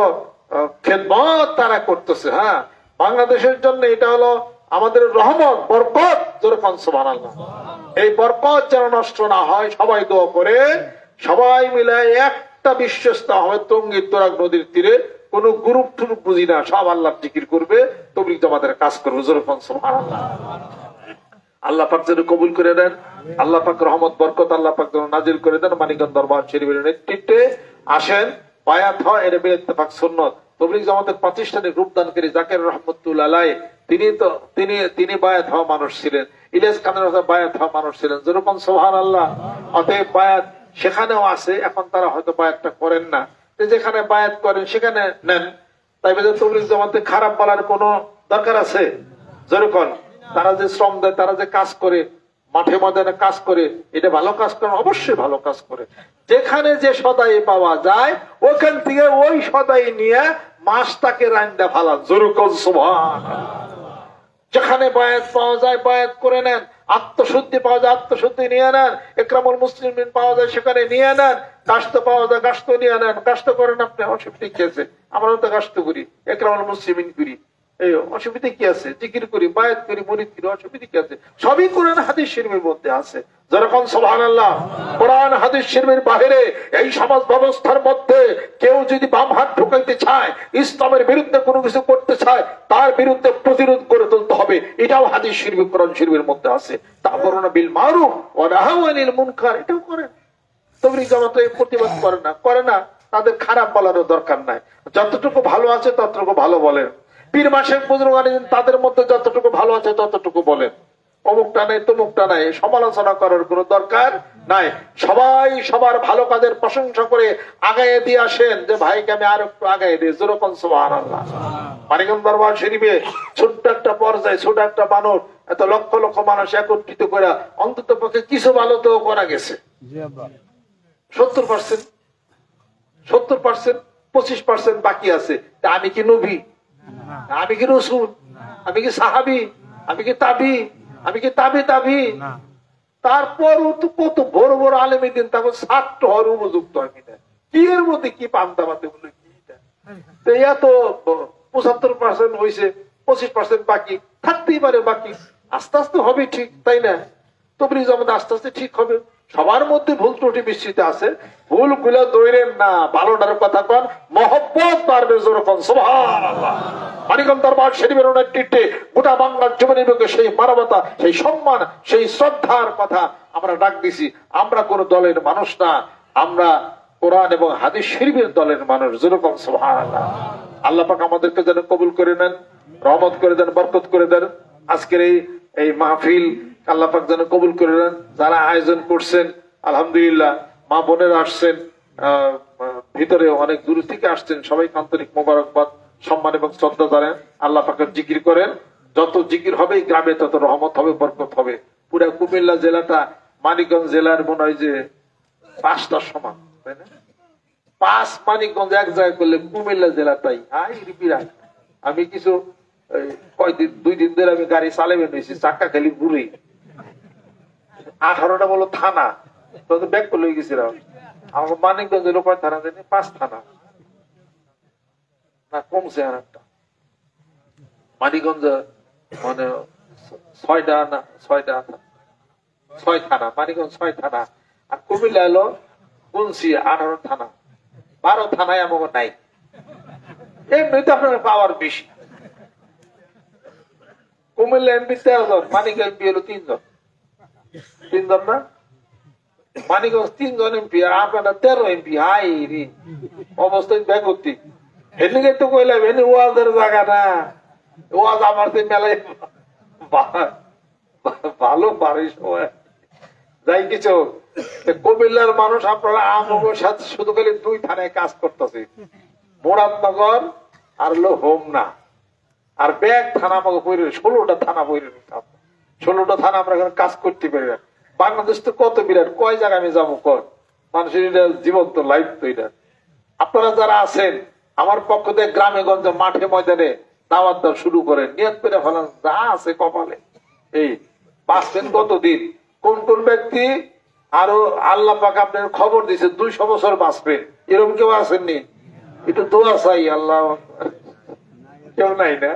খেদমত তারা করতেছে। হ্যাঁ, বাংলাদেশের জন্য এটা হলো আমাদের রহমত, বরকত। যেরকম সুবহানাল্লাহ। এই বরকত যেন নষ্ট না হয়, সবাই দোয়া করে, সবাই মিলে একটা বিশ্বস্ত হবে টঙ্গীর তোরাগ নদীর তীরে। কোন গ্রুপ টুরুপ বুঝি না, সব আল্লাহর জিকির করবে, তবলিগ জামাতের কাজ করবো। যেরকম সুবহানাল্লাহ। আল্লাহ পাক যেন কবুল করে নেন, আল্লাহ পাক রহমত বরকত আল্লাহ পাক যেন নাজিল করে দেন। মানিকগঞ্জ দরবার শরীফের নেতৃত্বে আসেন, বায়াত হয়, এটা বিল ইত্তেফাক সুন্নাত। তবলিগ জামাতের প্রাতিষ্ঠানিক রূপদানকারী জাকির রহমতুল্লাহ আলাইহি তিনি বায়াত হওয়া মানুষ ছিলেন। ইলিয়াস খানের বায়াত হওয়া মানুষ ছিলেন। যেরকম সুবহানাল্লাহ। অতএব বায়াত সেখানেও আছে, এখন তারা হয়তো বায়াতটা করেন না। যেখানে বায়াত করেন সেখানে নেন। তাই বলে তবলিগ জামাতে খারাপ বলার কোন দরকার আছে? যেরকম তারা যে শ্রম দেয়, তারা যে কাজ করে, মাঠে ময়দানে কাজ করে, এটা ভালো কাজ করে, অবশ্যই ভালো কাজ করে। যেখানে যে সদাই পাওয়া যায় ওখান থেকে ওই সদাই নিয়ে মাছটাকে রান্দা ফালান। যেরকম সুবহানাল্লাহ। যেখানে বায়াত পাওয়া যায় বায়াত করে নেন, আত্মশুদ্ধি পাওয়া যায় আত্মশুদ্ধি নিয়ে নেন, ইকরামুল মুসলিমিন পাওয়া যায় সেখানে নিয়ে নেন, কাস্ত পাওয়া যায় কাস্ত নিয়ে নেন। কাস্ত করেন আপনি, অসুবিধা কি আছে? আমরাও তো কাস্ত করি, ইকরামুল মুসলিমিন করি, এই অসুবিধা কি আছে? জিকির করি, বায়াত করি, মুরিদ করি, অসুবিধা কি আছে? সবই কোরআন হাদিস শরীফের মধ্যে আছে। যেরকম সুবহানাল্লাহ। কোরআন হাদিস শরীফের বাইরে এই সমাজ ব্যবস্থার মধ্যে কেউ যদি বাম হাত ঢুকাইতে চায়, ইসলামের বিরুদ্ধে কোনো কিছু করতে চায়, তার বিরুদ্ধে প্রতিরোধ করে তুলতে হবে। এটাও হাদিস শরীফ কোরআন শরীফের মধ্যে আছে। তা'মুরুনা বিল মারুফ ওয়া নাহাউনা আনিল মুনকার, এটাও করেন। তবলিগ জামাত প্রতিবাদ করে না, তাদের খারাপ বলারও দরকার নাই। যতটুকু ভালো আছে ততটুকু ভালো বলেন। পীর মাসেক বুজুর্গ আছেন, তাদের মধ্যে যতটুকু ভালো আছে ততটুকু বলেন। অমুকটা নাই তমুকটা নাই সমালোচনা করার কোনো দরকার নাই। সবাই সবার ভালো কাজের প্রশংসা করে আগায় দিয়ে আসেন, যে ভাইকে আমি আর একটু আগায় দিই। যেরকম সুবহানাল্লাহ। মানিকগঞ্জ দরবার শরীফে ছোট্ট একটা পর্যায়ে, ছোট একটা মানুষ, এত লক্ষ লক্ষ মানুষ একত্রিত করে অন্তত পক্ষে কিছু ভালো তো করা গেছে। 70%, 25% বাকি আছে। তা আমি কি নবী? আমি কি রসুল? আমি কি সাহাবি? আমি কি তাবি? আমি কি তাবি? তারপরও তো কত বড় বড় আলেম দিন তখন ছাত্র হওয়ার উপযুক্ত আমি না। কি এর মধ্যে কি পান্তাবাতে বলে কি? এত 75% হয়েছে, 25% বাকি থাকতেই পারে। বাকি আস্তে আস্তে হবে, ঠিক তাই না? তবলিগ জামাত আস্তে আস্তে ঠিক হবে। সবার মধ্যে ভুল ত্রুটি মিশ্রিত আছে, ভুল গুলো দৌড়েন না, ভালোটার কথা কন, মহব্বত বাড়বে। যেরকম সুবহানাল্লাহ। মানিকগঞ্জ দরবার শরীফের নেতৃত্বে গোটা বাংলার জীবনের বুকে সেই মানবতা, সেই সম্মান, সেই শ্রদ্ধার কথা আমরা ডাক দিছি। আমরা কোন দলের মানুষ না, আমরা কোরআন এবং হাদিস শরীফের দলের মানুষ। যেরকম সুবহানাল্লাহ। আল্লাহ পাক আমাদেরকে যেন কবুল করে নেন, রহমত করে দেন, বরকত করে দেন। আজকের এই মাহফিল আল্লাহ পাক যেন কবুল করে নেন। যারা আয়োজন করছেন আলহামদুলিল্লাহ, মা বোনেরা আসছেন, ভিতরে অনেক দূর থেকে আসছেন, সবাইকে আন্তরিক মোবারকবাদ, সম্মান এবং শ্রদ্ধা জানান। আল্লাহ পাকের জিকির করেন, যত জিকির হবে গ্রামে তত রহমত হবে, বরকত হবে। পুরা কুমিল্লা জেলাটা মানিকগঞ্জ জেলার মনে হয় যে 5টা সমান, তাই না? 5 মানিকগঞ্জ এক জায়গায় করলে কুমিল্লা জেলাটাই বিরাট। আমি কিছু কয়দিন 2 দিন ধরে আমি গাড়ি চালাবে নিয়েছি, চাক্কা খালি ঘুরে 18টা বলো থানা, তো ব্যাগ করে লয়ে গেছিলাম। আমার মানিকগঞ্জ এলো কয় থানা জানি? 5 থানা না, কমছে আর একটা। মানিকগঞ্জ মানে 6 থানা, মানিকগঞ্জ 6 থানা। আর কুমিল্লা এলো গুনছি 18 থানা, 12 থানায় আমার নাই। এমনিতে আপনার পাওয়ার বেশি। কুমিল্লা এমপি 13 জন, মানিকগঞ্জ এমপি হলো 3 জন। 3 জন না? মানিকগঞ্জ 3 জন এমপি, আর আপনারা 13 এমপি। হাই রে, অবস্থায় ব্যাগতি। এদিকে তো কইলাম এনে ওয়াজের জায়গা না, ওয়াজ আমার মেলায় ভালো পারে সবাই। যাই কিছু কুমিল্লার মানুষ আপনারা আমগর সাথে শুধু খালি 2 থানায় কাজ করতেছে, মুরাদনগর আর হলো হোমনা আর ব্যাগ থানা। আমাকে 16টা থানা বইরে, 16টা থানা আমরা কাজ করতে পারি না। বাংলাদেশ তো কত বিরাট, কয় জায়গায় আমি যাবো কর? মানুষের এটা জীবন্ত লাইফ তো এটা। আপনারা যারা আছেন আমার পক্ষ থেকে গ্রামে গঞ্জে মাঠে ময়দানে দাওয়াত দেওয়া শুরু করেন, নিয়ত করে ফেলেন, যা আছে কপালে। এই বাঁচবেন কতদিন, কোন কোন ব্যক্তি আরো আল্লাহ পাক আপনার খবর দিছে 200 বছর বাঁচবেন, এরকম কেউ আসেননি? একটু দোয়া চাই। আল্লাহ কেউ নাই না?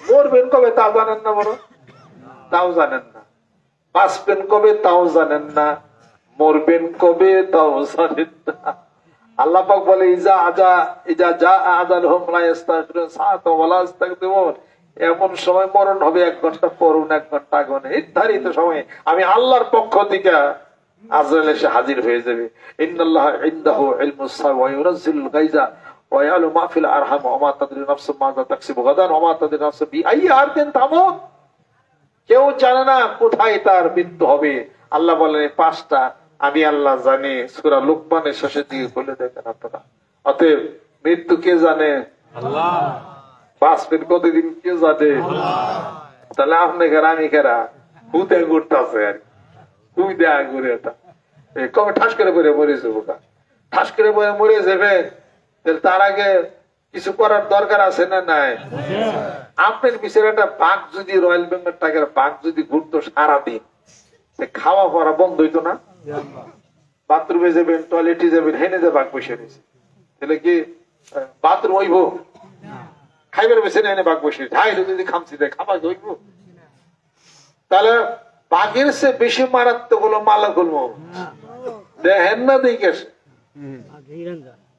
মরবেন কবে তাও জানেন না, বড় তাও জানেন না। বাঁচবেন কবে তাও জানেন না, মরবেন কবে তাও জানেন না। আল্লাহ পাক বলে এমন সময় মরণ হবে 1 ঘন্টা পরুন 1 ঘন্টা আগে নির্ধারিত সময়ে আমি আল্লাহর পক্ষ থেকে আজরাইল এসে হাজির হয়ে যাবে। ইন্নাল্লাহ ইনদাহু ইলমুস সাআ ওয়া ইউনাজ্জিলুল গায়জা ওয়া ইয়ালামু মা ফিল আরহাম ওয়া মা তাদরি নাফসুম মাযা তাকসিবু গাদান ওয়া মা তাদরি নাফসুম বিআইয়ি আরদিন তামুত। কেউ জানে না কোথায় তার মৃত্যু হবে। আল্লাহ বলেন 5টা আমি আল্লাহ জানি। সূরা লুকমানের শেষের দিকে বলে দেখেন আপনারা। অতএব মৃত্যু কে জানে? আল্লাহ। বাঁচবেন কতদিন কে জানে? তাহলে আপনি খেরা আমি খেরা হুতে ঘুরতেছে আর হুই দেয়া ঘুরে এটা কবে ঠাস করে পরে মরে যাবো, ঠাস করে পরে মরে যাবে। তার আগে কিছু করার দরকার আছে না নাই? আপনার পিছনে একটা বাঘ যদি রয়্যাল বেঙ্গল টাইগার বাঘ যদি ঘুরতো সারাদিন, খাওয়া পড়া বন্ধ হইতো না? বাথরুমে যাবেন, টয়লেটে যাবেন, হেনে যে বাঘ বসে রয়েছে, তাহলে কি বাথরুম হইব? খাইবার বেছে এনে বাঘ বসে ঝাইলে যদি খামছি দেয় খাবার হইব? তাহলে বাঘের সে বেশি মারাত্মক হলো মালাকুল মউত। দেখেন না দেখে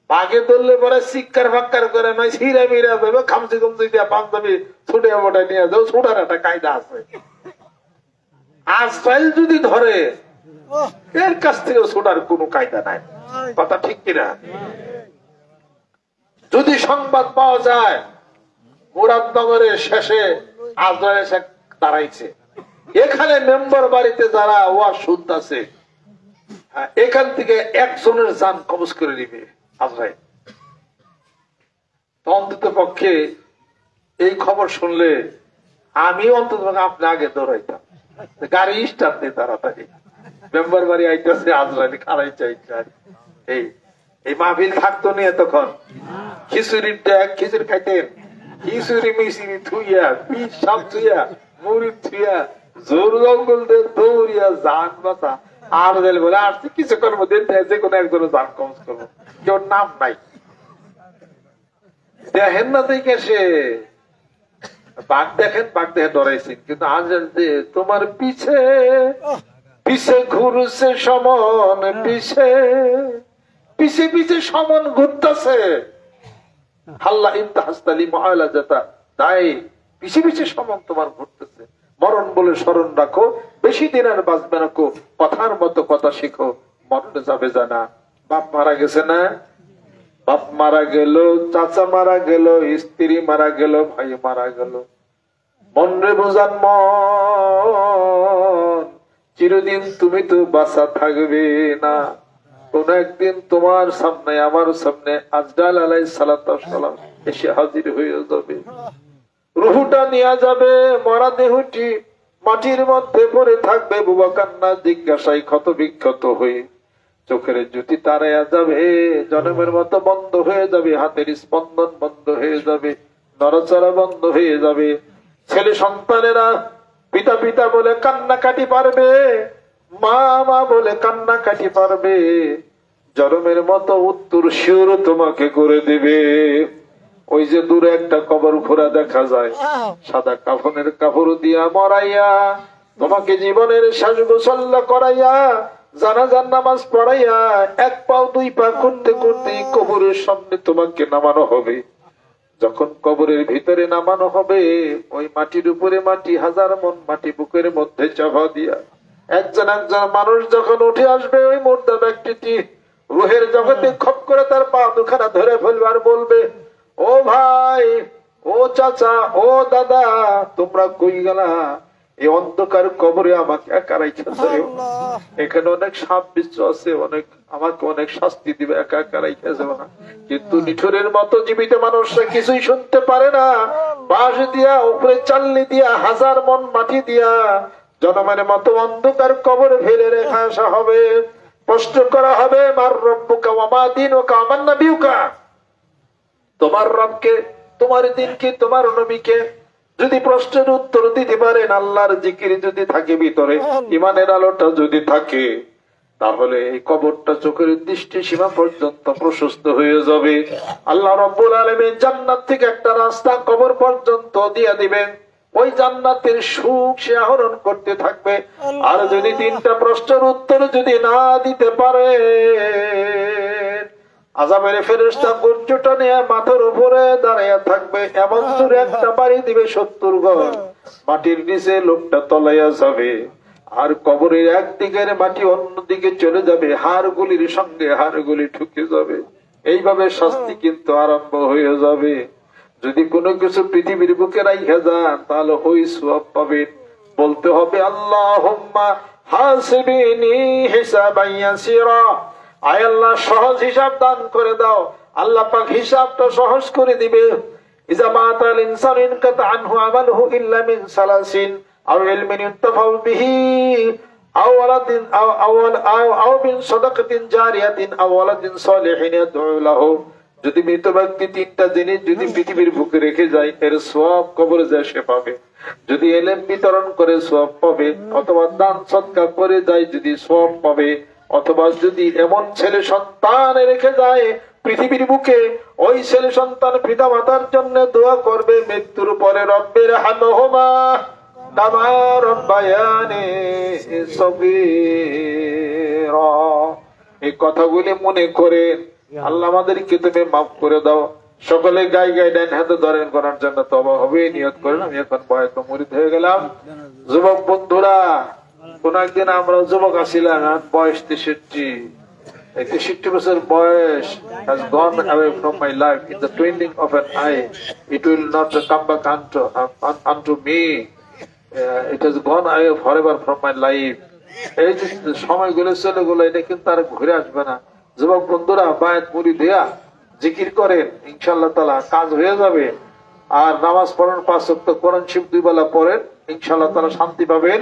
বাঘে ধরলে পরে চিৎকার ফাক্কার করে নয় ছিঁড়া মিরা দেবে, খামচি খামচি দিয়া পাঞ্জাবি ছুটে ওটা নিয়ে যাও, ছুটার একটা কায়দা আছে। আজরাইল যদি ধরে এর কাছ থেকে ছোটার কোন কায়দা নাই। কথা ঠিক কিনা? যদি সংবাদ পাওয়া যায় মুরাদনগরের শেষে আজরাইল এসে দাঁড়াইছে, এখানে মেম্বার বাড়িতে যারা ওয়াজ শুনতেছে এখান থেকে একজনের জান কবজ করে নিবে আজরাইল। অন্তত পক্ষে এই খবর শুনলে আমি অন্তত আপনি আগে দৌড়াইতাম, গাড়ি স্টার্ট নেই তাড়াতাড়ি, মেম্বার বাড়ি আইতেছে আজরাইল খারাই চাইছে। এই মাহফিল থাকতো নিয়ে তখন খিচুড়ির ট্যাগ খিচুড়ি খাইতেন, খিচুড়ি মিচুড়ি থুইয়া পিস সাপ থুইয়া মুড়ি থুইয়া জোর জঙ্গল দিয়ে দৌড়িয়া জান বাঁচা। আর বলে আসছে কিছু করবো দিন যে কোনো একজনের জান কমজ করবো, কেউ নাম নাই। দেখেন না দেখে সে বাঘ দেখেন, বাঘ দেখে ডরাইছেন, কিন্তু আজ যে তোমার পিছে পিছে ঘুরছে সমন, পিছে পিছে পিছে সমন ঘুরতেছে। হাল্লা ইমতাহাস্তালি মহালা যেটা তাই পিছে পিছে সমন তোমার ঘুরতেছে। মরণ বলে স্মরণ রাখো, বেশি দিন আর বাঁচবে না কো, কথার মতো কথা শিখো, মরণে যাবে জানা। বাপ মারা গেছে না? বাপ মারা গেল, চাচা মারা গেল, স্ত্রী মারা গেল, ভাই মারা গেল। মন রে বোঝান মন, চিরদিন তুমি তো বাঁচা থাকবে না। কোন একদিন তোমার সামনে আমার সামনে আজরাইল আলাইহিস সালাতু ওয়াস সালাম এসে হাজির হয়ে যাবে। রুহুটা নিয়ে যাবে, মরা দেহটি মাটির মধ্যে পড়ে থাকবে। বুবা কান্না জিজ্ঞাসায় ক্ষত বিক্ষত হয়ে চোখের জ্যোতি তারাইয়া যাবে, জন্মের মতো বন্ধ হয়ে যাবে, হাতের স্পন্দন বন্ধ হয়ে যাবে, নড়াচড়া বন্ধ হয়ে যাবে। ছেলে সন্তানেরা পিতা পিতা বলে কান্নাকাটি পারবে, মা মা বলে কান্নাকাটি পারবে। জন্মের মতো উত্তর শিওর তোমাকে করে দিবে। ওই যে দূরে একটা কবর খোঁড়া দেখা যায়, সাদা কাফনের কাপড় দিয়া মরাইয়া তোমাকে জীবনের শেষ গোসল করাইয়া জানাজার নামাজ পড়াইয়া 1 পাও 2 পা করতে করতে কবরের সামনে তোমাকে নামানো হবে। যখন কবরের ভিতরে নামানো হবে, ওই মাটির উপরে মাটি, 1000 মন মাটি বুকের মধ্যে চাপা দিয়া একজন একজন মানুষ যখন উঠে আসবে, ওই মুর্দা ব্যক্তিটি রুহের জগতে খপ করে তার পা দুখানা ধরে ফেলবে আর বলবে, ও ভাই, ও চাচা, ও দাদা, তোমরা কই গেলা? এই অন্ধকার কবরে আমাকে একা রাইখেছে। এখানে অনেক সাপ বিচ্ছু আছে, অনেক আমাকে অনেক শাস্তি দিবে, একা একা রাইখেছে না। কিন্তু নিঠুরের মতো জীবিত মানুষরা কিছুই শুনতে পারে না। বাঁশ দিয়া উপরে চাল্লি দিয়া 1000 মন মাটি দিয়া জনমের মতো অন্ধকার কবরে ফেলে রেখে আসা হবে। প্রশ্ন করা হবে, মার রব্বুকা ওয়া মা দীনুকা ওয়া মান নাবিয়ুকা, তোমার রবকে, তোমার দিনকে, তোমার নবীকে। যদি প্রশ্নের উত্তর দিতে পারেন, আল্লাহর জিকির যদি থাকে ভিতরে, ইমানের আলোটা যদি থাকে, তাহলে এই কবরটা চোখের দৃষ্টি সীমা পর্যন্ত প্রশস্ত হয়ে যাবে। আল্লাহ রাব্বুল আলামিন জান্নাত থেকে একটা রাস্তা কবর পর্যন্ত দিয়ে দিবেন। ওই জান্নাতের সুখ সে আহরণ করতে থাকবে। আর যদি 3টা প্রশ্নের উত্তর যদি না দিতে পারে, আযাবের ফেরেশতা গর্জটা নিয়ে মাথার উপরে দাঁড়িয়ে থাকবে, এমন জোরে একটা বাড়ি দিবে 70 ঘর, মাটির নিচে লোকটা তলাইয়া যাবে। আর কবরের একদিকের মাটি অন্যদিকে চলে যাবে, হাড়গুলির সঙ্গে হাড়গুলি ঢুকে যাবে। এইভাবে শাস্তি কিন্তু আরম্ভ হয়ে যাবে। যদি কোনো কিছু পৃথিবীর বুকে রাইখা যান তাহলে ওই সওয়াব পাবেন। বলতে হবে আল্লাহুম্মা হাসিবিনি হিসাবান ইয়াসিরা, আয় আল্লাহ সহজ হিসাব দান করে দাও। আল্লাহ পাক হিসাবটা সহজ করে দিবে। ইজা মাতাল ইনসান ইনকাতা আনহু আমালুহু ইল্লা মিন সালাসিন আও ইলমিন ইনতাফাউ বিহি আও ওয়ালাদিন আও মিন সাদাকাতিন জারিয়াতিন আও ওয়ালাদিন সালিহিন ইয়াদউ লাহু। যদি মৃত ব্যক্তি 3টা জিনিস যদি পৃথিবীর বুকে রেখে যায়, এর সওয়াব কবরে যায় সে পাবে। যদি ইলম বিতরণ করে সওয়াব পাবে, অথবা দান সদকা করে যায় যদি সওয়াব পাবে, অথবা যদি এমন ছেলে সন্তান রেখে যায় পৃথিবীর বুকে, ওই ছেলে সন্তান পিতা মাতার জন্য দোয়া করবে মৃত্যুর পরে, রব্বির হামহুমা কামা রাব্বায়ানি সগীরা। এই কথাগুলি মনে করে আল্লাহ আমাদেরকে তুমি মাফ করে দাও। সকলে গায়ে গায়ে ডান হাতে ধরেন করার জন্য তওবা হবে, নিয়ত করেন। আমি এখন বয়স মুরিদ হয়ে গেলাম। যুবক বন্ধুরা, কোন একদিন আমরা যুবক আছিলাম, বয়স 63। 63 বছর বয়স has gone away from my life in the twinkling of an eye. It will not come back unto me. It has gone away forever from my life. এই যে সময়গুলো চলে গেল, এটা কিন্তু আর ঘুরে আসবে না। যুবক বন্ধুরা, বায়াত মুড়ি দেয়া জিকির করেন, ইনশাআল্লাহ তাআলা কাজ হয়ে যাবে। আর নামাজ পড়েন, 5 ওয়াক্ত কোরআন শরীফ 2 বেলা পড়েন, ইনশাআল্লাহ তাআলা শান্তি পাবেন।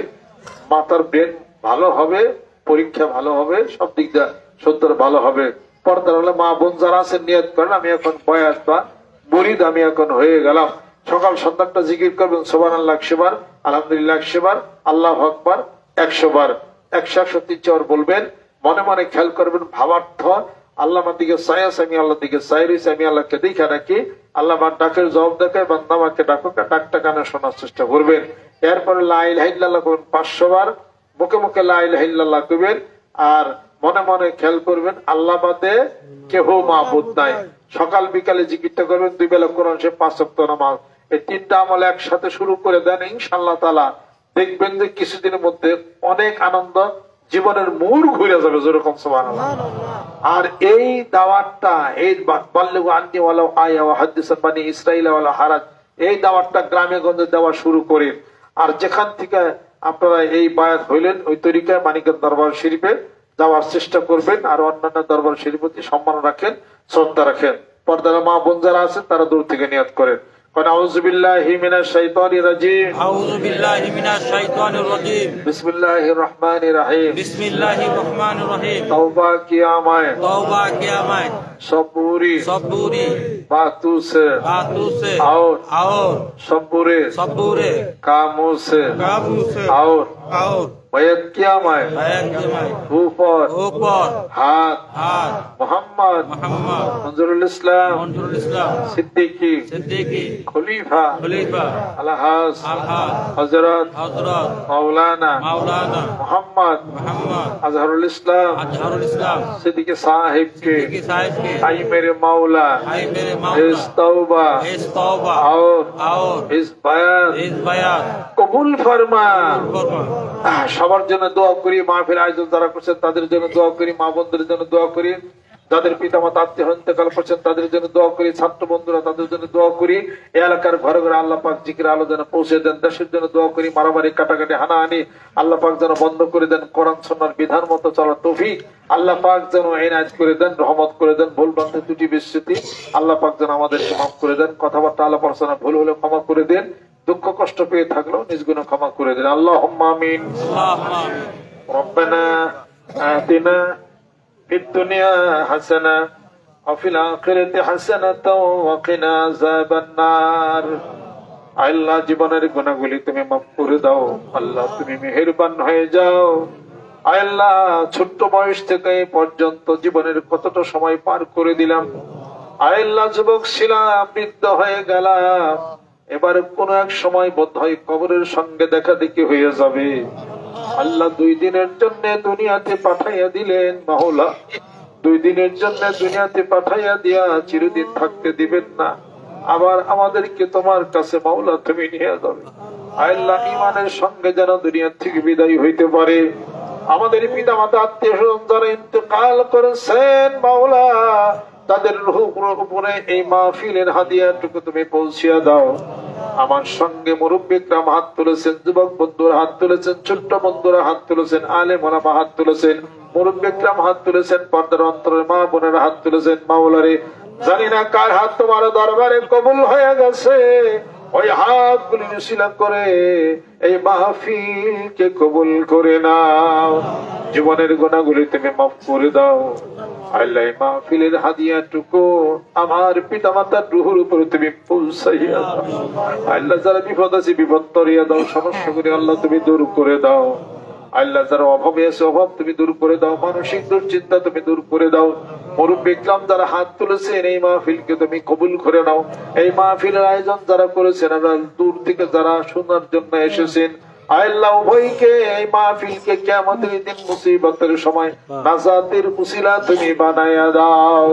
মাথার ব্রেন ভালো হবে, পরীক্ষা ভালো হবে, সব দিক দিয়ে সত্তর ভালো হবে। পর্দার হলে মা বোন যারা আছেন নিয়ত করেন, আমি এখন বয়াত বা মুরিদ আমি এখন হয়ে গেলাম। সকাল সন্ধ্যাটা জিকির করবেন সুবহানাল্লাহ 100 বার, আলহামদুলিল্লাহ 100 বার, আল্লাহু আকবার 100 বার, 133 বার বলবেন। মনে মনে খেয়াল করবেন ভাবার্থ, আল্লাহ আমার দিকে চাই আছে, আমি আল্লাহ দিকে চাই রয়েছি, আমি আল্লাহকে দেখে রাখি। আল্লাহ আমার ডাকের জবাব দেখে, বান্দা আমাকে ডাকুক, ডাকটা কানে শোনার চেষ্টা করবেন। এরপরে লা ইলাহা ইল্লাল্লাহ করবেন 500 বার, মুখে মুখে লা ইলাহা ইল্লাল্লাহ করবেন। আর মনে মনে খেয়াল করবেন আল্লাহ বাদে কেহ মাবুদ নাই। সকাল বিকালে জিকিরটা করবেন, 2 বেলা কোরআন শরীফ, 5 ওয়াক্ত নামাজ। এই 3টা আমল একসাথে শুরু করে দেন, ইনশাআল্লাহ তাআলা দেখবেন যে কিছুদিনের মধ্যে অনেক আনন্দ, জীবনের মূল ঘুরে যাবে। যেরকম সুবহানাল্লাহ। আর এই দাওয়াতটা, এই বাল্লিগু আন্নি ওয়ালাউ আয়া ওয়া হাদিসান বানি ইসরাঈল ওয়ালা হারাজ, এই দাওয়াতটা গ্রামে গঞ্জে দেওয়া শুরু করেন। আর যেখান থেকে আপনারা এই বায়াত হইলেন, ওই তরিকায় মানিকগঞ্জ দরবার শরীফে যাওয়ার চেষ্টা করবেন। আর অন্যান্য দরবার শরীফের প্রতি সম্মান রাখেন, শ্রদ্ধা রাখেন। পর্দার মা বোন যারা আছেন তারা দূর থেকে নিয়ত করেন। আউযু বিল্লাহি মিনাশ শাইতানির রাজিম, আউযু বিল্লাহি মিনাশ শাইতানির রাজিম, বিসমিল্লাহির রহমানির রহিম, বিসমিল্লাহির রহমানির রহিম। তওবা কিয়ামায়, तौबा कियामत सबूरी सबूरी बातों से और सबूरे कामों से और बैत कियामत ऊपर हाथ मोहम्मद मंजूरुल इस्लाम सिद्दीकी खलीफा अलहाज हजरत मौलाना मोहम्मद अजहरुल इस्लाम सिद्दीकी साहिब के आई मेरे मौला इस तौबा और इस बयान कबूल फरमा। সবার জন্য দোয়া করি, মাহফিল আয়োজন যারা করছেন তাদের জন্য দোয়া করি, মা বোনদের জন্য দোয়া করি, যাদের পিতা মাতা আত্মীয় ইন্তেকাল করছেন তাদের জন্য দোয়া করি, ছাত্র বন্ধুরা তাদের জন্য দোয়া করি। এই এলাকার ঘরে ঘরে আল্লাহ পাক জিকির আলো যেন পৌঁছে দেন। দেশের জন্য দোয়া করি, মারামারি কাটাকাটি হানাহানি আল্লাহ পাক যেন বন্ধ করে দেন, কোরআন সুন্নাহর বিধান মতো চলার তৌফিক আল্লাহ পাক যেন এনায়েত করে দেন, রহমত করে দেন। ভুল ভ্রান্তি ত্রুটি বিস্মৃতি আল্লাহ পাক যেন আমাদেরকে মাফ করে দেন। কথাবার্তা আল্লাহ পড়াশোনা ভুল হলে ক্ষমা করে দেন, দুঃখ কষ্ট পেয়ে থাকলেও নিজ গুণে ক্ষমা করে দেন। আল্লাহুম্মা আমিন। রব্বানা আতিনা ফিদ দুনিয়া হাসানা ওয়া ফিল আখিরাতি হাসানাতাও ওয়া কিনা আযাবান নার। আল্লাহ জীবনের গুনাহগুলি তুমি মাফ করে দাও, আল্লাহ তুমি মেহেরবান হয়ে যাও। আল্লাহ ছোট্ট বয়স থেকে পর্যন্ত জীবনের কতটা সময় পার করে দিলাম। আল্লাহ যুবক ছিলাম, বৃদ্ধ হয়ে গেলাম, এবার কোন এক সময় বোধহয় কবরের সঙ্গে দেখা দেখি হয়ে যাবে। আল্লাহ 2 দিনের জন্য দুনিয়াতে পাঠাইয়া দিলেন। মাওলা 2 দিনের জন্য দুনিয়াতে পাঠাইয়া দিয়া চিরদিন থাকতে দিবেন না, আবার আমাদেরকে তোমার কাছে মাওলা তুমি নিয়ে যাবে। আল্লাহ ইমানের সঙ্গে যেন দুনিয়া থেকে বিদায় হইতে পারে। আমাদের পিতা মাতা আত্মীয় স্বজন যারা ইন্তেকাল করেছেন মাওলা, তাদের রূহের উপরে এই মাহফিলের হাদিয়াটুকু তুমি পৌঁছিয়া দাও। আমার সঙ্গে মুরব্বিকরাম হাত তুলেছেন, যুবক বন্ধুরা হাত তুলেছেন, ছোট্ট বন্ধুরা হাত তুলেছেন, আলেম ওলামা হাত তুলেছেন, মুরব্বিকরাম হাত তুলেছেন, পর্দার অন্তরের মা বোনেরা হাত তুলেছেন। মাওলারে, জানি না কার হাত তোমার দরবারে কবুল হয়ে গেছে, ওই হাতগুলি উসিলা করে এই মাহফিলকে কবুল করে নাও। জীবনের গুনাহগুলি তুমি মাফ করে দাও। আল্লাহ মাহফিলের হাদিয়াটুকু আমার পিতা মাতার রুহের উপরে তুমি পৌঁছাইয়া দাও। আল্লাহ যারা বিপদ আছে বিপদ তরিয়া দাও, সমস্যাগুলি আল্লাহ তুমি দূর করে দাও। আল্লাহ যারা অভাবে আছে অভাব তুমি দূর করে দাও, মানসিক দুশ্চিন্তা তুমি দূর করে দাও। মুরব্বী ইকরাম যারা হাত তুলেছেন এই মাহফিলকে তুমি কবুল করে নাও। এই মাহফিলের আয়োজন যারা করেছেন, দূর থেকে যারা শোনার জন্য এসেছেন, আল্লাহ উভয়কে এই মাহফিলকে কিয়ামতের দিন মুসিবতের সময় নাজাতের উসিলা তুমি বানায়া দাও।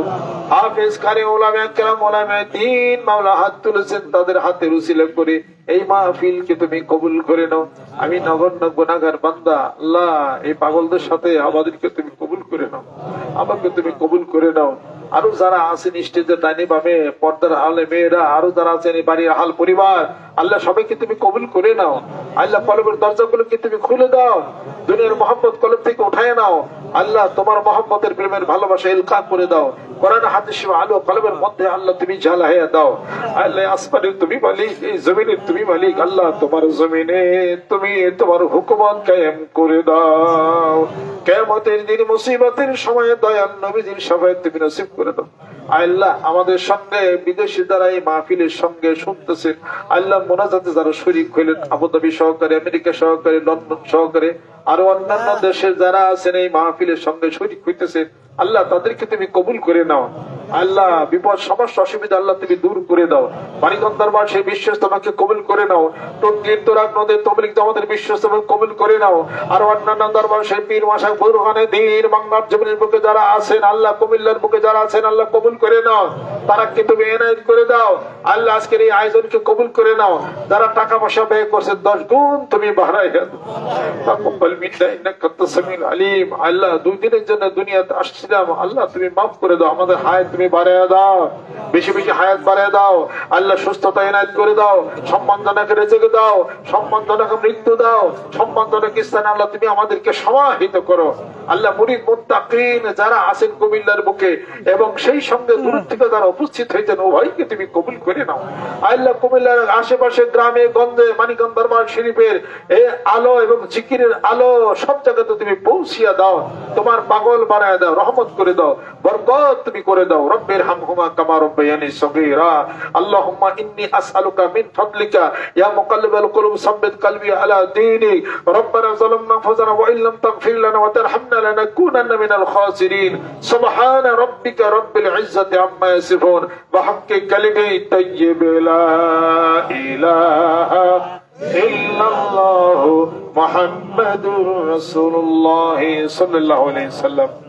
হাফেজ কারি উলামা কেরাম উলামা দ্বীন মাওলা হাত তুলেছেন, তাদের হাতের উসিলা করে এই মাহফিলকে তুমি কবুল করে নাও। আমি নগণ্য গুনাহগার বান্দা, আল্লাহ এই পাগলদের সাথে আমাদেরকে তুমি কবুল করে নাও, আমাকে তুমি কবুল করে নাও। আরো যারা আছেন স্টেজের ডাইনে বামে, পর্দার আলে মেয়েরা, আরো যারা আছেন এই বাড়ির হাল পরিবার, আল্লাহ সবাইকে তুমি কবুল করে নাও। আল্লাহ কলবের দরজাগুলোকে তুমি খুলে দাও, দুনিয়ার মহব্বত কলব থেকে উঠায় নাও। আল্লাহ তোমার মহব্বতের প্রেমের ভালোবাসা ইলকা করে দাও। কোরআন হাদিস আলো কলবের মধ্যে আল্লাহ তুমি জ্বালাইয়া দাও। আল্লাহ আসমানের তুমি মালিক, এই জমিনের তুমি মালিক। আল্লাহ তোমার জমিনে তুমি তোমার হুকুমত কায়েম করে দাও। কিয়ামতের দিন মুসিবতের সময়ে দয়াল নবীজির শাফায়াত তুমি নসিব করে দাও। আল্লাহ আমাদের সঙ্গে বিদেশি যারা এই মাহফিলের সঙ্গে শুনতেছেন, আল্লাহ মোনাজাতে যারা শরীক হইলেন, আবুধাবি সহকারে, আমেরিকা সহকারে, লন্ডন সহকারে, আরো অন্যান্য দেশের যারা আছেন এই মাহফিলের সঙ্গে শরীক হইতেছেন, আল্লাহ তাদেরকে তুমি কবুল করে নাও। আল্লাহ বিপদ সমস্যা অসুবিধা আল্লাহ তুমি দূর করে দাও। মানিকগঞ্জ দরবার সেই বিশ্বাস তোমাকে কবুল করে নাও। টঙ্গীর তোরাক নদের তবলিগ জামাতের বিশ্বাস তোমাকে কবুল করে নাও। আর অন্যান্য দরবার সেই পীর মাশাইখ বুরহানে দ্বীন বাংলার জমিনের বুকে যারা আছেন, আল্লাহ কুমিল্লার বুকে যারা আছেন, আল্লাহ কবুল করে নাও। তারাকে তুমি এনায়েত করে দাও। আল্লাহ আজকের এই আয়োজনকে কবুল করে নাও। যারা টাকা পয়সা ব্যয় করছে 10 গুণ তুমি বাড়াইয়া দাও। তাকাব্বাল মিন্না ইন্নাকা আনতাস সামিউল আলিম। আল্লাহ 2 দিনের জন্য দুনিয়াতে আসছিলাম, আল্লাহ তুমি মাফ করে দাও। আমাদের হায়াত তুমি বাড়াইয়া দাও, বেশি বেশি হায়াত বাড়াইয়া দাও। আল্লাহ সুস্থতা এনায়েত করে দাও, সম্মানজনক রিজিক দাও, সম্মানজনক মৃত্যু দাও, সম্মানজনক স্থানে আল্লাহ তুমি আমাদেরকে সমাহিত করো। আল্লাহ মুরিদ মুত্তাকিন যারা আছেন কুমিল্লার বুকে এবং সেই সঙ্গে দূর থেকে যারা উপস্থিত হয়েছেন, উভয়কে তুমি কবুল করে নাও। আল্লাহ কুমিল্লার আশেপাশে গ্রামে গঞ্জে মানিকগঞ্জ দরবার শরীফের এই আলো এবং জিকিরের আলো সব জায়গাতে তুমি পৌঁছিয়া দাও। তোমার পাগল বানায় দাও, রহমত করে দাও, বরকত তুমি করে দাও। রব্বির হামহুমা কামা রাব্বায়ানি সগীরা। আল্লাহুম্মা ইন্নী আসআলুকা মিন ফাদলিকা ইয়া মুকাল্লিবাল কুলুব সাব্বিত কলবি আলা দীনিক। রব্বানা যালামনা আনফুসানা ওয়া ইল্লাম তাগফির লানা ওয়া তারহামনা লানাকুনান্না মিনাল খাসিরিন। সুবহানা রাব্বিকা রাব্বিল ইজ্জাতি আম্মা ইয়াসিফুন ওয়া হাক্কি কালিমি তাইয়্যিব লা ইলাহা ইল্লাল্লাহু মুহাম্মাদুর রাসূলুল্লাহ সাল্লাল্লাহু আলাইহি ওয়াসাল্লাম।